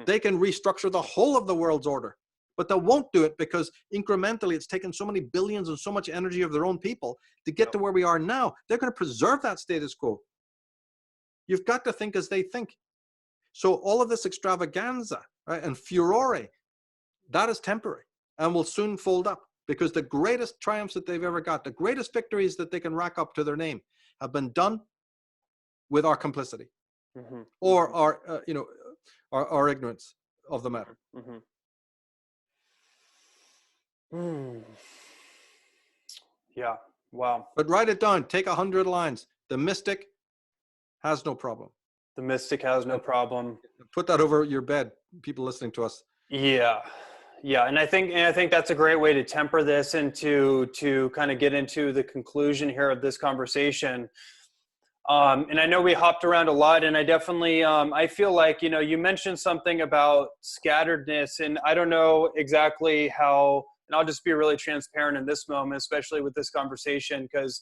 They can restructure the whole of the world's order, but they won't do it because incrementally it's taken so many billions and so much energy of their own people to get to where we are now. They're going to preserve that status quo. You've got to think as they think. So all of this extravaganza, right, and furore, that is temporary and will soon fold up, because the greatest triumphs that they've ever got, the greatest victories that they can rack up to their name, have been done with our complicity or our ignorance. of the matter. Mm-hmm. Mm. Yeah. Wow. But write it down. Take 100 lines. The mystic has no problem. The mystic has no And problem. put that over your bed, people listening to us. Yeah. Yeah. And I think that's a great way to temper this and to kind of get into the conclusion here of this conversation. And I know we hopped around a lot, and I definitely, I feel like, you mentioned something about scatteredness, and I don't know exactly how, and I'll just be really transparent in this moment, especially with this conversation, because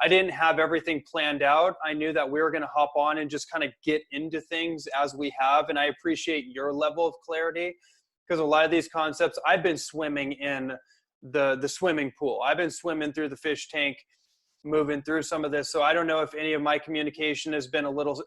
I didn't have everything planned out. I knew that we were going to hop on and just kind of get into things as we have. And I appreciate your level of clarity, because a lot of these concepts, I've been swimming in the swimming pool. I've been swimming through the fish tank, moving through some of this. So I don't know if any of my communication has been a little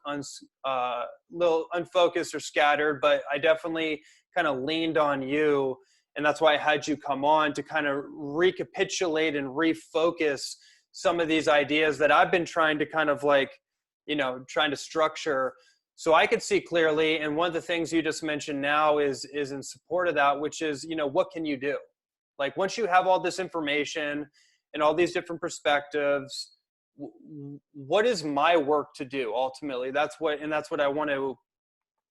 unfocused or scattered, but I definitely kind of leaned on you. And that's why I had you come on to kind of recapitulate and refocus some of these ideas that I've been trying to kind of trying to structure so I could see clearly. And one of the things you just mentioned now is in support of that, which is, what can you do? Like, once you have all this information and all these different perspectives, what is my work to do ultimately? That's what I want to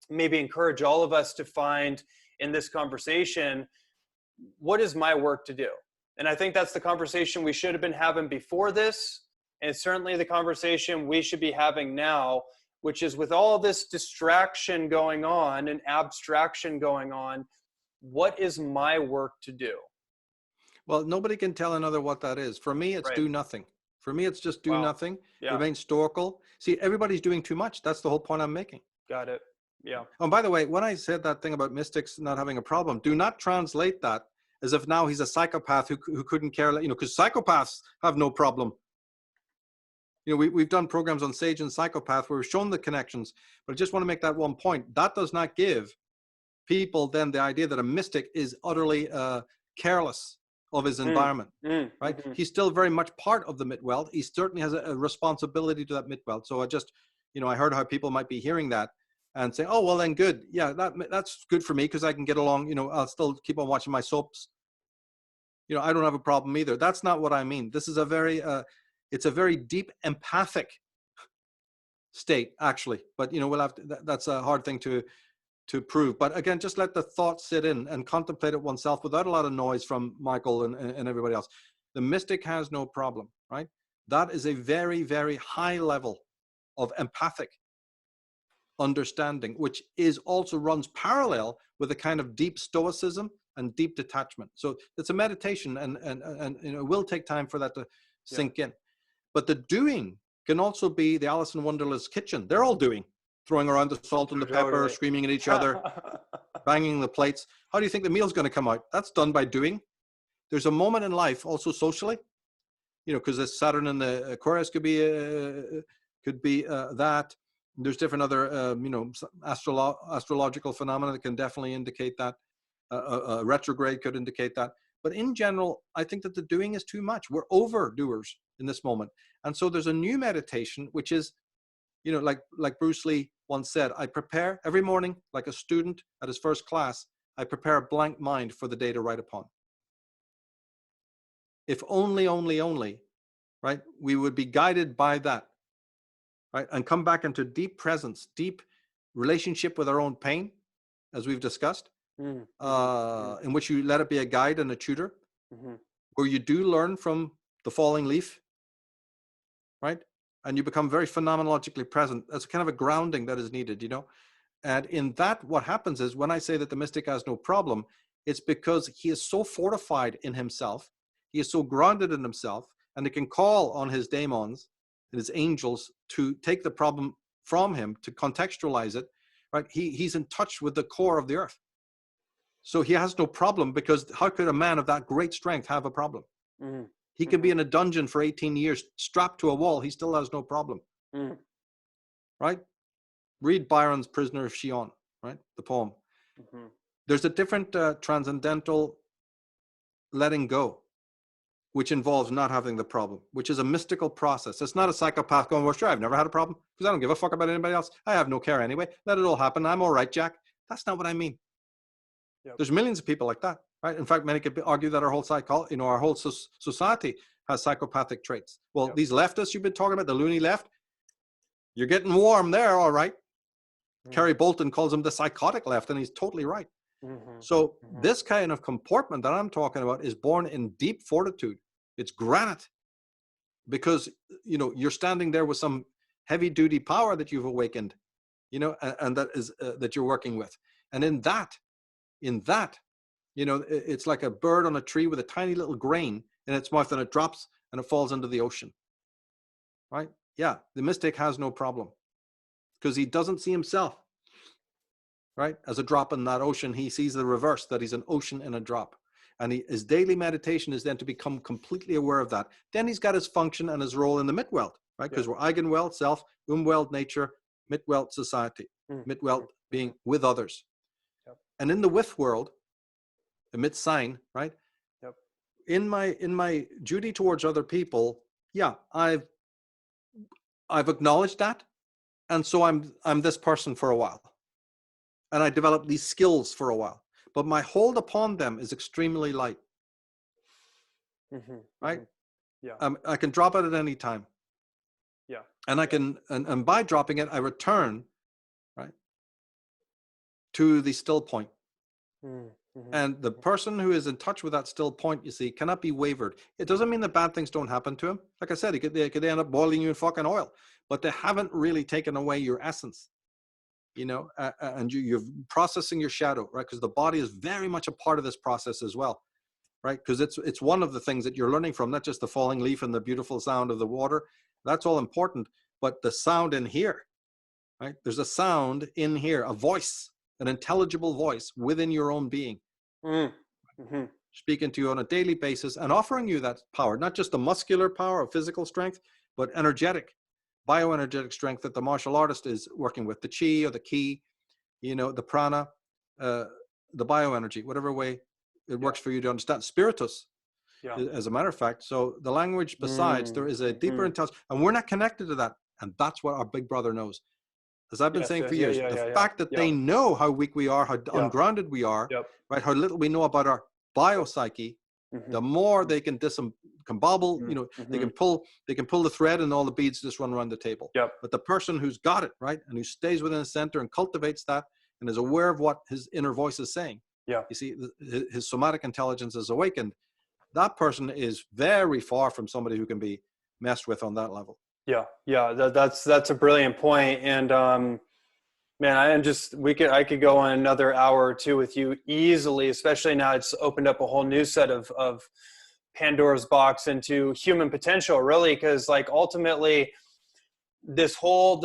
maybe encourage all of us to find in this conversation. What is my work to do? And I think that's the conversation we should have been having before this. And certainly the conversation we should be having now, which is, with all this distraction going on and abstraction going on, what is my work to do? Well, nobody can tell another what that is. For me, it's Right. do nothing. For me, it's just do nothing. Yeah. Remain stoical. See, everybody's doing too much. That's the whole point I'm making. Got it. Yeah. Oh, by the way, when I said that thing about mystics not having a problem, do not translate that as if now he's a psychopath who couldn't care, because psychopaths have no problem. We've done programs on sage and psychopath where we've shown the connections, but I just want to make that one point. That does not give people then the idea that a mystic is utterly careless of his environment, right? Mm-hmm. He's still very much part of the Midweld. He certainly has a responsibility to that Midweld. So I heard how people might be hearing that and say, oh, well then good. Yeah, that's good for me because I can get along, I'll still keep on watching my soaps. I don't have a problem either. That's not what I mean. This is it's a very deep empathic state actually, but we'll have to, that's a hard thing to prove. But again, just let the thought sit in and contemplate it oneself without a lot of noise from Michael and everybody else. The mystic has no problem, right? That is a very, very high level of empathic understanding, which also runs parallel with a kind of deep stoicism and deep detachment. So it's a meditation, and it will take time for that to sink in. But the doing can also be the Alice in Wonderland's kitchen. They're all doing. Throwing around the salt and the pepper, screaming at each other, banging the plates. How do you think the meal's going to come out? That's done by doing. There's a moment in life, also socially, because the Saturn in the Aquarius could be that. There's different other, astrological phenomena that can definitely indicate that. Retrograde could indicate that. But in general, I think that the doing is too much. We're overdoers in this moment. And so there's a new meditation, which is, like Bruce Lee once said, I prepare every morning, like a student at his first class, I prepare a blank mind for the day to write upon. If only, right, we would be guided by that, right, and come back into deep presence, deep relationship with our own pain, as we've discussed, in which you let it be a guide and a tutor, where you do learn from the falling leaf, right? And you become very phenomenologically present. That's kind of a grounding that is needed, And in that, what happens is, when I say that the mystic has no problem, it's because he is so fortified in himself, he is so grounded in himself, and he can call on his daemons and his angels to take the problem from him, to contextualize it, right? He's in touch with the core of the earth. So he has no problem, because how could a man of that great strength have a problem? He can be in a dungeon for 18 years, strapped to a wall. He still has no problem, right? Read Byron's Prisoner of Chillon, right? The poem. There's a different transcendental letting go, which involves not having the problem, which is a mystical process. It's not a psychopath going, well, sure, I've never had a problem because I don't give a fuck about anybody else. I have no care anyway. Let it all happen. I'm all right, Jack. That's not what I mean. Yep. There's millions of people like that, right? In fact, many could argue that our whole our whole society has psychopathic traits. Well, Yep. these leftists you've been talking about, the loony left, you're getting warm there, all right. Kerry Bolton calls him the psychotic left, and he's totally right. So this kind of comportment that I'm talking about is born in deep fortitude. It's granite, because you're standing there with some heavy duty power that you've awakened, and that is that you're working with. And in that, it's like a bird on a tree with a tiny little grain in its mouth, and it drops and it falls into the ocean, right? Yeah, the mystic has no problem, because he doesn't see himself, right, as a drop in that ocean. He sees the reverse, that he's an ocean in a drop. And his daily meditation is then to become completely aware of that. Then he's got his function and his role in the Mitwelt, right? Because we're Eigenwelt, self, Umwelt, nature, Mitwelt, society. Mitwelt being with others. Yep. And in the with world, the mit sign, right? Yep. In my duty towards other people, yeah, I've acknowledged that. And so I'm this person for a while. And I develop these skills for a while. But my hold upon them is extremely light, right? Yeah. I can drop it at any time. Yeah. And I can, and by dropping it, I return, right, to the still point. And the person who is in touch with that still point, you see, cannot be wavered. It doesn't mean that bad things don't happen to him. Like I said, they could end up boiling you in fucking oil, but they haven't really taken away your essence. And you're processing your shadow, right? Because the body is very much a part of this process as well, right? Because it's one of the things that you're learning from, not just the falling leaf and the beautiful sound of the water. That's all important, but the sound in here, right? There's a sound in here, a voice, an intelligible voice within your own being, speaking to you on a daily basis and offering you that power, not just the muscular power of physical strength, but energetic, bioenergetic strength that the martial artist is working with, the chi or the ki, the prana, the bioenergy, whatever way it works for you to understand. Spiritus, as a matter of fact. So the language besides, there is a deeper intelligence, and we're not connected to that. And that's what our big brother knows. As I've been saying for years, the fact that they know how weak we are, how ungrounded we are, right? How little we know about our biopsyche, the more they can disembobble, they can pull the thread and all the beads just run around the table. But the person who's got it, right, and who stays within the center and cultivates that and is aware of what his inner voice is saying, you see, his somatic intelligence is awakened. That person is very far from somebody who can be messed with on that level. That's a brilliant point. And man, I could go on another hour or two with you easily, especially now it's opened up a whole new set of Pandora's box into human potential, really, because like ultimately this whole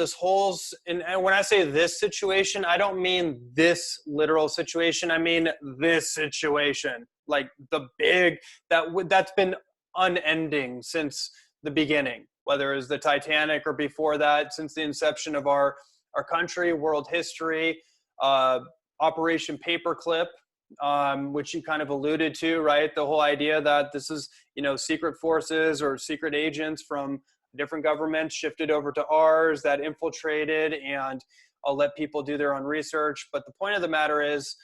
and when I say this situation, I don't mean this literal situation, I mean this situation, like the big that's been unending since the beginning, whether it's the Titanic or before that, since the inception of our country, world history, Operation Paperclip, which you kind of alluded to, right? The whole idea that this is, secret forces or secret agents from different governments shifted over to ours that infiltrated, and I'll let people do their own research. But the point of the matter is,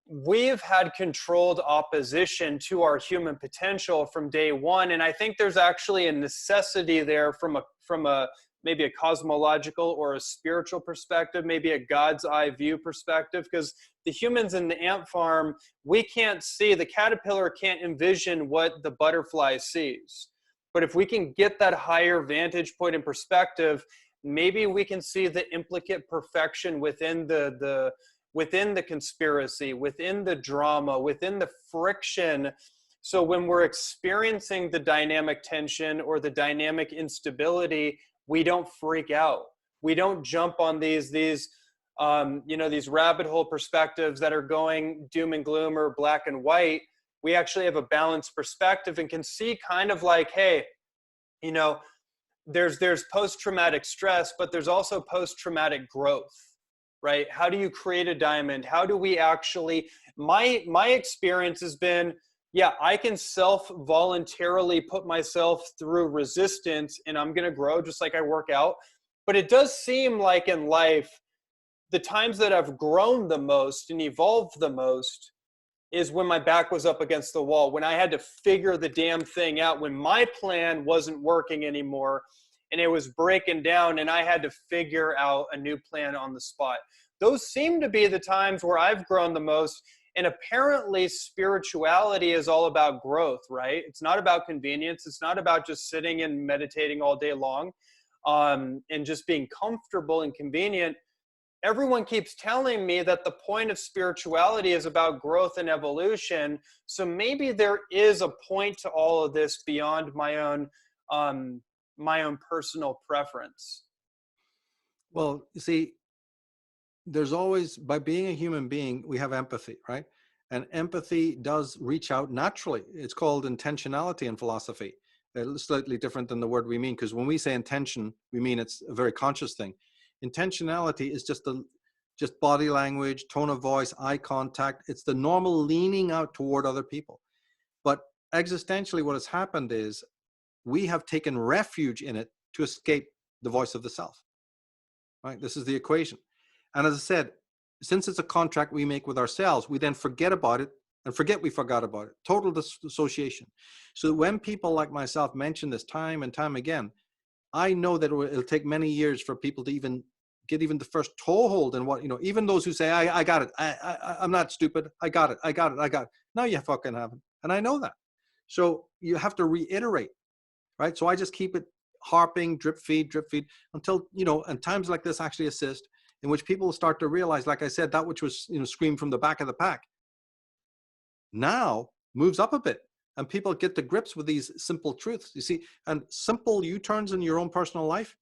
we've had controlled opposition to our human potential from day one. And I think there's actually a necessity there from a maybe a cosmological or a spiritual perspective, maybe a God's eye view perspective, because the humans in the ant farm, we can't see, the caterpillar can't envision what the butterfly sees. But if we can get that higher vantage point and perspective, maybe we can see the implicate perfection within the conspiracy, within the drama, within the friction. So when we're experiencing the dynamic tension or the dynamic instability, we don't freak out. We don't jump on these rabbit hole perspectives that are going doom and gloom or black and white. We actually have a balanced perspective and can see kind of like, hey, there's post-traumatic stress, but there's also post-traumatic growth, right? How do you create a diamond? How do we actually, my experience has been, I can self-voluntarily put myself through resistance and I'm going to grow just like I work out. But it does seem like in life, the times that I've grown the most and evolved the most is when my back was up against the wall, when I had to figure the damn thing out, when my plan wasn't working anymore and it was breaking down and I had to figure out a new plan on the spot. Those seem to be the times where I've grown the most. And apparently spirituality is all about growth, right? It's not about convenience. It's not about just sitting and meditating all day long and just being comfortable and convenient. Everyone keeps telling me that the point of spirituality is about growth and evolution. So maybe there is a point to all of this beyond my own personal preference. Well, you see, there's always, by being a human being, we have empathy, right? And empathy does reach out naturally. It's called intentionality in philosophy. It's slightly different than the word we mean, because when we say intention, we mean it's a very conscious thing. Intentionality is just body language, tone of voice, eye contact. It's the normal leaning out toward other people. But existentially, what has happened is we have taken refuge in it to escape the voice of the self, right? This is the equation. And as I said, since it's a contract we make with ourselves, we then forget about it and forget we forgot about it. Total dissociation. So when people like myself mention this time and time again, I know that it'll take many years for people to even get even the first toehold in what, even those who say, I got it. I'm not stupid. I got it. No, you fucking haven't. And I know that. So you have to reiterate, right? So I just keep it harping, drip feed until, and times like this actually assist, in which people start to realize, like I said, that which was, screamed from the back of the pack now moves up a bit. And people get to grips with these simple truths, you see, and simple U-turns in your own personal life,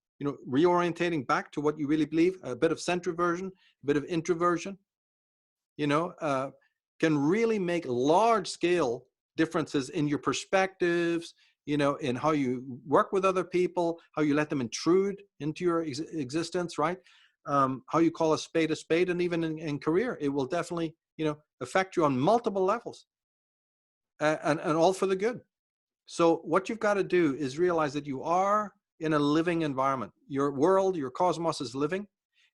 reorientating back to what you really believe, a bit of centroversion, a bit of introversion, can really make large scale differences in your perspectives, in how you work with other people, how you let them intrude into your existence, right? How you call a spade, and even in career, it will definitely, affect you on multiple levels. And all for the good. So what you've got to do is realize that you are in a living environment. Your world, your cosmos is living.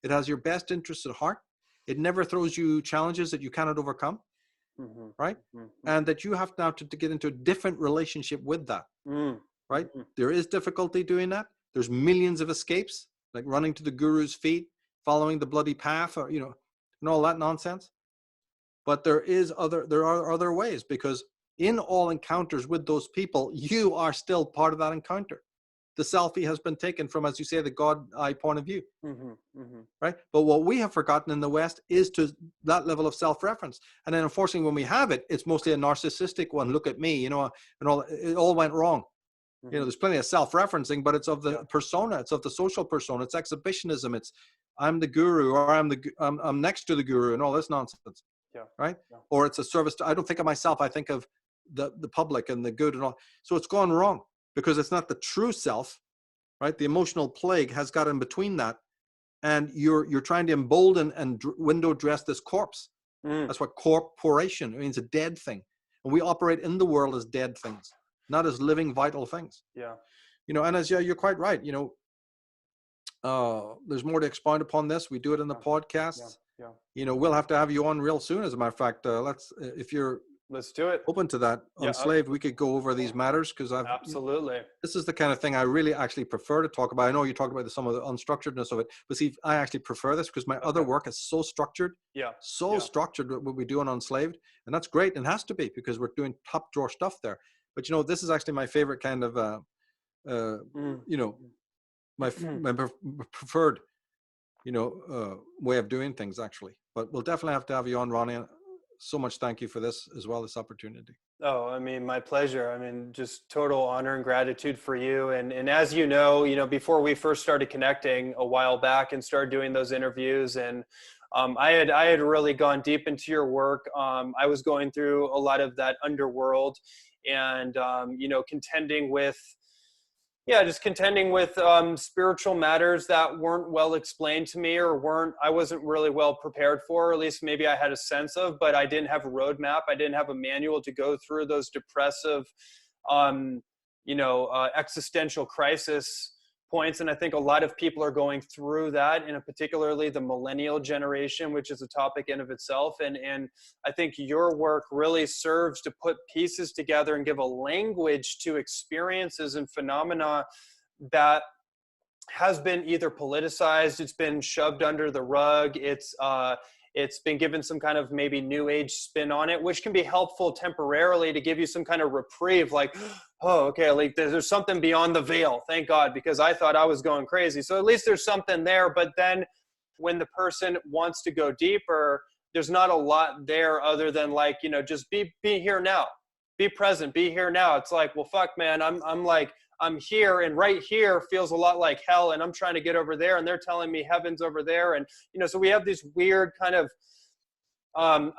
It has your best interests at heart. It never throws you challenges that you cannot overcome, right? And that you have now to get into a different relationship with that, right? There is difficulty doing that. There's millions of escapes, like running to the guru's feet, following the bloody path, or, and all that nonsense. But there are other ways, because in all encounters with those people, you are still part of that encounter. The selfie has been taken from, as you say, the God eye point of view, right? But what we have forgotten in the West is to that level of self-reference. And then unfortunately, when we have it, it's mostly a narcissistic one. Look at me, and it all went wrong. There's plenty of self-referencing, but it's of the persona, it's of the social persona, it's exhibitionism, it's I'm the guru, or I'm next to the guru, and all this nonsense. Right? Or it's a service to, I don't think of myself, I think of the public and the good and all. So it's gone wrong, because it's not the true self, right? The emotional plague has got in between that, and you're trying to embolden and window dress this corpse. That's what corporation means, a dead thing. And we operate in the world as dead things, not as living, vital things. And as you're quite right, there's more to expound upon this. We do it in the podcast. We'll have to have you on real soon. As a matter of fact, let's do it. Open to that. Enslaved, we could go over these matters, because absolutely. This is the kind of thing I really actually prefer to talk about. I know you talk about some of the unstructuredness of it, but see, I actually prefer this because my other work is so structured. Structured what we do on Enslaved, and that's great. And it has to be, because we're doing top drawer stuff there. But this is actually my favorite kind of my preferred way of doing things, actually. But we'll definitely have to have you on, Ronnie. So much thank you for this as well, this opportunity. Oh, I mean, my pleasure. I mean, just total honor and gratitude for you. And as you know, before we first started connecting a while back and started doing those interviews, and I had really gone deep into your work. I was going through a lot of that underworld, and contending with spiritual matters that weren't well explained to me, or I wasn't really well prepared for, or at least maybe I had a sense of, but I didn't have a roadmap. I didn't have a manual to go through those depressive, existential crisis points. And I think a lot of people are going through that, and particularly the millennial generation, which is a topic in of itself. And I think your work really serves to put pieces together and give a language to experiences and phenomena that has been either politicized, it's been shoved under the rug, it's been given some kind of maybe new age spin on it, which can be helpful temporarily to give you some kind of reprieve, like, oh, okay, like there's something beyond the veil, thank God, because I thought I was going crazy. So at least there's something there. But then when the person wants to go deeper, there's not a lot there other than, like, you know, just be here now, be present, be here now. It's like, well, fuck, man, I'm here, and right here feels a lot like hell, and I'm trying to get over there, and they're telling me heaven's over there. And, you know, so we have these weird kind of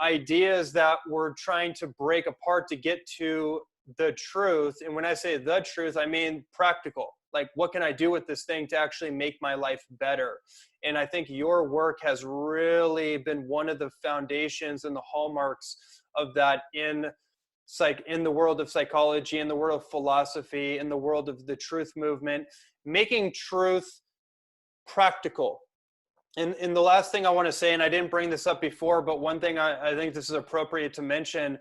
ideas that we're trying to break apart to get to the truth. And when I say the truth, I mean practical. Like, what can I do with this thing to actually make my life better? And I think your work has really been one of the foundations and the hallmarks of that in the world of psychology, in the world of philosophy, in the world of the truth movement, making truth practical. And the last thing I want to say, and I didn't bring this up before, but one thing I think this is appropriate to mention,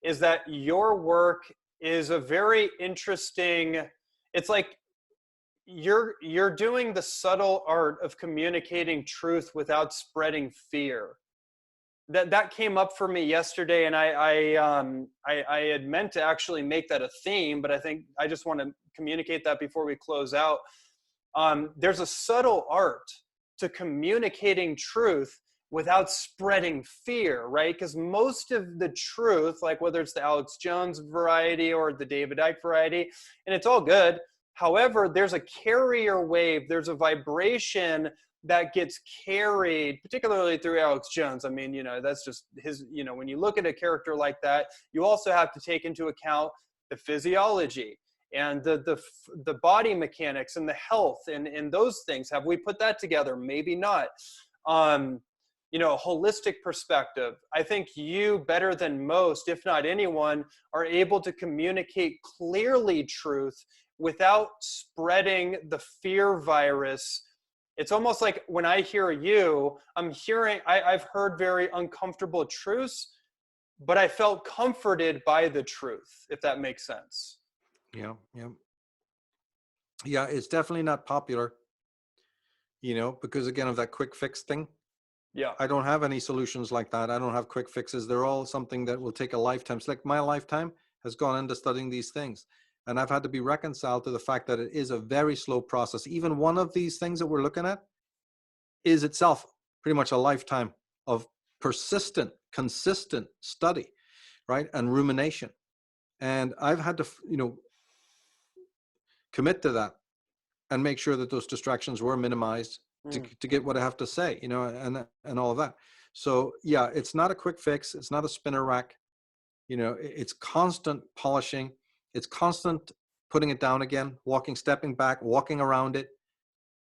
is that your work is a very interesting, it's like you're doing the subtle art of communicating truth without spreading fear. That came up for me yesterday, and I had meant to actually make that a theme, but I think I just want to communicate that before we close out. There's a subtle art to communicating truth without spreading fear, right? Because most of the truth, like whether it's the Alex Jones variety or the David Icke variety, and it's all good. However, there's a carrier wave, there's a vibration that gets carried, particularly through Alex Jones. I mean, you know, that's just his, you know, when you look at a character like that, you also have to take into account the physiology and the body mechanics and the health and those things. Have we put that together? Maybe not. You know, a holistic perspective. I think you, better than most, if not anyone, are able to communicate clearly truth without spreading the fear virus. It's almost like when I hear you, I've heard very uncomfortable truths, but I felt comforted by the truth, if that makes sense. Yeah. It's definitely not popular, you know, because again of that quick fix thing. Yeah. I don't have any solutions like that. I don't have quick fixes. They're all something that will take a lifetime. It's like my lifetime has gone into studying these things. And I've had to be reconciled to the fact that it is a very slow process. Even one of these things that we're looking at is itself pretty much a lifetime of persistent, consistent study, right? And rumination. And I've had to, you know, commit to that and make sure that those distractions were minimized to get what I have to say, you know, and all of that. So yeah, it's not a quick fix. It's not a spinner rack. You know, it's constant polishing. It's constant putting it down again, stepping back, walking around it,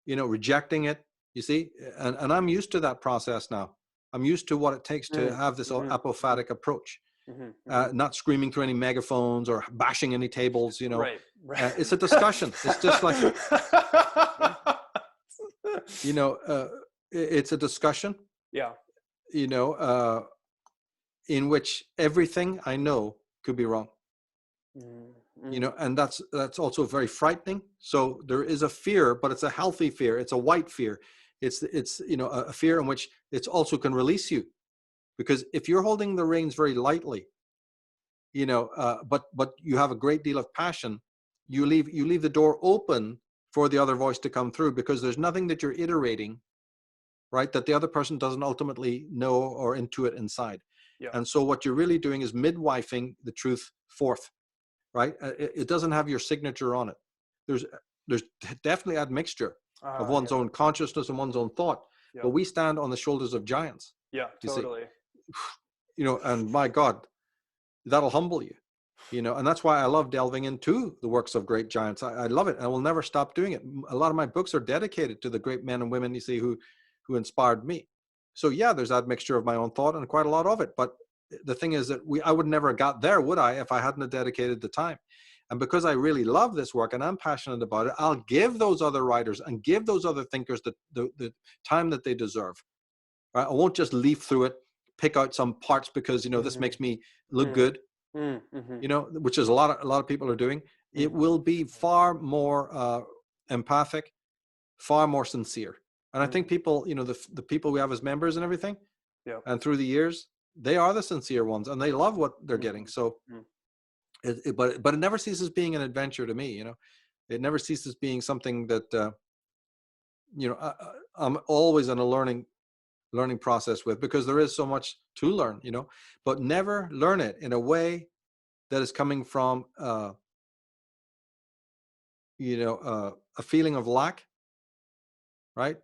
you know, rejecting it, you see? And I'm used to that process now. I'm used to what it takes to have this apophatic approach. Not screaming through any megaphones or bashing any tables, you know. Right. It's a discussion. It's just like, you know, it's a discussion. Yeah. You know, in which everything I know could be wrong. You know, and that's also very frightening. So there is a fear, but it's a healthy fear. It's a white fear. It's you know, a fear in which it's also can release you, because if you're holding the reins very lightly, you know, but you have a great deal of passion, you leave the door open for the other voice to come through, because there's nothing that you're iterating, right, that the other person doesn't ultimately know or intuit inside. Yeah. And so what you're really doing is midwifing the truth forth. Right? It doesn't have your signature on it. There's definitely admixture of one's own consciousness and one's own thought, but we stand on the shoulders of giants. Yeah, totally. You know, and my God, that'll humble you, you know, and that's why I love delving into the works of great giants. I love it. And I will never stop doing it. A lot of my books are dedicated to the great men and women, you see, who inspired me. So yeah, there's admixture of my own thought and quite a lot of it, but the thing is that I would never have got there, would I, if I hadn't dedicated the time. And because I really love this work and I'm passionate about it, I'll give those other writers and give those other thinkers the time that they deserve. Right? I won't just leaf through it, pick out some parts because, this makes me look good, which is a lot of people are doing. It will be far more empathic, far more sincere. And I think people, the people we have as members and everything, and through the years, they are the sincere ones and they love what they're getting. So, but it never ceases being an adventure to me. It never ceases being something that I'm always in a learning process with, because there is so much to learn. But never learn it in a way that is coming from a feeling of lack, right?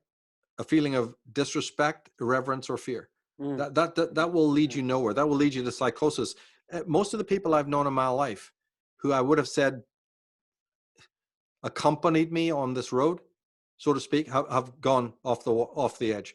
A feeling of disrespect, irreverence, or fear. That will lead you nowhere. That will lead you to psychosis. Most of the people I've known in my life, who I would have said accompanied me on this road, so to speak, have gone off the edge.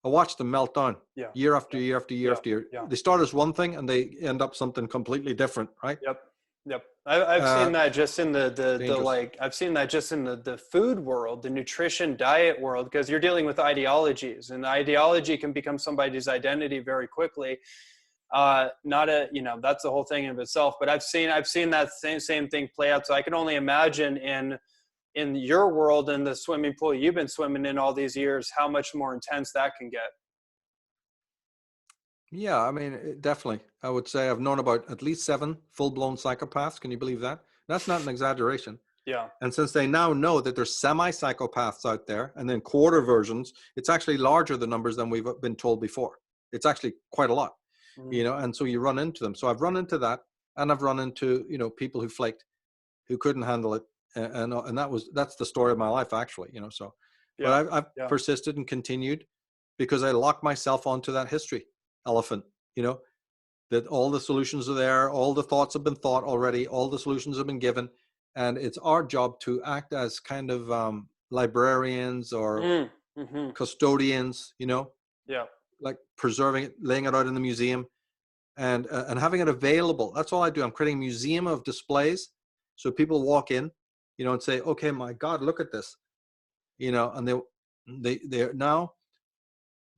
I watched them melt down year after year after year after year. They start as one thing and they end up something completely different, right? Yep. I've seen that just in I've seen that just in the food world, the nutrition diet world, because you're dealing with ideologies, and the ideology can become somebody's identity very quickly. That's the whole thing in itself. But I've seen that same thing play out. So I can only imagine in your world, in the swimming pool you've been swimming in all these years, how much more intense that can get. Yeah, I mean, definitely. I would say I've known about at least 7 full-blown psychopaths. Can you believe that? That's not an exaggeration. Yeah. And since they now know that there's semi-psychopaths out there and then quarter versions, it's actually larger the numbers than we've been told before. It's actually quite a lot, and so you run into them. So I've run into that, and I've run into, people who flaked, who couldn't handle it. And that's the story of my life, actually, so. But I've persisted and continued because I locked myself onto that history elephant, that all the solutions are there, all the thoughts have been thought already, all the solutions have been given, and it's our job to act as kind of librarians or custodians, like preserving it, laying it out in the museum, and having it available. That's all I do. I'm creating a museum of displays, so people walk in, and say, okay, my God, look at this, and they're now.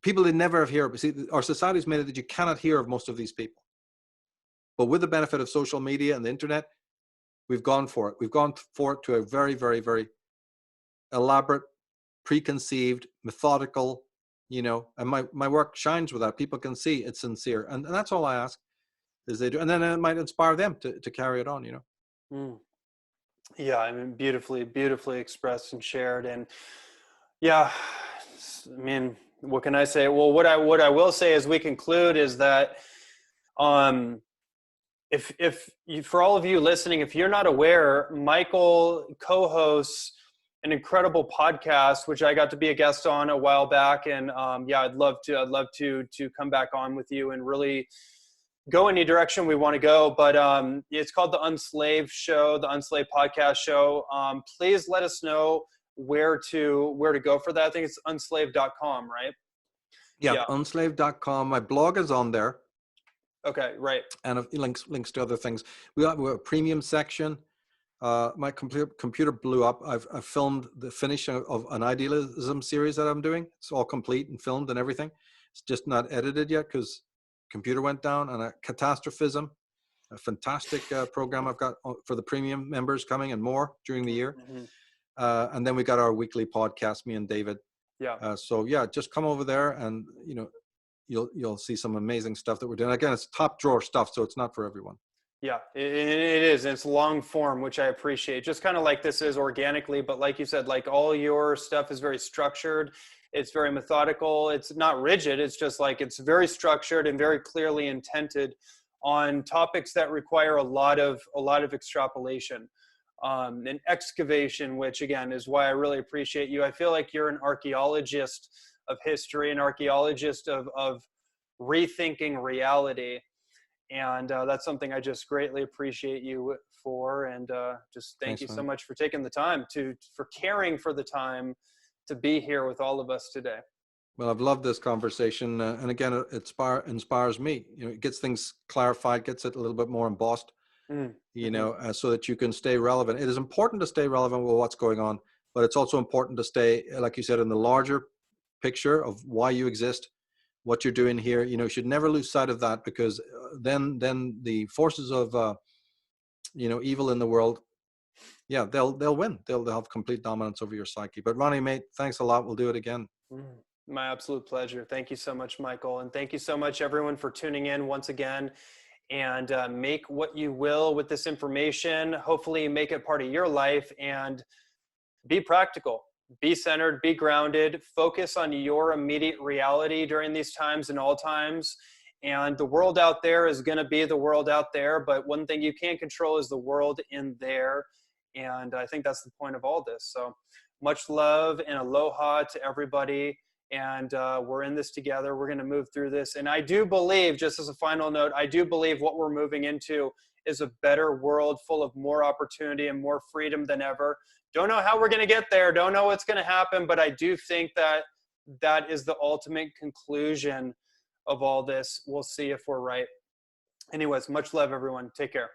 People that never have heard of. See, our society's made it that you cannot hear of most of these people. But with the benefit of social media and the internet, we've gone for it. We've gone for it to a very, very, very elaborate, preconceived, methodical, and my work shines with that. People can see it's sincere. And that's all I ask is they do. And then it might inspire them to carry it on, Yeah, I mean, beautifully, beautifully expressed and shared. And yeah, I mean, what can I say? Well, what I will say as we conclude is that, if you, for all of you listening, if you're not aware, Michael co-hosts an incredible podcast, which I got to be a guest on a while back. And I'd love to come back on with you and really go any direction we want to go. But it's called the Unslaved Show, the Unslaved Podcast Show. Please let us know where to go for that. I think it's unslaved.com, right? Yeah. Unslaved.com. My blog is on there. Okay, right. And links to other things. We have a premium section. My computer blew up. I've filmed the finish of an idealism series that I'm doing. It's all complete and filmed and everything. It's just not edited yet because computer went down. And a catastrophism, a fantastic program I've got for the premium members coming, and more during the year. And then we got our weekly podcast, me and David. Just come over there and you'll see some amazing stuff that we're doing. Again, it's top drawer stuff, so it's not for everyone. Yeah, it is. It's long form, which I appreciate. Just kind of like this is organically, but like you said, like all your stuff is very structured. It's very methodical. It's not rigid. It's just like it's very structured and very clearly intended on topics that require a lot of extrapolation and excavation, which again is why I really appreciate you. I feel like you're an archaeologist of history, an archaeologist of rethinking reality. And that's something I just greatly appreciate you for. And just thank you so much for taking the time for caring for the time to be here with all of us today. Well, I've loved this conversation. And again, it inspires me. It gets things clarified, gets it a little bit more embossed. So that you can stay relevant. It is important to stay relevant with what's going on, but it's also important to stay, like you said, in the larger picture of why you exist, what you're doing here. You should never lose sight of that, because then the forces of evil in the world, they'll win. They'll have complete dominance over your psyche. But Ronnie, mate, thanks a lot. We'll do it again. My absolute pleasure. Thank you so much, Michael. And thank you so much, everyone, for tuning in once again. And make what you will with this information. Hopefully make it part of your life, and be practical, be centered, be grounded, focus on your immediate reality during these times and all times. And the world out there is going to be the world out there. But one thing you can't control is the world in there. And I think that's the point of all this. So much love and aloha to everybody. And we're in this together. We're going to move through this. And I do believe, just as a final note, I do believe what we're moving into is a better world full of more opportunity and more freedom than ever. Don't know how we're going to get there. Don't know what's going to happen. But I do think that that is the ultimate conclusion of all this. We'll see if we're right. Anyways, much love, everyone. Take care.